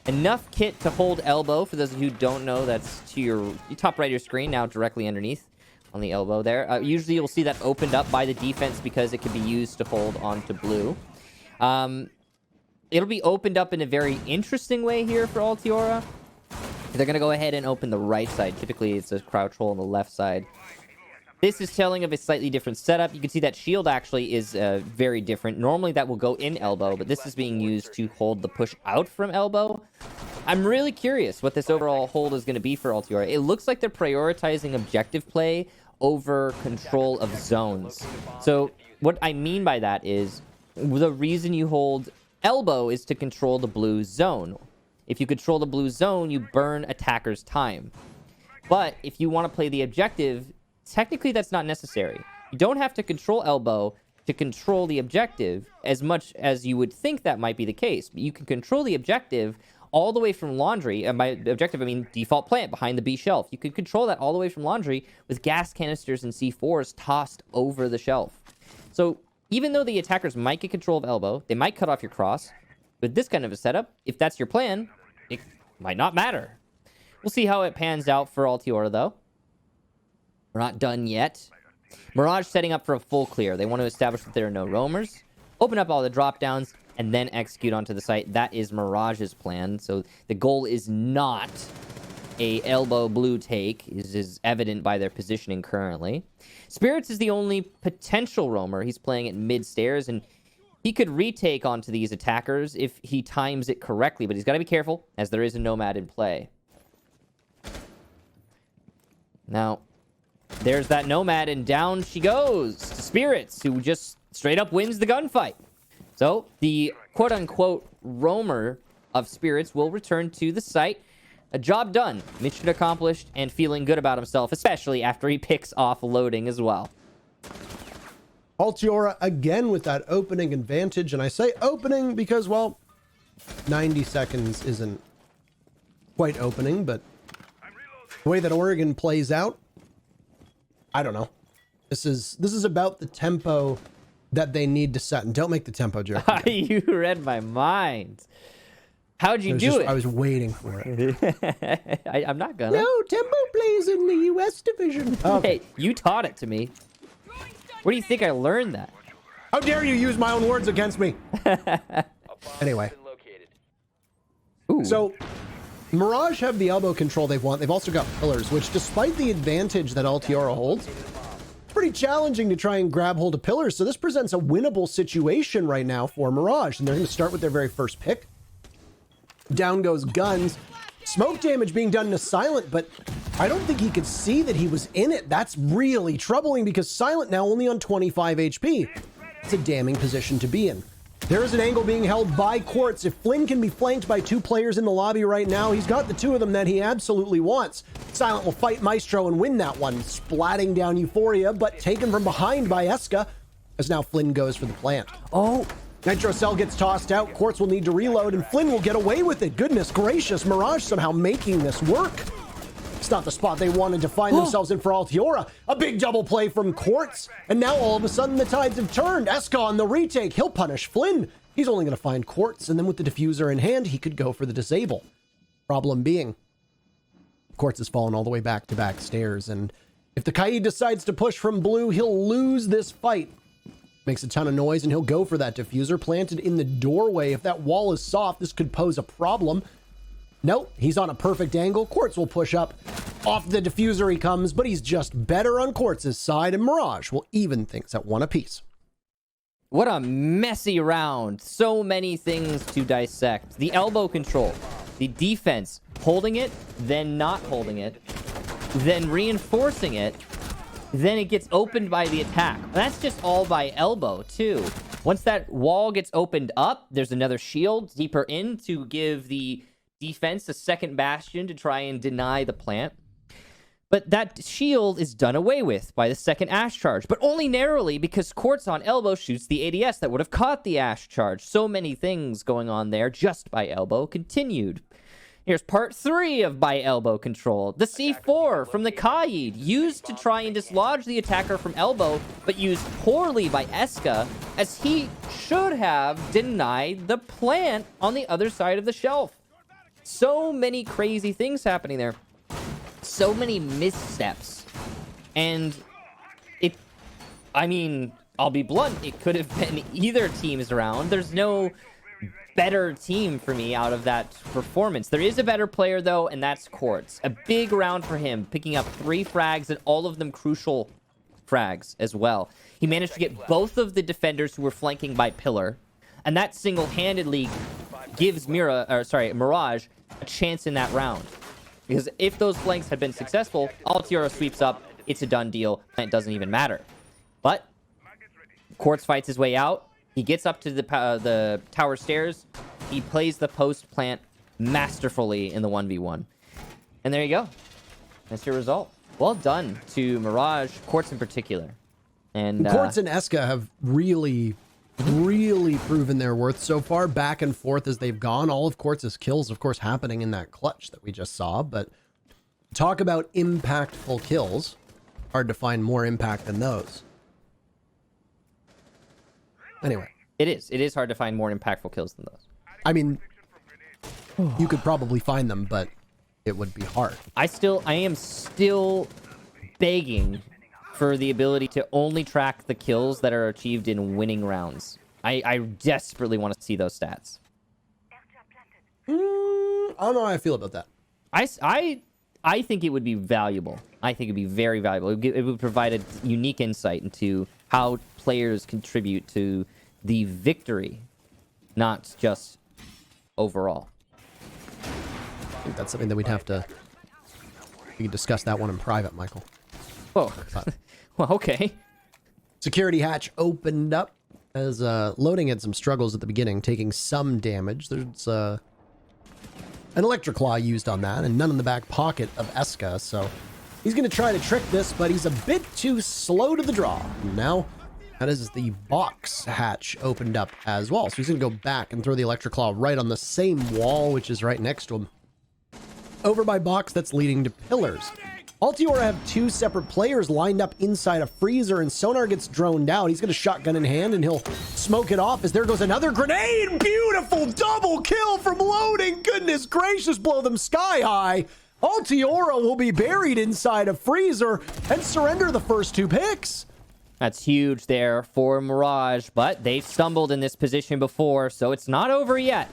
enough kit to hold elbow. For those of you who don't know, that's to your top right of your screen, now directly underneath on the elbow there. Usually you'll see that opened up by the defense because it can be used to hold onto blue. It'll be opened up in a very interesting way here for Altiora. They're going to go ahead and open the right side. Typically, it's a crouch hole on the left side. This is telling of a slightly different setup. You can see that shield actually is very different. Normally that will go in elbow, but this is being used to hold the push out from elbow. I'm really curious what this overall hold is going to be for Altiora. It looks like they're prioritizing objective play over control of zones. So what I mean by that is the reason you hold elbow is to control the blue zone. If you control the blue zone, you burn attackers' time. But if you want to play the objective, technically that's not necessary. You don't have to control elbow to control the objective as much as you would think that might be the case. But you can control the objective all the way from laundry, and by objective I mean default plant behind the B shelf. You can control that all the way from laundry with gas canisters and C4s tossed over the shelf. So even though the attackers might get control of elbow, they might cut off your cross. With this kind of a setup, if that's your plan, it might not matter. We'll see how it pans out for Altiora, though. We're not done yet. Mirage setting up for a full clear. They want to establish that there are no roamers, open up all the drop downs, and then execute onto the site. That is Mirage's plan. So the goal is not a elbow blue take, is evident by their positioning currently. Spirits is the only potential roamer. He's playing at mid-stairs, and he could retake onto these attackers if he times it correctly, but he's got to be careful, as there is a Nomad in play. Now, there's that Nomad, and down she goes to Spirits, who just straight up wins the gunfight. So, the quote-unquote roamer of Spirits will return to the site. A job done, mission accomplished, and feeling good about himself, especially after he picks off loading as well. Altiora again with that opening advantage, and I say opening because, well, 90 seconds isn't quite opening, but the way that Oregon plays out, I don't know. This is about the tempo that they need to set, and don't make the tempo joke. You read my mind. How'd you do it? I was waiting for it. I'm not gonna. No, tempo plays in the U.S. division. Okay. Hey, you taught it to me. Where do you think I learned that? How dare you use my own words against me? Anyway. Ooh. So, Mirage have the elbow control they want. They've also got pillars, which despite the advantage that Altiora holds, it's pretty challenging to try and grab hold of pillars. So this presents a winnable situation right now for Mirage. And they're going to start with their very first pick. Down goes Guns. Smoke damage being done to Silent, but I don't think he could see that he was in it. That's really troubling because Silent now only on 25 HP. It's a damning position to be in. There is an angle being held by Quartz. If Flynn can be flanked by 2 players in the lobby right now, he's got the 2 of them that he absolutely wants. Silent will fight Maestro and win that one, splatting down Euphoria, but taken from behind by Eska, as now Flynn goes for the plant. Oh, Nitro Cell gets tossed out. Quartz will need to reload, and Flynn will get away with it. Goodness gracious, Mirage somehow making this work. It's not the spot they wanted to find themselves in for Altiora. A big double play from Quartz, and now all of a sudden the tides have turned. Eska on the retake. He'll punish Flynn. He's only going to find Quartz, and then with the diffuser in hand, he could go for the disable. Problem being, Quartz has fallen all the way back to back stairs, and if the Kaid decides to push from blue, he'll lose this fight. Makes a ton of noise, and he'll go for that diffuser planted in the doorway. If that wall is soft, this could pose a problem. Nope, he's on a perfect angle. Quartz will push up. Off the diffuser he comes, but he's just better on Quartz's side, and Mirage will even things at 1 apiece. What a messy round. So many things to dissect. The elbow control, the defense, holding it, then not holding it, then reinforcing it, then it gets opened by the attack. That's just all by elbow, too. Once that wall gets opened up, there's another shield deeper in to give the defense a second bastion to try and deny the plant. But that shield is done away with by the second Ash charge, but only narrowly because Quartz on elbow shoots the ADS that would have caught the Ash charge. So many things going on there just by elbow. Continued. Here's part 3 of by elbow control. The C4 from the Kaid, used to try and dislodge the attacker from elbow, but used poorly by Eska, as he should have denied the plant on the other side of the shelf. So many crazy things happening there. So many missteps. And I'll be blunt, it could have been either team's round. There's no better team for me out of that performance. There is a better player, though, and that's Quartz. A big round for him, picking up 3 frags, and all of them crucial frags as well. He managed to get both of the defenders who were flanking by Pillar, and that single-handedly gives Mirage a chance in that round. Because if those flanks had been successful, Altiora sweeps up, it's a done deal, and it doesn't even matter. But Quartz fights his way out. He gets up to the tower stairs. He plays the post plant masterfully in the 1v1. And there you go. That's your result. Well done to Mirage, Quartz in particular. And Quartz and Eska have really proven their worth so far, back and forth as they've gone. All of Quartz's kills, of course, happening in that clutch that we just saw. But talk about impactful kills. Hard to find more impact than those. Anyway. It is hard to find more impactful kills than those. I mean, you could probably find them, but it would be hard. I am still begging for the ability to only track the kills that are achieved in winning rounds. I desperately want to see those stats. I don't know how I feel about that. I think it would be valuable. I think it would be very valuable. It would provide a unique insight into how players contribute to the victory, not just overall. I think that's something that we can discuss that one in private, Michael. Oh, well, okay. Security hatch opened up as loading had some struggles at the beginning, taking some damage. There's an electric claw used on that, and none in the back pocket of Eska, so he's going to try to trick this, but he's a bit too slow to the draw. Now, that is the box hatch opened up as well, so he's going to go back and throw the electric claw right on the same wall, which is right next to him. Over by box, that's leading to pillars. Altiora have 2 separate players lined up inside a freezer, and Sonar gets droned out. He's got a shotgun in hand, and he'll smoke it off as there goes another grenade. Beautiful double kill from loading. Goodness gracious, blow them sky high. Altiora will be buried inside a freezer and surrender the first 2 picks. That's huge there for Mirage, but they've stumbled in this position before, so it's not over yet.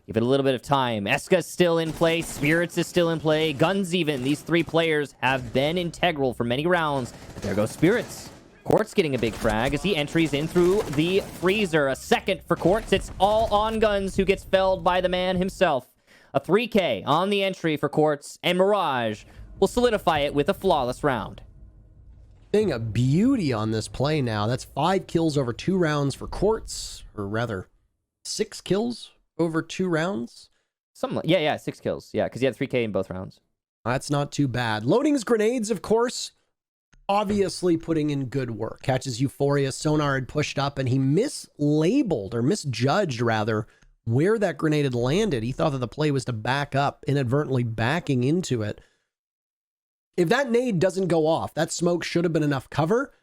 Give it a little bit of time. Eska's still in play. Spirits is still in play. Guns even. These 3 players have been integral for many rounds. But there goes Spirits. Quartz getting a big frag as he entries in through the freezer. A second for Quartz. It's all on Guns, who gets felled by the man himself. A 3K on the entry for Quartz, and Mirage will solidify it with a flawless round. Being a beauty on this play now. That's 5 kills over 2 rounds for Quartz, or rather 6 kills over 2 rounds. Yeah, 6 kills. Yeah, because he had 3K in both rounds. That's not too bad. Loading his grenades, of course, obviously putting in good work. Catches Euphoria. Sonar had pushed up, and he mislabeled, or misjudged, rather, where that grenade had landed. He thought that the play was to back up, inadvertently backing into it. If that nade doesn't go off, that smoke should have been enough cover.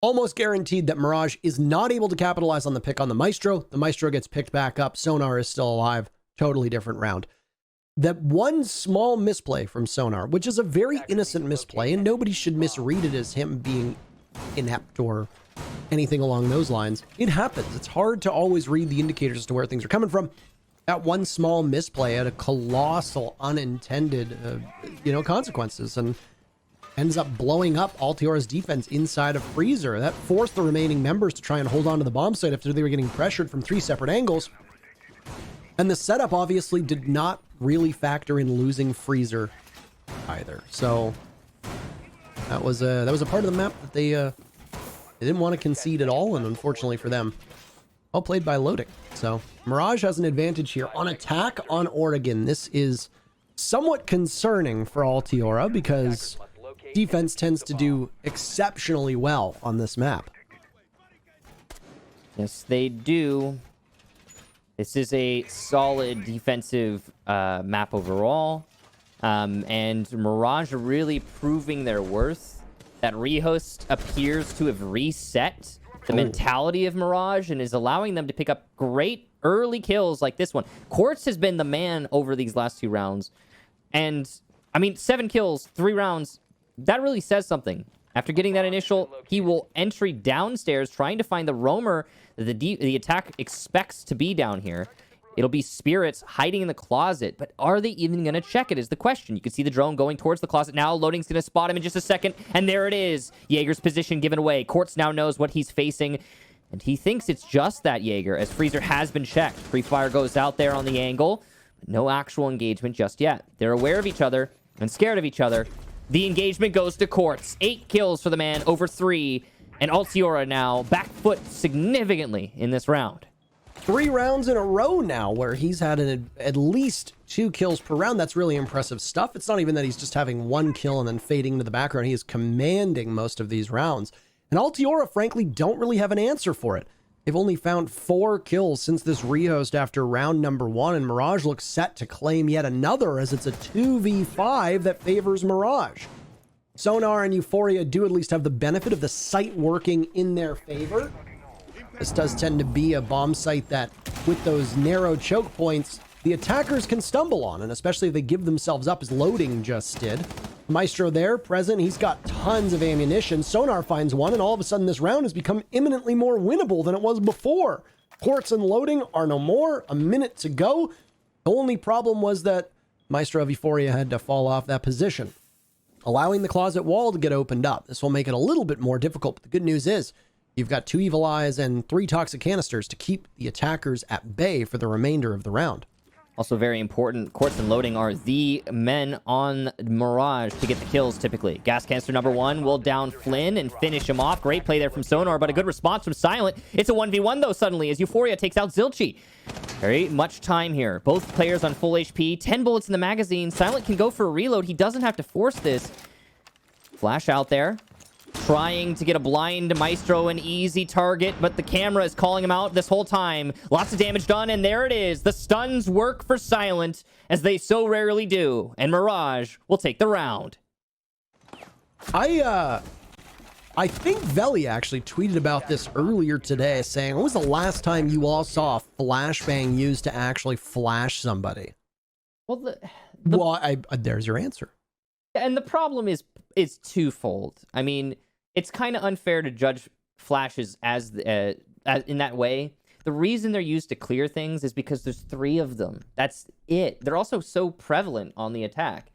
Almost guaranteed that Mirage is not able to capitalize on the pick on the Maestro. The Maestro gets picked back up. Sonar is still alive. Totally different round. That one small misplay from Sonar, which is a very innocent misplay, and nobody should misread it as him being inept or anything along those lines. It happens. It's hard to always read the indicators as to where things are coming from. That one small misplay had a colossal unintended, consequences, and ends up blowing up Altiora's defense inside of Freezer. That forced the remaining members to try and hold on to the bomb site after they were getting pressured from 3 separate angles. And the setup obviously did not really factor in losing Freezer either. So that was a part of the map that they didn't want to concede at all, and unfortunately for them, well played by Loading. So Mirage has an advantage here on attack on Oregon. This is somewhat concerning for Altiora because defense tends to do exceptionally well on this map. Yes, they do. This is a solid defensive map overall. And Mirage are really proving their worth. That rehost appears to have reset the mentality of Mirage and is allowing them to pick up great early kills like this one. Quartz has been the man over these last 2 rounds. And, 7 kills, 3 rounds, that really says something. After getting that initial, he will entry downstairs trying to find the roamer that the attack expects to be down here. It'll be spirits hiding in the closet, but are they even going to check it is the question. You can see the drone going towards the closet now. Loading's going to spot him in just a second, and there it is. Jaeger's position given away. Quartz now knows what he's facing, and he thinks it's just that Jaeger, as Freezer has been checked. Free Fire goes out there on the angle, but no actual engagement just yet. They're aware of each other and scared of each other. The engagement goes to Quartz. 8 kills for the man over 3, and Altiora now back foot significantly in this round. 3 rounds in a row now where he's had at least 2 kills per round. That's really impressive stuff. It's not even that he's just having 1 kill and then fading into the background. He is commanding most of these rounds. And Altiora, frankly, don't really have an answer for it. They've only found 4 kills since this rehost after round number 1, and Mirage looks set to claim yet another as it's a 2v5 that favors Mirage. Sonar and Euphoria do at least have the benefit of the site working in their favor. This does tend to be a bomb site that, with those narrow choke points, the attackers can stumble on, and especially if they give themselves up as Loading just did. Maestro there, present, he's got tons of ammunition. Sonar finds one, and all of a sudden this round has become imminently more winnable than it was before. Quartz and Loading are no more, a minute to go. The only problem was that Maestro of Euphoria had to fall off that position, allowing the closet wall to get opened up. This will make it a little bit more difficult, but the good news is you've got 2 Evil Eyes and 3 Toxic Canisters to keep the attackers at bay for the remainder of the round. Also very important, Quartz and Loading are the men on Mirage to get the kills typically. Gas canister number 1 will down Flynn and finish him off. Great play there from Sonar, but a good response from Silent. It's a 1v1 though suddenly as Euphoria takes out Zilchi. Very much time here. Both players on full HP, 10 bullets in the magazine. Silent can go for a reload. He doesn't have to force this. Flash out there. Trying to get a blind Maestro, an easy target, but the camera is calling him out this whole time. Lots of damage done, and there it is. The stuns work for Silent, as they so rarely do, and Mirage will take the round. I think Veli actually tweeted about this earlier today, saying, when was the last time you all saw a flashbang used to actually flash somebody? Well, there's your answer. And the problem is twofold. It's kind of unfair to judge flashes as in that way. The reason they're used to clear things is because there's 3 of them. That's it. They're also so prevalent on the attack.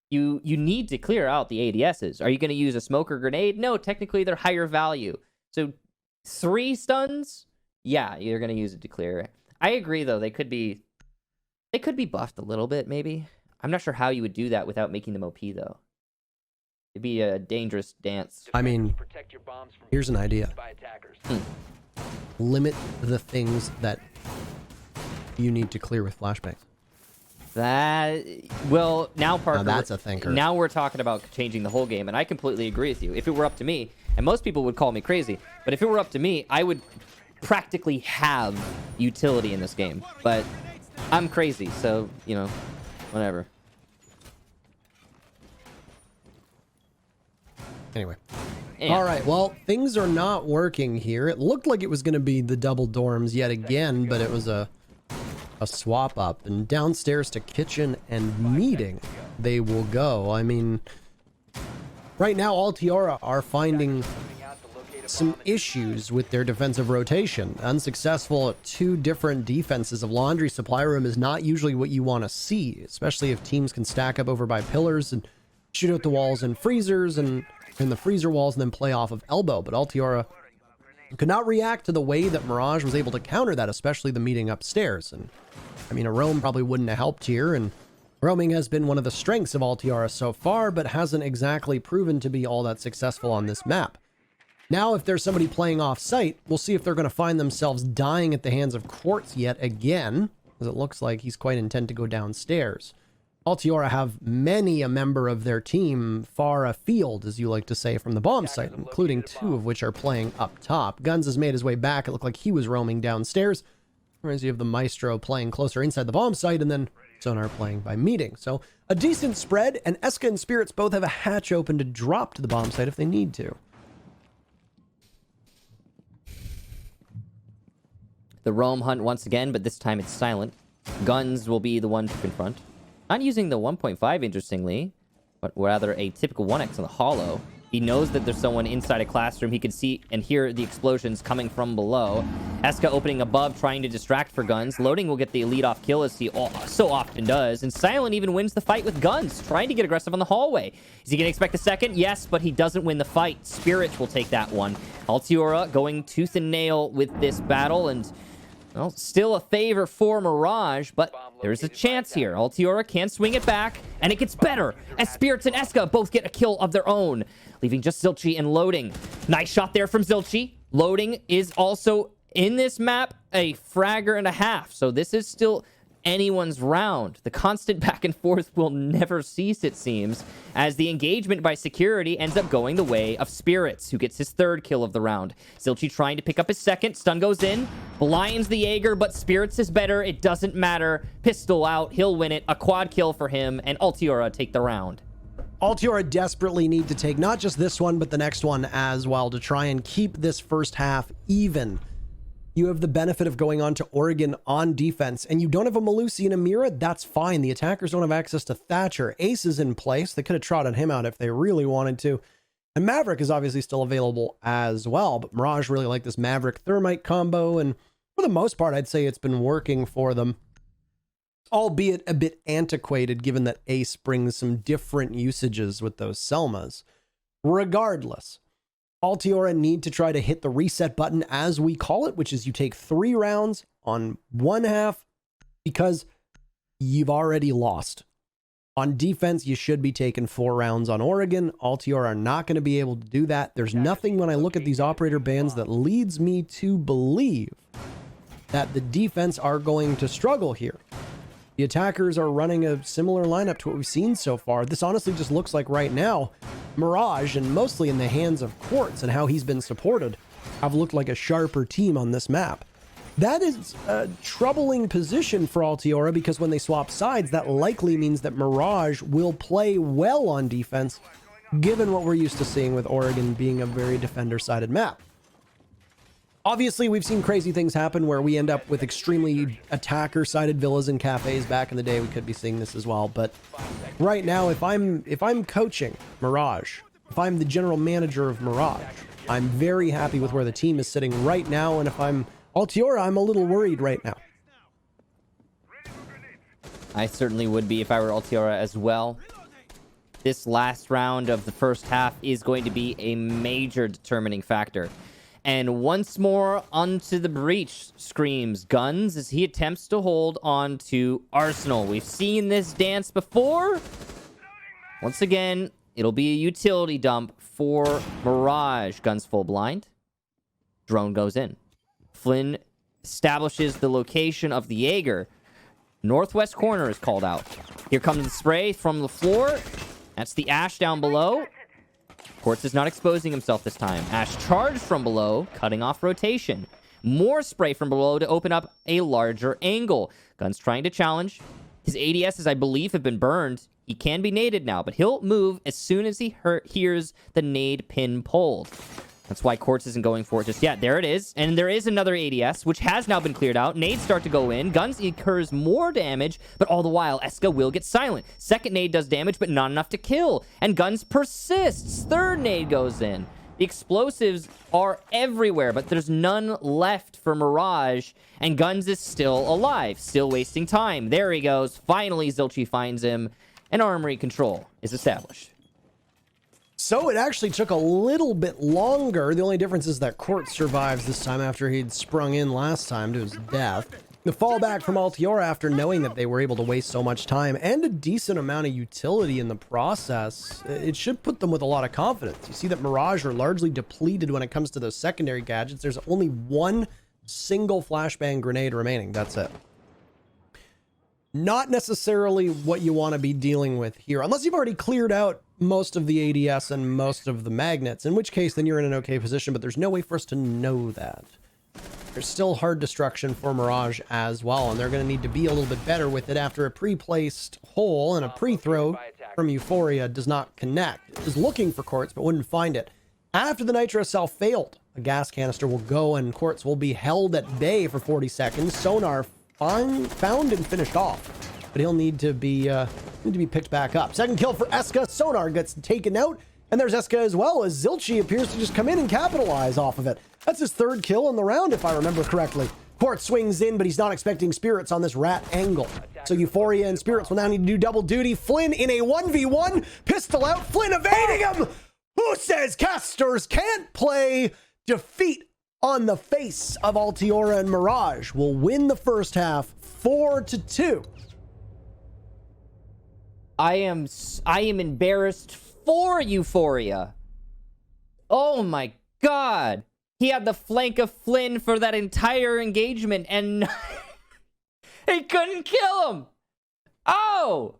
You need to clear out the ADSs. Are you going to use a smoke or grenade? No, technically they're higher value. So 3 stuns? Yeah, you're going to use it to clear. I agree, though. They could be They could be buffed a little bit, maybe. I'm not sure how you would do that without making them OP, though. It'd be a dangerous dance. I mean, Protect your bombs from here's an idea. by attackers. Limit the things that you need to clear with flashbangs. That, well, now Parker, that's a thinker. Now we're talking about changing the whole game, and I completely agree with you. If it were up to me, and most people would call me crazy, but if it were up to me, I would practically have utility in this game. But I'm crazy, so, you know, whatever. Anyway. Yeah. All right, well, things are not working here. It looked like it was going to be the double dorms yet again, but it was a swap up. And downstairs to kitchen and meeting, they will go. I mean, right now, Altiora are finding some issues with their defensive rotation. Unsuccessful at 2 different defenses of laundry supply room is not usually what you want to see, especially if teams can stack up over by pillars and shoot out the walls and freezers and in the freezer walls and then play off of elbow. But Altiora could not react to the way that Mirage was able to counter that, especially the meeting upstairs. And I mean, a roam probably wouldn't have helped here, and roaming has been one of the strengths of Altiora so far, but hasn't exactly proven to be all that successful on this map. Now, if there's somebody playing off-site, we'll see if they're going to find themselves dying at the hands of Quartz yet again, as it looks like he's quite intent to go downstairs. Altiora have many a member of their team far afield, as you like to say, from the bomb site, including 2 of which are playing up top. Guns has made his way back. It looked like he was roaming downstairs. Whereas you have the Maestro playing closer inside the bomb site, and then Sonar playing by meeting. So a decent spread, and Eska and Spirits both have a hatch open to drop to the bomb site if they need to. The roam hunt once again, but this time it's silent. Guns will be the one to confront. Not using the 1.5, interestingly, but rather a typical 1x on the hollow. He knows that there's someone inside a classroom. He can see and hear the explosions coming from below. Eska opening above, trying to distract for Guns. Loading will get the lead-off kill, as he so often does. And Silent even wins the fight with Guns, trying to get aggressive on the hallway. Is he going to expect a second? Yes, but he doesn't win the fight. Spirits will take that one. Altiora going tooth and nail with this battle, and well, still a favor for Mirage, but there's a chance here. Altiora can swing it back, and it gets better as Spirits and Eska both get a kill of their own, leaving just Zilchi and Loading. Nice shot there from Zilchi. Loading is also, in this map, a fragger and a half, so this is still anyone's round. The constant back and forth will never cease, it seems, as the engagement by security ends up going the way of Spirits, who gets his 3rd kill of the round. Zilchi trying to pick up his 2nd. Stun goes in, blinds the Jaeger, but Spirits is better. It doesn't matter. Pistol out. He'll win it. A quad kill for him, and Altiora take the round. Altiora desperately need to take not just this one, but the next one as well to try and keep this first half even. You have the benefit of going on to Oregon on defense, and you don't have a Malusi and a Mira, that's fine. The attackers don't have access to Thatcher. Ace is in place. They could have trotted him out if they really wanted to. And Maverick is obviously still available as well, but Mirage really like this Maverick Thermite combo, and for the most part, I'd say it's been working for them, albeit a bit antiquated given that Ace brings some different usages with those Selmas. Regardless, Altiora need to try to hit the reset button, as we call it, which is you take 3 rounds on one half because you've already lost. On defense, you should be taking 4 rounds on Oregon. Altiora are not going to be able to do that. There's nothing when I look at these operator bands that leads me to believe that the defense are going to struggle here. The attackers are running a similar lineup to what we've seen so far. This honestly just looks like right now, Mirage, and mostly in the hands of Quartz and how he's been supported, have looked like a sharper team on this map. That is a troubling position for Altiora, because when they swap sides, that likely means that Mirage will play well on defense, given what we're used to seeing with Oregon being a very defender-sided map. Obviously, we've seen crazy things happen where we end up with extremely attacker-sided villas and cafes. Back in the day, we could be seeing this as well. But right now, if I'm coaching Mirage, if I'm the general manager of Mirage, I'm very happy with where the team is sitting right now. And if I'm Altiora, I'm a little worried right now. I certainly would be if I were Altiora as well. This last round of the first half is going to be a major determining factor. And once more onto the breach screams Guns as he attempts to hold on to Arsenal. We've seen this dance before. Once again, it'll be a utility dump for Mirage. Guns full blind. Drone goes in. Flynn establishes the location of the Jaeger. Northwest corner is called out. Here comes the spray from the floor. That's the Ash down below. Quartz is not exposing himself this time. Ash charged from below, cutting off rotation. More spray from below to open up a larger angle. Gun's trying to challenge. His ADSs, I believe, have been burned. He can be naded now, but he'll move as soon as he hears the nade pin pulled. That's why Quartz isn't going for it just yet. There it is. And there is another ADS, which has now been cleared out. Nades start to go in. Guns incurs more damage, but all the while, Eska will get silent. Second nade does damage, but not enough to kill. And Guns persists. Third nade goes in. The explosives are everywhere, but there's none left for Mirage. And Guns is still alive, still wasting time. There he goes. Finally, Zilchi finds him. And armory control is established. So it actually took a little bit longer. The only difference is that Quartz survives this time after he'd sprung in last time to his death. The fallback from Altiora after knowing that they were able to waste so much time and a decent amount of utility in the process, it should put them with a lot of confidence. You see that Mirage are largely depleted when it comes to those secondary gadgets. There's only one single flashbang grenade remaining. That's it. Not necessarily what you want to be dealing with here, unless you've already cleared out most of the ADS and most of the magnets, in which case then you're in an okay position, but there's no way for us to know that. There's still hard destruction for Mirage as well, and they're going to need to be a little bit better with it after a pre-placed hole and a pre-throw from Euphoria does not connect. It was looking for Quartz, but wouldn't find it. After the Nitro cell failed, a gas canister will go and Quartz will be held at bay for 40 seconds. Sonar found and finished off, but he'll need to be picked back up. Second kill for Eska. Sonar gets taken out, and there's Eska as well, as Zilchi appears to just come in and capitalize off of it. That's his third kill in the round, if I remember correctly. Quartz swings in, but he's not expecting Spirits on this rat angle. So Euphoria and Spirits will now need to do double duty. Flynn in a 1v1, pistol out, Flynn evading him! Who says casters can't play? Defeat on the face of Altiora and Mirage will win the first half 4-2. I am embarrassed for Euphoria. Oh my god. He had the flank of Flynn for that entire engagement and he couldn't kill him. Oh,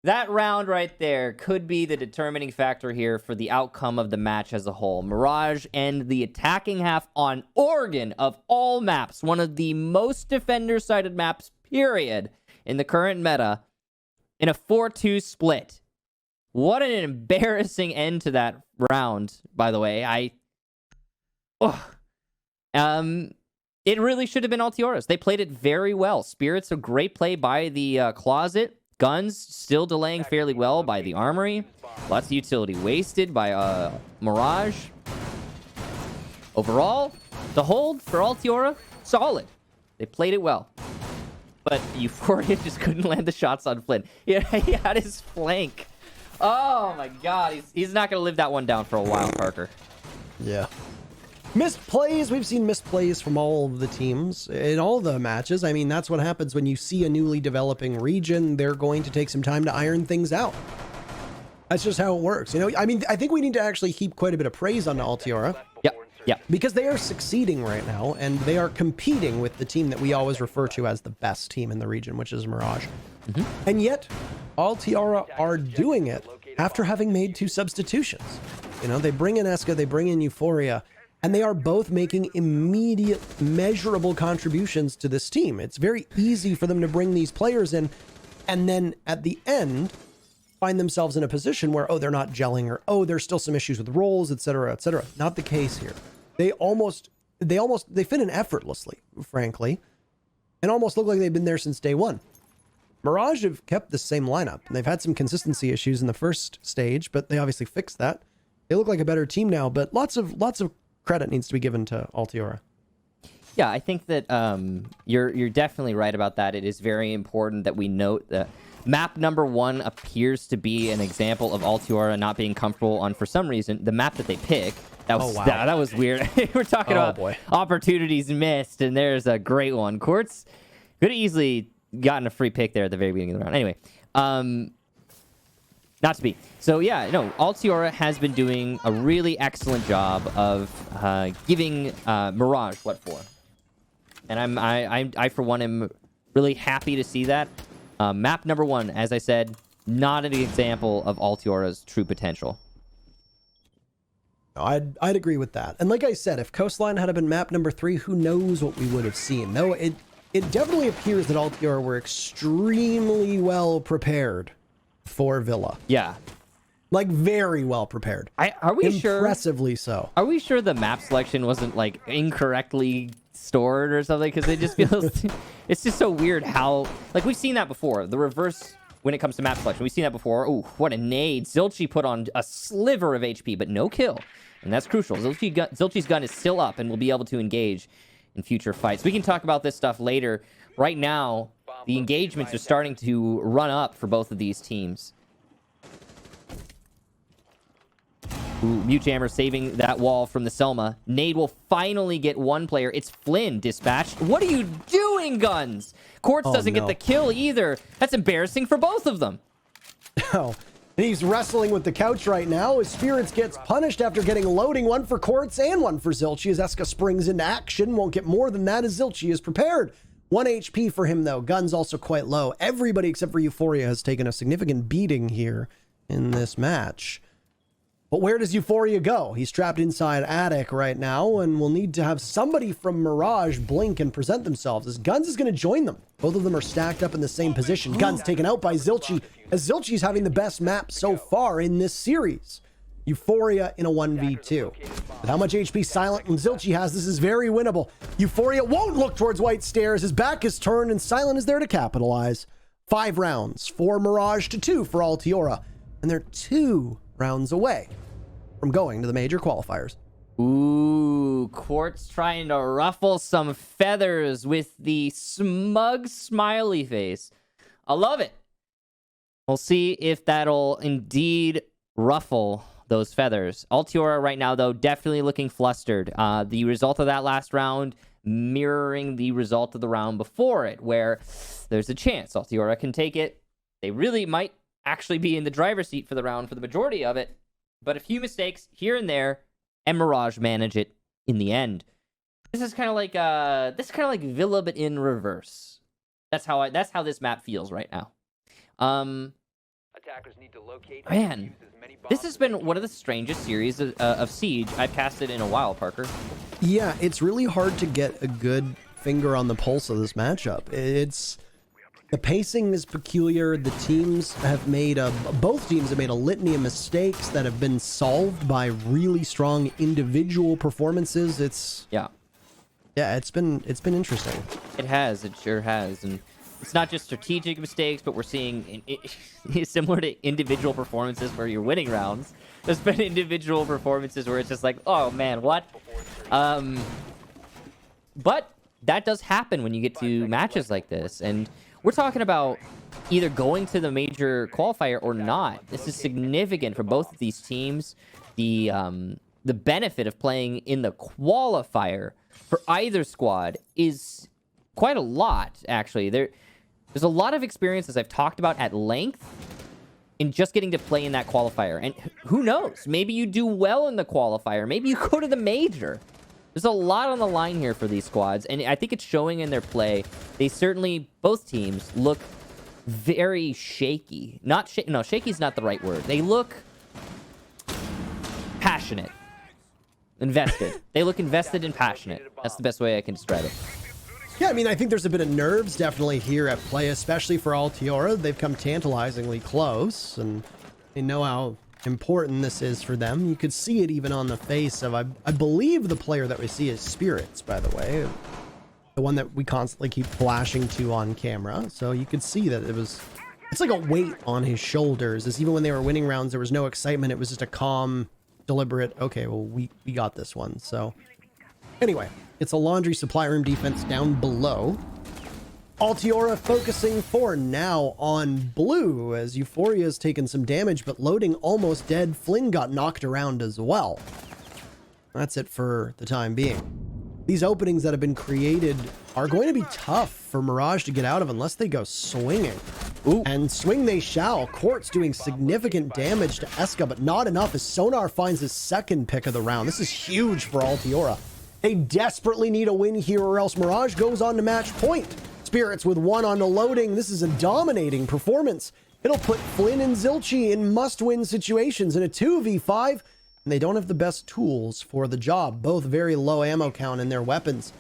that round right there could be the determining factor here for the outcome of the match as a whole. Mirage and the attacking half on Oregon of all maps, one of the most defender-sided maps, period, in the current meta, in a 4-2 split. What an embarrassing end to that round, by the way. It really should have been Altiora's. They played it very well. Spirits, a great play by the Closet. Guns still delaying fairly well by the Armory. Lots of utility wasted by Mirage. Overall, the hold for Altiora, solid. They played it well. But Euphoria just couldn't land the shots on Flynn. He had his flank. Oh my god, he's not going to live that one down for a while, Parker. Yeah. Missed plays. We've seen missed plays from all of the teams in all the matches. I mean, that's what happens when you see a newly developing region. They're going to take some time to iron things out. That's just how it works. You know, I mean, I think we need to actually heap quite a bit of praise on Altiora. Yep. Because they are succeeding right now, and they are competing with the team that we always refer to as the best team in the region, which is Mirage. Mm-hmm. And yet, Altiora are doing it after having made 2 substitutions. You know, they bring in Eska, they bring in Euphoria, and they are both making immediate, measurable contributions to this team. It's very easy for them to bring these players in, and then at the end, find themselves in a position where, oh, they're not gelling, or, oh, there's still some issues with roles, etc., etc. Not the case here. They fit in effortlessly, frankly, and almost look like they've been there since day one. Mirage have kept the same lineup, and they've had some consistency issues in the first stage, but they obviously fixed that. They look like a better team now, but lots of credit needs to be given to Altiora. Yeah, I think that you're definitely right about that. It is very important that we note that map number 1 appears to be an example of Altiora not being comfortable on, for some reason, the map that they pick, That was Oh, wow. that was weird. We're talking Oh, about boy. opportunities missed, and there's a great one. Quartz could have easily gotten a free pick there at the very beginning of the round. Anyway, not to be. So yeah, no, Altiora has been doing a really excellent job of giving Mirage what for, and I for one am really happy to see that. Map number 1, as I said, not an example of Altiora's true potential. I'd agree with that. And like I said, if Coastline had been map number 3, who knows what we would have seen. Though it definitely appears that Altiora were extremely well prepared for Villa. Yeah. Like very well prepared. Are we sure? Impressively so. Are we sure the map selection wasn't like incorrectly stored or something? Because it just feels it's just so weird how like we've seen that before. The reverse when it comes to map selection, we've seen that before. Oh, what a nade! Zilchi put on a sliver of HP, but no kill, and that's crucial. Zilchi's gun is still up and will be able to engage in future fights. We can talk about this stuff later. Right now, the engagements are starting to run up for both of these teams. Ooh, Mute Jammer saving that wall from the Selma. Nade will finally get one player. It's Flynn dispatched. What are you doing, Guns? Quartz doesn't get the kill either. That's embarrassing for both of them. Oh, he's wrestling with the couch right now. His Spirits gets punished after getting loading, one for Quartz and one for Zilchi as Eska springs into action. Won't get more than that as Zilchi is prepared. 1 HP for him, though. Gun's also quite low. Everybody except for Euphoria has taken a significant beating here in this match. But where does Euphoria go? He's trapped inside Attic right now, and we'll need to have somebody from Mirage blink and present themselves, as Guns is going to join them. Both of them are stacked up in the same position. Guns taken out by Zilchi, as Zilchi's having the best map so far in this series. Euphoria in a 1v2. With how much HP Silent and Zilchi has, this is very winnable. Euphoria won't look towards White Stairs. His back is turned, and Silent is there to capitalize. 5 rounds for Mirage to 2 for Altiora, and they're 2 rounds away from going to the major qualifiers. Ooh, Quartz trying to ruffle some feathers with the smug smiley face. I love it. We'll see if that'll indeed ruffle those feathers. Altiora right now, though, definitely looking flustered. The result of that last round mirroring the result of the round before it, where there's a chance Altiora can take it. They really might actually be in the driver's seat for the round for the majority of it. But a few mistakes here and there, and Mirage manage it in the end. This is kind of like Villa, but in reverse. That's how this map feels right now. Attackers need to locate Man, this has been one of the strangest series of Siege I've casted in a while, Parker. Yeah, it's really hard to get a good finger on the pulse of this matchup. The pacing is peculiar. The teams have both teams have made a litany of mistakes that have been solved by really strong individual performances. It's been interesting. It has, it sure has, and it's not just strategic mistakes, but we're seeing similar to individual performances where you're winning rounds. There's been individual performances where it's just like, oh man, what? But that does happen when you get to matches like this, and we're talking about either going to the major qualifier or not. This is significant for both of these teams. The benefit of playing in the qualifier for either squad is quite a lot, actually. There's a lot of experience, as I've talked about at length, in just getting to play in that qualifier. And who knows? Maybe you do well in the qualifier. Maybe you go to the major. There's a lot on the line here for these squads, and I think it's showing in their play. They certainly, both teams, look very shaky. No, shaky's not the right word. They look passionate. Invested. They look invested and passionate. That's the best way I can describe it. Yeah, I mean, I think there's a bit of nerves definitely here at play, especially for Altiora. They've come tantalizingly close, and they know how important this is for them. You could see it even on the face of, I believe the player that we see is Spirits, by the way. The one that we constantly keep flashing to on camera. So you could see that it's like a weight on his shoulders, as even when they were winning rounds, there was no excitement. It was just a calm, deliberate, okay, well, we got this one. So anyway, it's a laundry supply room defense down below. Altiora focusing for now on blue, as Euphoria's taken some damage, but loading almost dead. Flynn got knocked around as well. That's it for the time being. These openings that have been created are going to be tough for Mirage to get out of unless they go swinging. Ooh. And swing they shall. Quartz doing significant damage to Eska, but not enough as Sonar finds his second pick of the round. This is huge for Altiora. They desperately need a win here or else Mirage goes on to match point. Spirits with one on the loading. This is a dominating performance. It'll put Flynn and Zilchi in must-win situations in a 2v5, and they don't have the best tools for the job. Both very low ammo count in their weapons.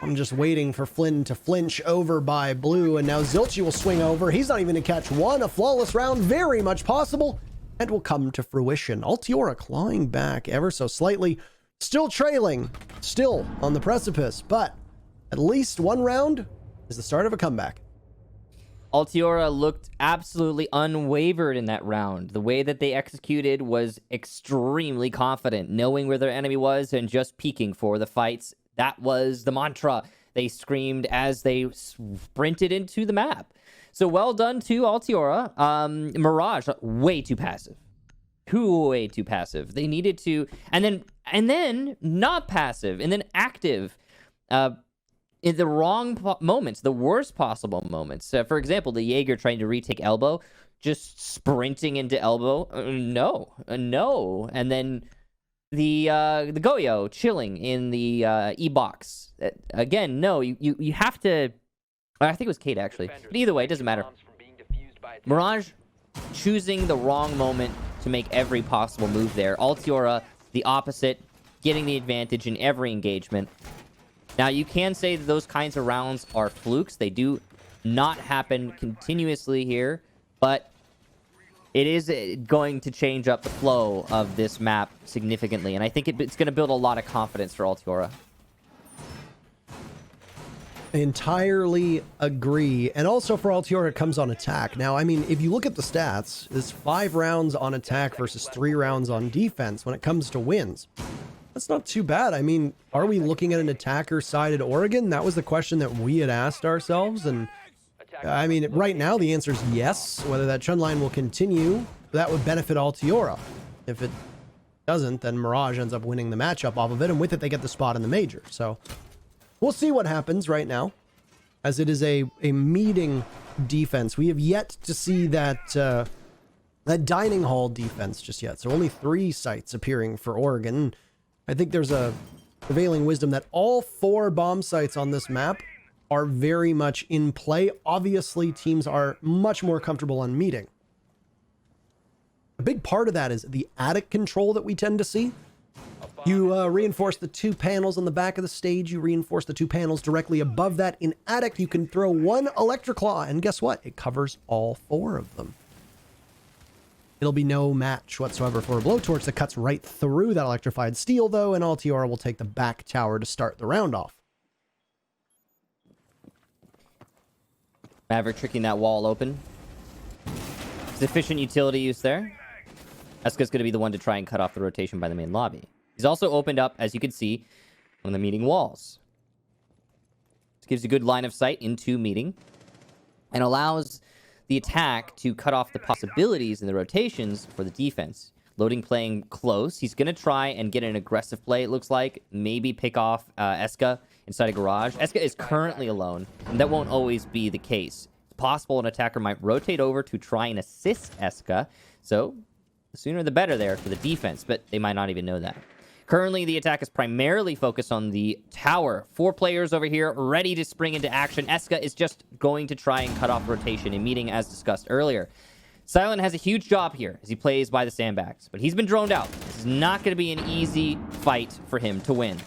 I'm just waiting for Flynn to flinch over by blue, and now Zilchi will swing over. He's not even to catch one. A flawless round, very much possible, and will come to fruition. Altiora clawing back ever so slightly, still trailing, still on the precipice, but at least one round is the start of a comeback. Altiora looked absolutely unwavered in that round. The way that they executed was extremely confident, knowing where their enemy was and just peeking for the fights. That was the mantra they screamed as they sprinted into the map. So well done to Altiora. Mirage, way too passive. Way too passive. They needed to, and then not passive, and then active. In the wrong moments, the worst possible moments. For example, the Jaeger trying to retake elbow, just sprinting into elbow. No. And then the Goyo chilling in the E-box. Again, no. You have to. I think it was Kate actually. But either way, it doesn't matter. Mirage choosing the wrong moment to make every possible move there. Altiora, the opposite, getting the advantage in every engagement. Now, you can say that those kinds of rounds are flukes. They do not happen continuously here, but it is going to change up the flow of this map significantly, and I think it's going to build a lot of confidence for Altiora. I entirely agree. And also for Altiora, it comes on attack. Now, I mean, if you look at the stats, it's 5 rounds on attack versus 3 rounds on defense when it comes to wins. That's not too bad. I mean, are we looking at an attacker-sided Oregon? That was the question that we had asked ourselves. And I mean, right now, the answer is yes. Whether that trend line will continue, that would benefit Altiora. If it doesn't, then Mirage ends up winning the matchup off of it. And with it, they get the spot in the major. So we'll see what happens right now, as it is a meeting defense. We have yet to see that dining hall defense just yet. So only 3 sites appearing for Oregon. I think there's a prevailing wisdom that all 4 bomb sites on this map are very much in play. Obviously, teams are much more comfortable on meeting. A big part of that is the attic control that we tend to see. You reinforce the 2 panels on the back of the stage. You reinforce the 2 panels directly above that. In attic, you can throw 1 Electroclaw, and guess what? It covers all 4 of them. It'll be no match whatsoever for a blowtorch that cuts right through that electrified steel, though, and Altiora will take the back tower to start the round off. Maverick tricking that wall open. Sufficient utility use there. Eska's going to be the one to try and cut off the rotation by the main lobby. He's also opened up, as you can see, on the meeting walls. This gives a good line of sight into meeting and allows the attack to cut off the possibilities in the rotations for the defense. Loading playing close. He's going to try and get an aggressive play, it looks like. Maybe pick off Eska inside a garage. Eska is currently alone, and that won't always be the case. It's possible an attacker might rotate over to try and assist Eska. So the sooner the better there for the defense, but they might not even know that. Currently, the attack is primarily focused on the tower. 4 players over here ready to spring into action. Eska is just going to try and cut off rotation in meeting, as discussed earlier. Silent has a huge job here as he plays by the sandbags, but he's been droned out. This is not going to be an easy fight for him to win.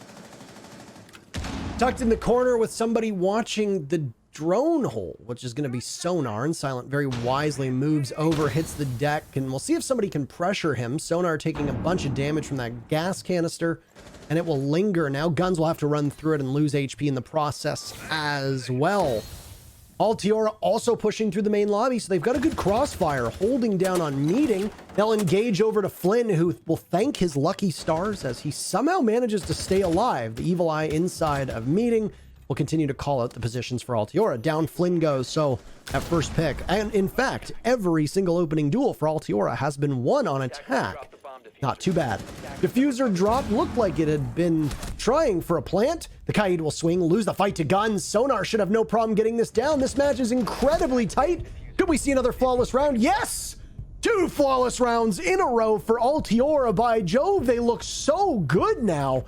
Tucked in the corner with somebody watching the drone hole, which is going to be Sonar, and Silent very wisely moves over, hits the deck, and we'll see if somebody can pressure him. Sonar taking a bunch of damage from that gas canister, and it will linger. Now Guns will have to run through it and lose HP in the process as well. Altiora also pushing through the main lobby, so they've got a good crossfire holding down on meeting. They'll engage over to Flynn, who will thank his lucky stars as he somehow manages to stay alive. The evil eye inside of meeting will continue to call out the positions for Altiora. Down Flynn goes, so at first pick. And in fact, every single opening duel for Altiora has been won on attack. Not too bad. Diffuser drop looked like it had been trying for a plant. The Kaid will swing, lose the fight to guns. Sonar should have no problem getting this down. This match is incredibly tight. Could we see another flawless round? Yes! 2 flawless rounds in a row for Altiora. By Jove, they look so good now.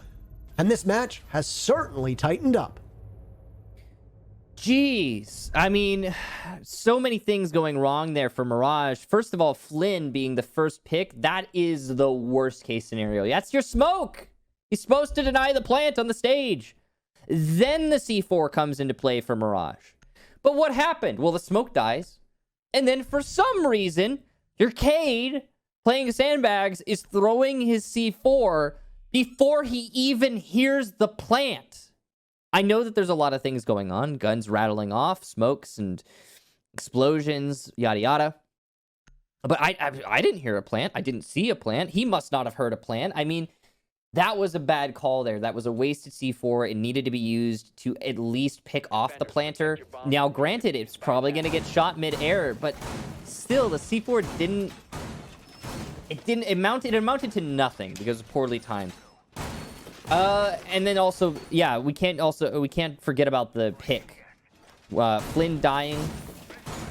And this match has certainly tightened up. Jeez. I mean, so many things going wrong there for Mirage. First of all, Flynn being the first pick, that is the worst case scenario. That's your smoke. He's supposed to deny the plant on the stage. Then the C4 comes into play for Mirage. But what happened? Well, the smoke dies. And then for some reason, your Cade playing sandbags is throwing his C4 before he even hears the plant. I know that there's a lot of things going on, guns rattling off, smokes and explosions, yada yada. But I didn't hear a plant. I didn't see a plant. He must not have heard a plant. I mean, that was a bad call there. That was a wasted C4. It needed to be used to at least pick off the planter. Now, granted, it's probably going to get shot mid-air, but still, the C4 it amounted to nothing because it was poorly timed. And then also, yeah, we can't forget about the pick. Flynn dying,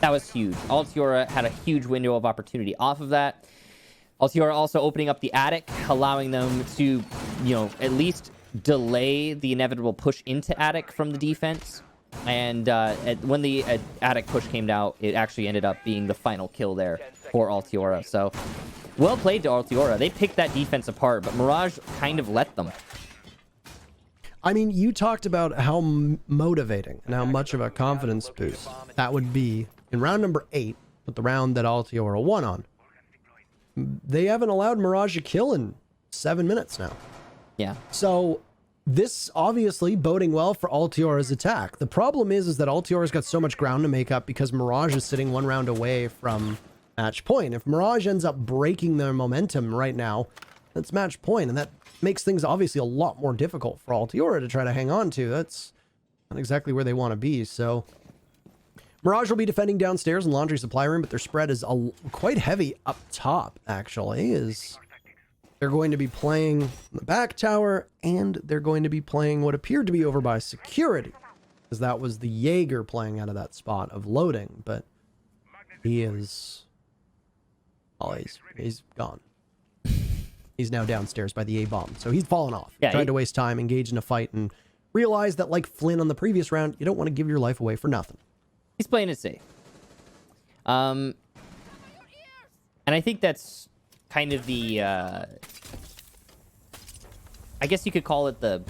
that was huge. Altiora had a huge window of opportunity off of that. Altiora also opening up the attic, allowing them to, at least delay the inevitable push into attic from the defense. And when the attic push came out, it actually ended up being the final kill there for Altiora. So, well played to Altiora. They picked that defense apart, but Mirage kind of let them. I mean, you talked about how motivating and how much of a confidence boost that would be in round number 8, with the round that Altiora won on. They haven't allowed Mirage a kill in 7 minutes now. Yeah. So this obviously boding well for Altiora's attack. The problem is that Altiora's got so much ground to make up because Mirage is sitting 1 round away from match point. If Mirage ends up breaking their momentum right now, that's match point, and that makes things obviously a lot more difficult for Altiora to try to hang on to. That's not exactly where they want to be. So Mirage will be defending downstairs in laundry supply room, but their spread is quite heavy up top, actually, is they're going to be playing the back tower, and they're going to be playing what appeared to be over by security, because that was the Jaeger playing out of that spot of loading, but he is, well, he's gone. He's now downstairs by the A-bomb. So he's fallen off. Yeah, tried to waste time, engage in a fight, and realized that, like Flynn on the previous round, you don't want to give your life away for nothing. He's playing it safe. And I think that's kind of the, I guess you could call it the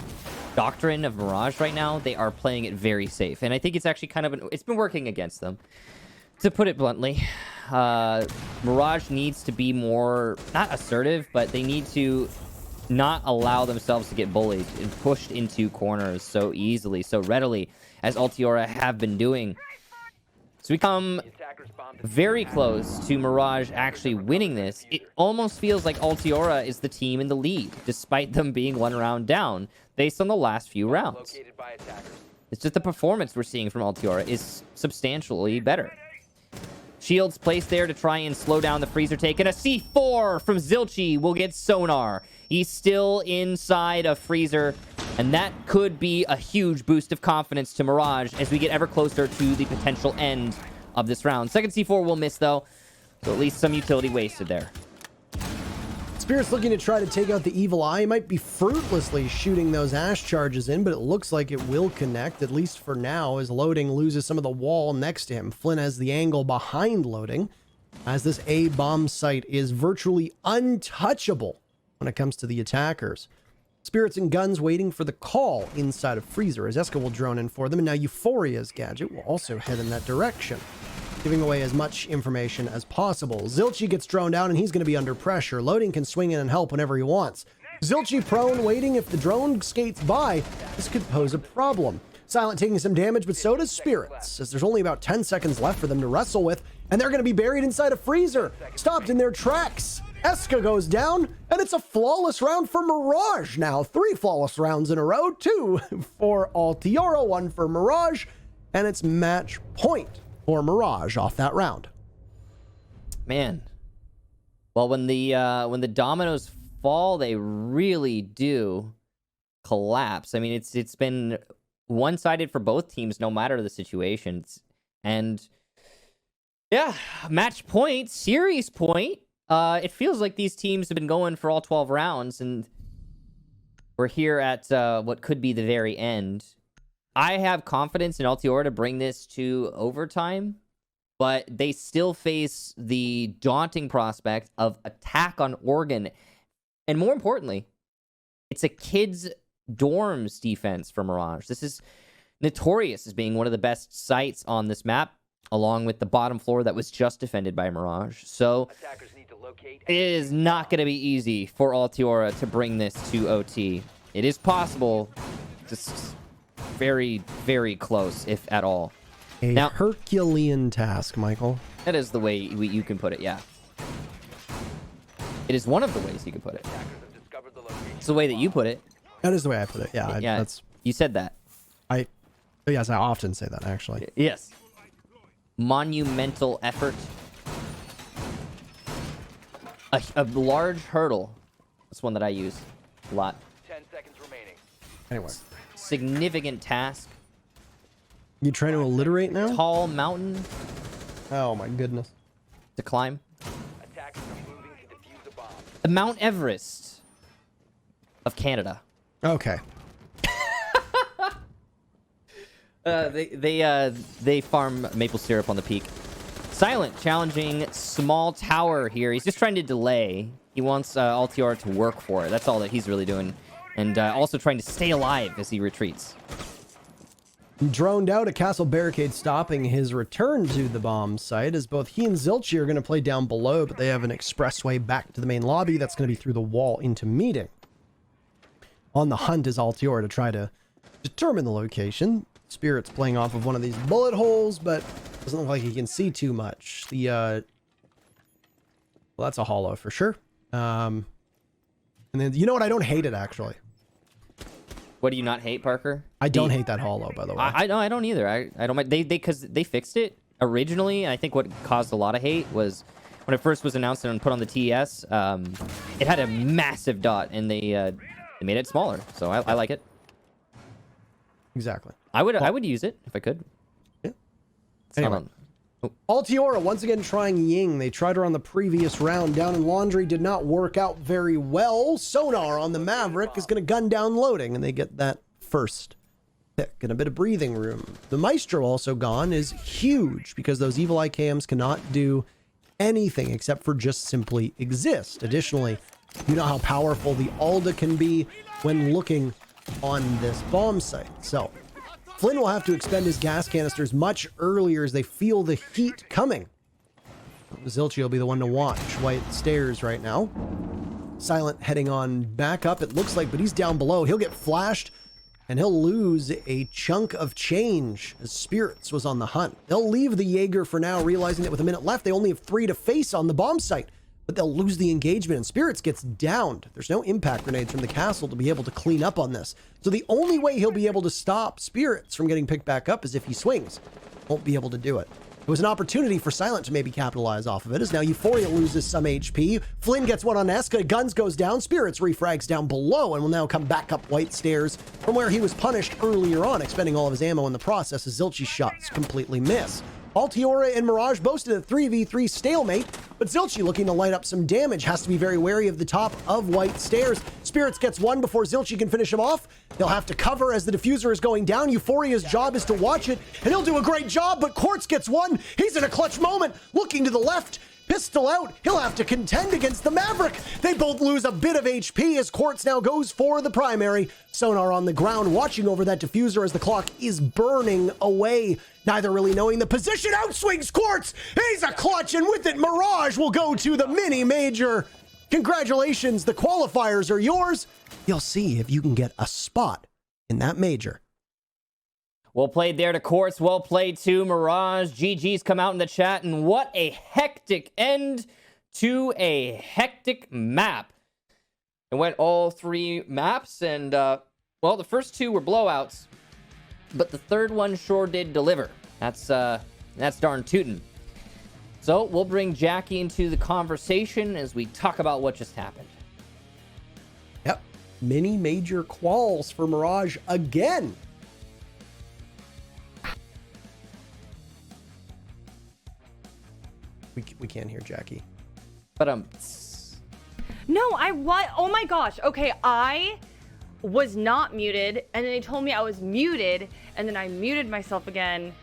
doctrine of Mirage right now. They are playing it very safe. And I think it's actually kind of, it's been working against them. To put it bluntly, Mirage needs to be more, not assertive, but they need to not allow themselves to get bullied and pushed into corners so easily, so readily, as Altiora have been doing. So we come very close to Mirage actually winning this. It almost feels like Altiora is the team in the lead, despite them being 1 round down, based on the last few rounds. It's just the performance we're seeing from Altiora is substantially better. Shields placed there to try and slow down the freezer take. And a C4 from Zilchi will get sonar. He's still inside a freezer. And that could be a huge boost of confidence to Mirage as we get ever closer to the potential end of this round. Second C4 will miss, though. So at least some utility wasted there. Spirit's looking to try to take out the evil eye. He might be fruitlessly shooting those ash charges in, but it looks like it will connect, at least for now, as loading loses some of the wall next to him. Flynn has the angle behind loading, as this A-bomb site is virtually untouchable when it comes to the attackers. Spirits and guns waiting for the call inside of freezer, as Eska will drone in for them, and now Euphoria's gadget will also head in that direction, giving away as much information as possible. Zilchi gets droned down, and he's going to be under pressure. Loading can swing in and help whenever he wants. Zilchi prone, waiting. If the drone skates by, this could pose a problem. Silent taking some damage, but so does Spirits, as there's only about 10 seconds left for them to wrestle with, and they're going to be buried inside a freezer, stopped in their tracks. Eska goes down, and it's a flawless round for Mirage now. 3 flawless rounds in a row, 2 for Altiora, 1 for Mirage, and it's match point for Mirage off that round. Man. Well, when the dominoes fall, they really do collapse. I mean, it's been one-sided for both teams, no matter the situations. And yeah, match point, series point. It feels like these teams have been going for all 12 rounds, and we're here at what could be the very end. I have confidence in Altiora to bring this to overtime, but they still face the daunting prospect of attack on Oregon. And more importantly, it's a kids' dorms defense for Mirage. This is notorious as being one of the best sites on this map, along with the bottom floor that was just defended by Mirage. So it is not going to be easy for Altiora to bring this to OT. It is possible, just very, very close, if at all. A Herculean task, Michael. That is the way you can put it, yeah. It is one of the ways you can put it. It's the way that you put it. That is the way I put it, yeah. You said that. Yes, I often say that, actually. Yes. Monumental effort. A large hurdle. That's one that I use a lot. 10 seconds remaining. Anyway. Significant task. You trying to alliterate now? Tall mountain Oh my goodness. to climb. Attackers are moving to defuse a bomb. The Mount Everest of Canada. Okay. They farm maple syrup on the peak. Silent challenging small tower here. He's just trying to delay. He wants Altiora to work for it. That's all that he's really doing. And also trying to stay alive as he retreats. Droned out, a castle barricade stopping his return to the bomb site, as both he and Zilchi are going to play down below, but they have an expressway back to the main lobby that's going to be through the wall into meeting. On the hunt is Altiora to try to determine the location. Spirit's playing off of one of these bullet holes, but doesn't look like he can see too much. Well, that's a hollow for sure. And then, you know what? I don't hate it, actually. What do you not hate, Parker? I don't hate that hollow, by the way. I don't either. I don't mind. Because they fixed it originally. I think what caused a lot of hate was when it first was announced and put on the TES. It had a massive dot, and they made it smaller. So I like it. Exactly. I would use it if I could. Yeah. It's not Anyway. on- Altiora once again trying Ying. They tried her on the previous round. Down in Laundry did not work out very well. Sonar on the Maverick is going to gun down loading, and they get that first pick and a bit of breathing room. The Maestro also gone is huge because those Evil Eye cams cannot do anything except for just simply exist. Additionally, you know how powerful the Alda can be when looking on this bomb site. So Flynn will have to expend his gas canisters much earlier as they feel the heat coming. Zilchi will be the one to watch. White stairs right now. Silent heading on back up, it looks like, but he's down below. He'll get flashed, and he'll lose a chunk of change as Spirits was on the hunt. They'll leave the Jaeger for now, realizing that with a minute left, they only have 3 to face on the bomb site. But they'll lose the engagement, and Spirits gets downed. There's no impact grenades from the castle to be able to clean up on this. So the only way he'll be able to stop Spirits from getting picked back up is if he swings. Won't be able to do it. It was an opportunity for Silent to maybe capitalize off of it, as now Euphoria loses some HP. Flynn gets one on Eska, Guns goes down, Spirits refrags down below, and will now come back up White Stairs from where he was punished earlier on, expending all of his ammo in the process as Zilchi's shots completely miss. Altiora and Mirage boasted a 3v3 stalemate, but Zilchi looking to light up some damage, has to be very wary of the top of White Stairs. Spirits gets one before Zilchi can finish him off. They'll have to cover as the diffuser is going down. Euphoria's job is to watch it, and he'll do a great job, but Quartz gets one. He's in a clutch moment, looking to the left. Pistol out, he'll have to contend against the Maverick. They both lose a bit of HP as Quartz now goes for the primary. Sonar on the ground, watching over that diffuser as the clock is burning away. Neither really knowing the position. Outswings Quartz. He's a clutch, and with it, Mirage will go to the mini major. Congratulations, the qualifiers are yours. You'll see if you can get a spot in that major. Well played there to Quartz. Well played to Mirage. GG's come out in the chat, and what a hectic end to a hectic map. It went all 3 maps, and well, the first 2 were blowouts, but the third one sure did deliver. That's darn tootin'. So we'll bring Jackie into the conversation as we talk about what just happened. Yep. Many major quals for Mirage again. We can't hear Jackie. But No, what? Oh my gosh. Okay, I was not muted, and then they told me I was muted, and then I muted myself again.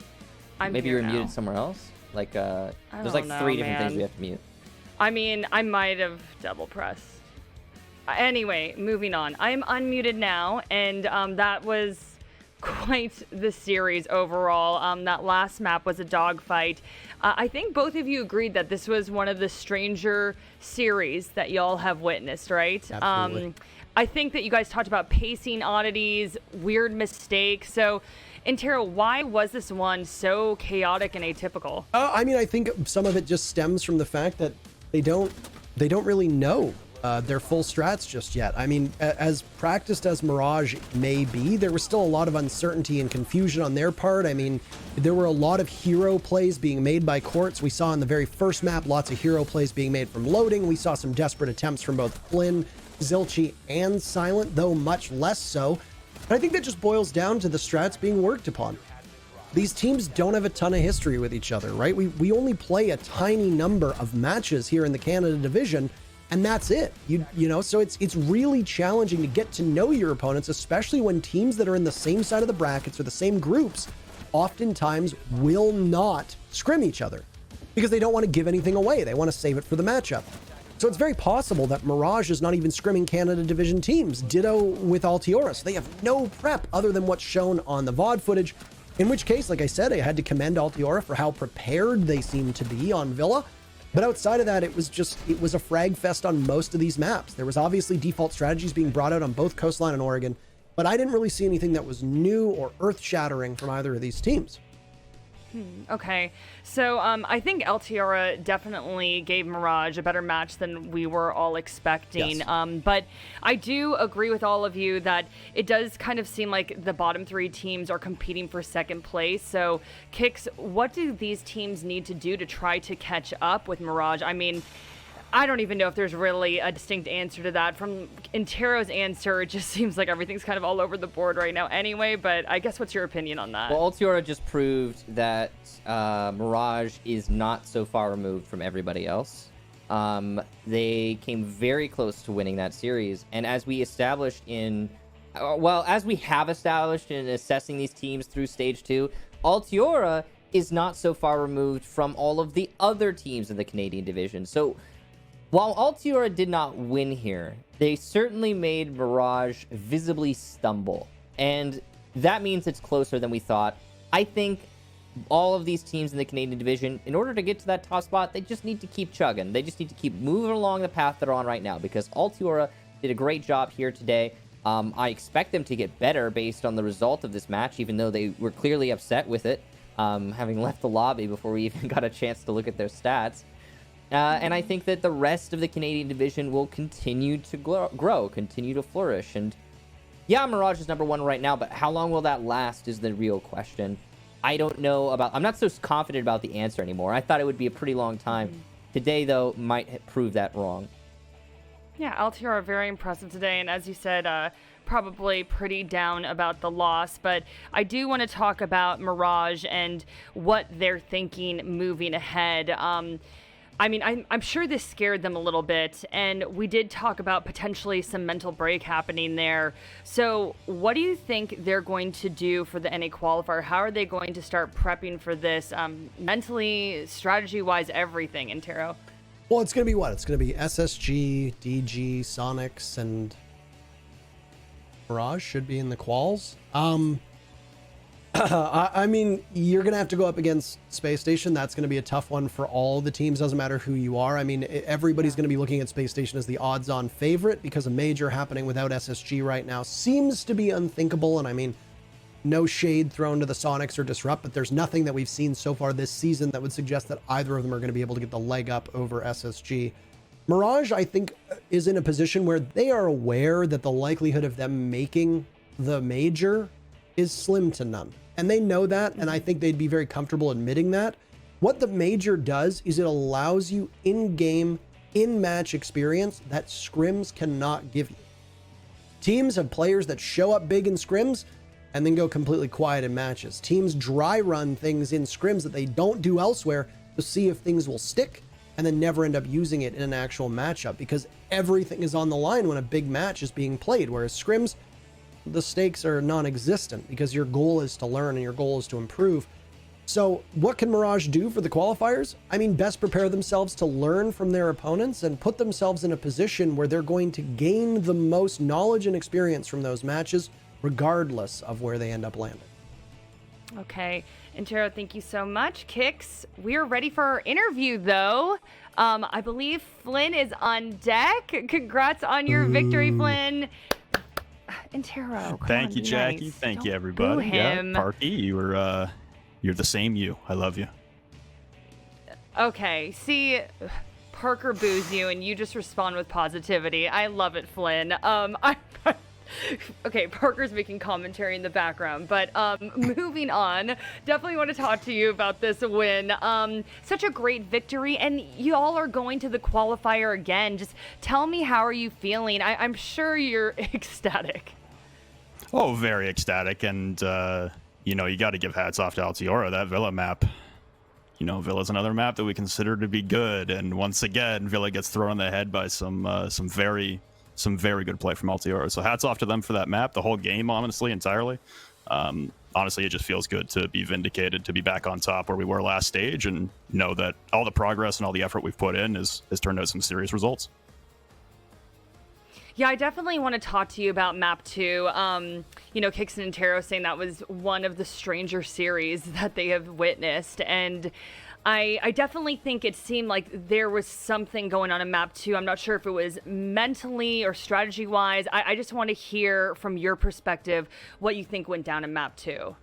Maybe you were muted somewhere else. Like there's like 3 different things we have to mute. I mean, I might have double pressed. Anyway, moving on. I am unmuted now, and that was quite the series overall. That last map was a dogfight. I think both of you agreed that this was one of the stranger series that y'all have witnessed, right? Absolutely. I think that you guys talked about pacing oddities, weird mistakes. So, Antero, why was this one so chaotic and atypical? I mean, I think some of it just stems from the fact that they don't really know their full strats just yet. I mean, as practiced as Mirage may be, there was still a lot of uncertainty and confusion on their part. I mean, there were a lot of hero plays being made by Quartz. We saw in the very first map lots of hero plays being made from loading. We saw some desperate attempts from both Flynn, Zilchi, and Silent, though much less so. And I think that just boils down to the strats being worked upon. These teams don't have a ton of history with each other, right? We only play a tiny number of matches here in the Canada division, and that's it. You know, so it's really challenging to get to know your opponents, especially when teams that are in the same side of the brackets or the same groups oftentimes will not scrim each other because they don't want to give anything away. They want to save it for the matchup. So it's very possible that Mirage is not even scrimming Canada division teams. Ditto with Altiora. So they have no prep other than what's shown on the VOD footage. In which case, like I said, I had to commend Altiora for how prepared they seemed to be on Villa. But outside of that, it was a frag fest on most of these maps. There was obviously default strategies being brought out on both Coastline and Oregon, but I didn't really see anything that was new or earth-shattering from either of these teams. Okay, so I think Altiora definitely gave Mirage a better match than we were all expecting. Yes. But I do agree with all of you that it does kind of seem like the bottom 3 teams are competing for second place. So, Kix, what do these teams need to do to try to catch up with Mirage? I mean, I don't even know if there's really a distinct answer to that. From Antero's answer, it just seems like everything's kind of all over the board right now anyway, but I guess what's your opinion on that? Well, Altiora just proved that Mirage is not so far removed from everybody else. They came very close to winning that series, and as we established as we have established in assessing these teams through Stage 2, Altiora is not so far removed from all of the other teams in the Canadian division. So, while Altiora did not win here, they certainly made Mirage visibly stumble. And that means it's closer than we thought. I think all of these teams in the Canadian division, in order to get to that top spot, they just need to keep chugging. They just need to keep moving along the path they're on right now, because Altiora did a great job here today. I expect them to get better based on the result of this match, even though they were clearly upset with it, having left the lobby before we even got a chance to look at their stats. And I think that the rest of the Canadian division will continue to grow, continue to flourish. And yeah, Mirage is number 1 right now, but how long will that last is the real question. I don't know I'm not so confident about the answer anymore. I thought it would be a pretty long time. Today, though, might prove that wrong. Yeah, Altiora very impressive today, and as you said, probably pretty down about the loss, but I do want to talk about Mirage and what they're thinking moving ahead. I mean, I'm sure this scared them a little bit, and we did talk about potentially some mental break happening there. So what do you think they're going to do for the NA qualifier? How are they going to start prepping for this mentally, strategy-wise, everything, Antero? Well, it's going to be what? It's going to be SSG, DG, Sonics, and Mirage should be in the quals. I mean, you're going to have to go up against Space Station. That's going to be a tough one for all the teams. Doesn't matter who you are. I mean, everybody's going to be looking at Space Station as the odds-on favorite because a major happening without SSG right now seems to be unthinkable. And I mean, no shade thrown to the Sonics or Disrupt, but there's nothing that we've seen so far this season that would suggest that either of them are going to be able to get the leg up over SSG. Mirage, I think, is in a position where they are aware that the likelihood of them making the major is slim to none. And they know that, and I think they'd be very comfortable admitting that. What the major does is it allows you in-game, in-match experience that scrims cannot give you. Teams have players that show up big in scrims and then go completely quiet in matches. Teams dry run things in scrims that they don't do elsewhere to see if things will stick, and then never end up using it in an actual matchup because everything is on the line when a big match is being played. Whereas scrims, the stakes are non-existent because your goal is to learn and your goal is to improve. So what can Mirage do for the qualifiers? I mean, best prepare themselves to learn from their opponents and put themselves in a position where they're going to gain the most knowledge and experience from those matches, regardless of where they end up landing. Okay, Antero, thank you so much. Kix, we're ready for our interview, though. I believe Flynn is on deck. Congrats on your victory, Flynn. Antero, thank you, Jackie. Nice. Thank Don't you, everybody. boo him. Yeah, Parky, you're the same you. I love you. Okay, see, Parker boos you, and you just respond with positivity. I love it, Flynn. Okay, Parker's making commentary in the background, but moving on, definitely want to talk to you about this win. Such a great victory, and you all are going to the qualifier again. Just tell me, how are you feeling? I'm sure you're ecstatic. Oh, very ecstatic, and you got to give hats off to Altiora. That Villa map, Villa's another map that we consider to be good, and once again, Villa gets thrown in the head by some very good play from Altiora. So hats off to them for that map, the whole game, honestly, entirely. Honestly, it just feels good to be vindicated, to be back on top where we were last stage, and know that all the progress and all the effort we've put in has turned out some serious results. Yeah, I definitely want to talk to you about map 2. Kix and Antero saying that was one of the stranger series that they have witnessed, and I definitely think it seemed like there was something going on in map 2. I'm not sure if it was mentally or strategy-wise. I just want to hear from your perspective what you think went down in map 2.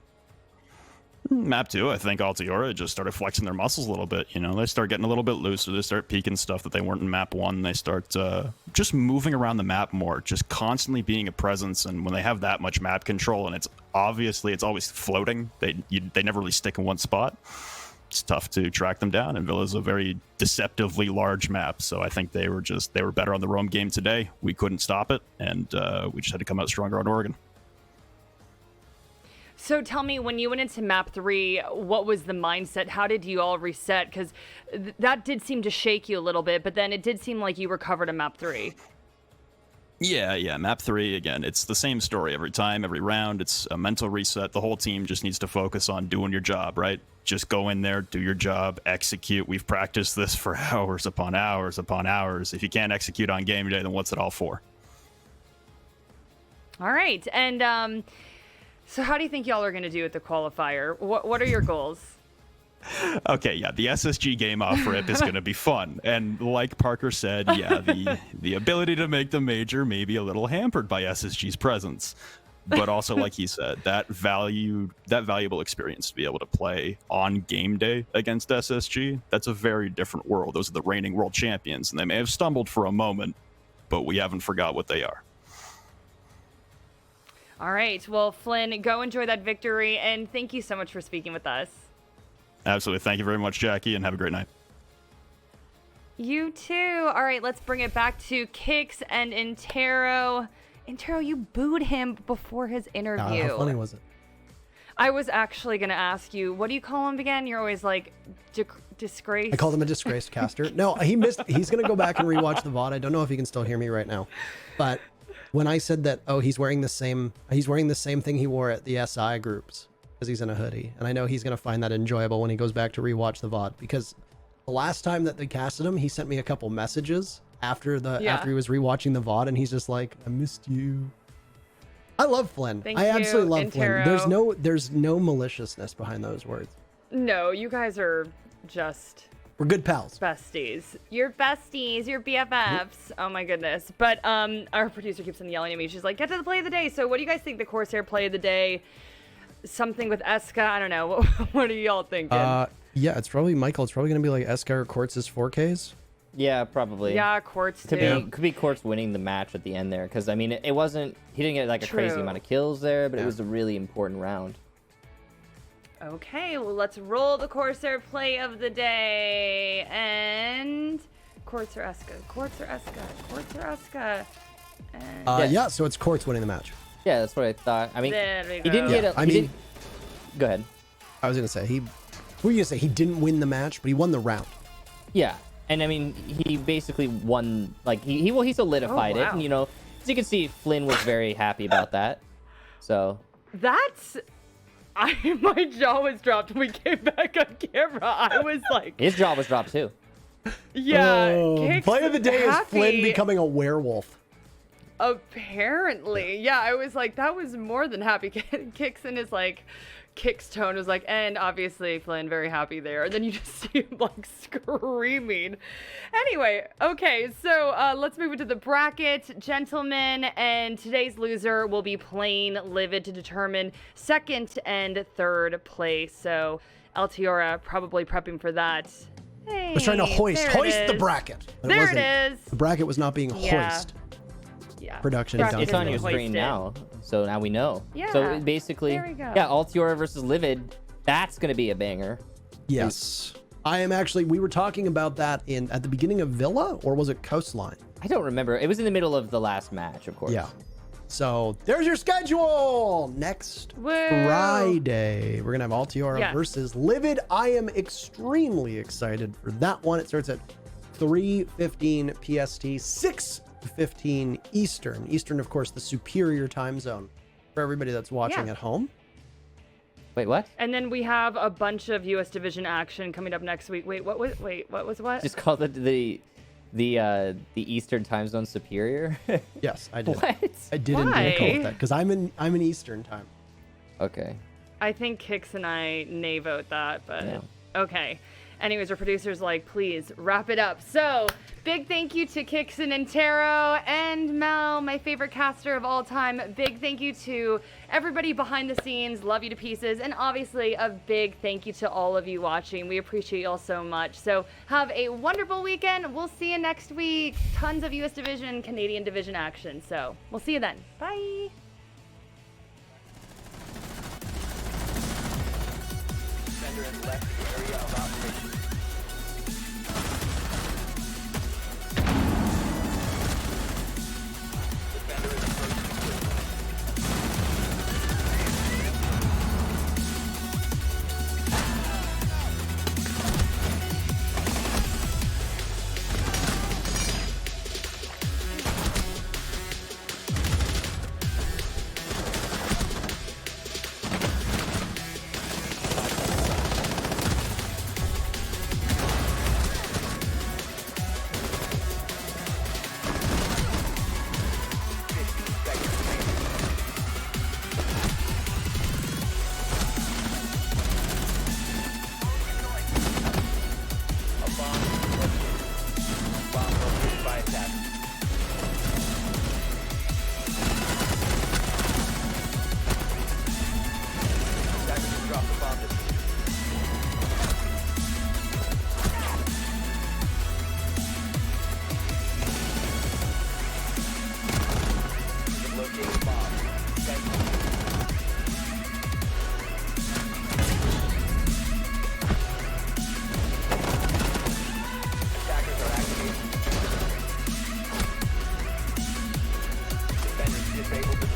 Map 2, I think Altiora just started flexing their muscles a little bit. They start getting a little bit looser. They start peeking stuff that they weren't in map 1. They start just moving around the map more, just constantly being a presence. And when they have that much map control, and it's always floating, they never really stick in one spot. It's tough to track them down, and Villa's a very deceptively large map, so I think they were better on the roam game today. We couldn't stop it, and we just had to come out stronger on Oregon. So tell me, when you went into map 3, what was the mindset? How did you all reset? Because that did seem to shake you a little bit, but then it did seem like you recovered in map 3. Yeah. Map 3, again, it's the same story every time, every round. It's a mental reset. The whole team just needs to focus on doing your job, right? Just go in there, do your job, execute. We've practiced this for hours upon hours upon hours. If you can't execute on game day, then what's it all for? All right. And so how do you think y'all are going to do at the qualifier? What are your goals? Okay, yeah, the SSG game off rip is going to be fun. And like Parker said, yeah, the ability to make the major may be a little hampered by SSG's presence. But also, like he said, that valuable experience to be able to play on game day against SSG, that's a very different world. Those are the reigning world champions, and they may have stumbled for a moment, but we haven't forgot what they are. All right. Well, Flynn, go enjoy that victory, and thank you so much for speaking with us. Absolutely. Thank you very much, Jackie, and have a great night. You too. All right, let's bring it back to Kix and Antero. Antero, you booed him before his interview. How funny was it? I was actually going to ask you, what do you call him again? You're always like, disgrace. I called him a disgraced caster. No, he missed. He's going to go back and rewatch the VOD. I don't know if he can still hear me right now. But when I said that, he's wearing the same thing he wore at the SI groups because he's in a hoodie. And I know he's going to find that enjoyable when he goes back to rewatch the VOD, because the last time that they casted him, he sent me a couple messages after he was rewatching the VOD, and he's just like, I missed you. I love Flynn. I absolutely love Antero. Flynn. There's no maliciousness behind those words. No, you guys are just... We're good pals. Besties. You're besties. You're BFFs. Oh my goodness. But our producer keeps on yelling at me. She's like, get to the play of the day. So what do you guys think the Corsair play of the day something with Eska. I don't know. What are y'all thinking? Yeah, it's probably Michael. It's probably gonna be like Eska or Quartz's 4Ks. Yeah, probably. Yeah, Quartz Could too. be Quartz winning the match at the end there, because I mean, it wasn't. He didn't get like a crazy True. amount of kills there, but Yeah. it was a really important round. Okay, well, let's roll the Corsair play of the day. And Quartz or Eska? Quartz or Eska? Quartz or Eska? And Yeah, so it's Quartz winning the match. Yeah, that's what I thought. I mean, There we he go. didn't Yeah, get a. I he mean- didn't- Go ahead. I was gonna say what were you gonna say? He didn't win the match, but he won the round. Yeah, and I mean, he basically won. Like he solidified Oh, it, wow. and you know, as you can see, Flynn was very happy about that. So that's... my jaw was dropped when we came back on camera. I was like, his jaw was dropped too. yeah. Kix Play of the day is happy. Flynn becoming a werewolf. Apparently, yeah, I was like, that was more than happy. Kix in his like, Kix tone was like, and obviously Flynn very happy there. And then you just see him like screaming. Anyway, okay, so let's move into the bracket, gentlemen. And today's loser will be playing Livid to determine second and third place. So Altiora probably prepping for that. Hey, I was trying to hoist the is. bracket. But There wasn't. it is. The bracket was not being Yeah. hoist. Yeah. Production Bracket It's has on been your screen hoisted. now, so now we know. Yeah, So basically, there we go. yeah, Altiora versus Livid. That's gonna be a banger. Yes. I am actually, we were talking about that at the beginning of Villa, or was it Coastline? I don't remember. It was in the middle of the last match, of course. Yeah. So there's your schedule. Next Woo. Friday, we're going to have Altiora Yes. versus Livid. I am extremely excited for that one. It starts at 3:15 PST, 6:15 Eastern. Eastern, of course, the superior time zone for everybody that's watching Yeah. at home. Wait, what? And then we have a bunch of U.S. division action coming up next week. Wait, what was what? Just call it the Eastern time zone superior. Yes, I did. What? I did Why? indeed call it that because I'm in Eastern time. Okay. I think Kix and I nay vote that, but Yeah. okay. Anyways, our producer's like, please wrap it up. So, big thank you to Kixon and Taro and Mel, my favorite caster of all time. Big thank you to everybody behind the scenes. Love you to pieces. And obviously, a big thank you to all of you watching. We appreciate you all so much. So, have a wonderful weekend. We'll see you next week. Tons of U.S. Division, Canadian Division action. So, we'll see you then. Bye. Defender has left the area of operation. Defender is approaching. A bomb is located. Bomb located by attackers. Attackers have dropped the bomb this located bomb. Thank you. Attackers are activated. Defenders disabled the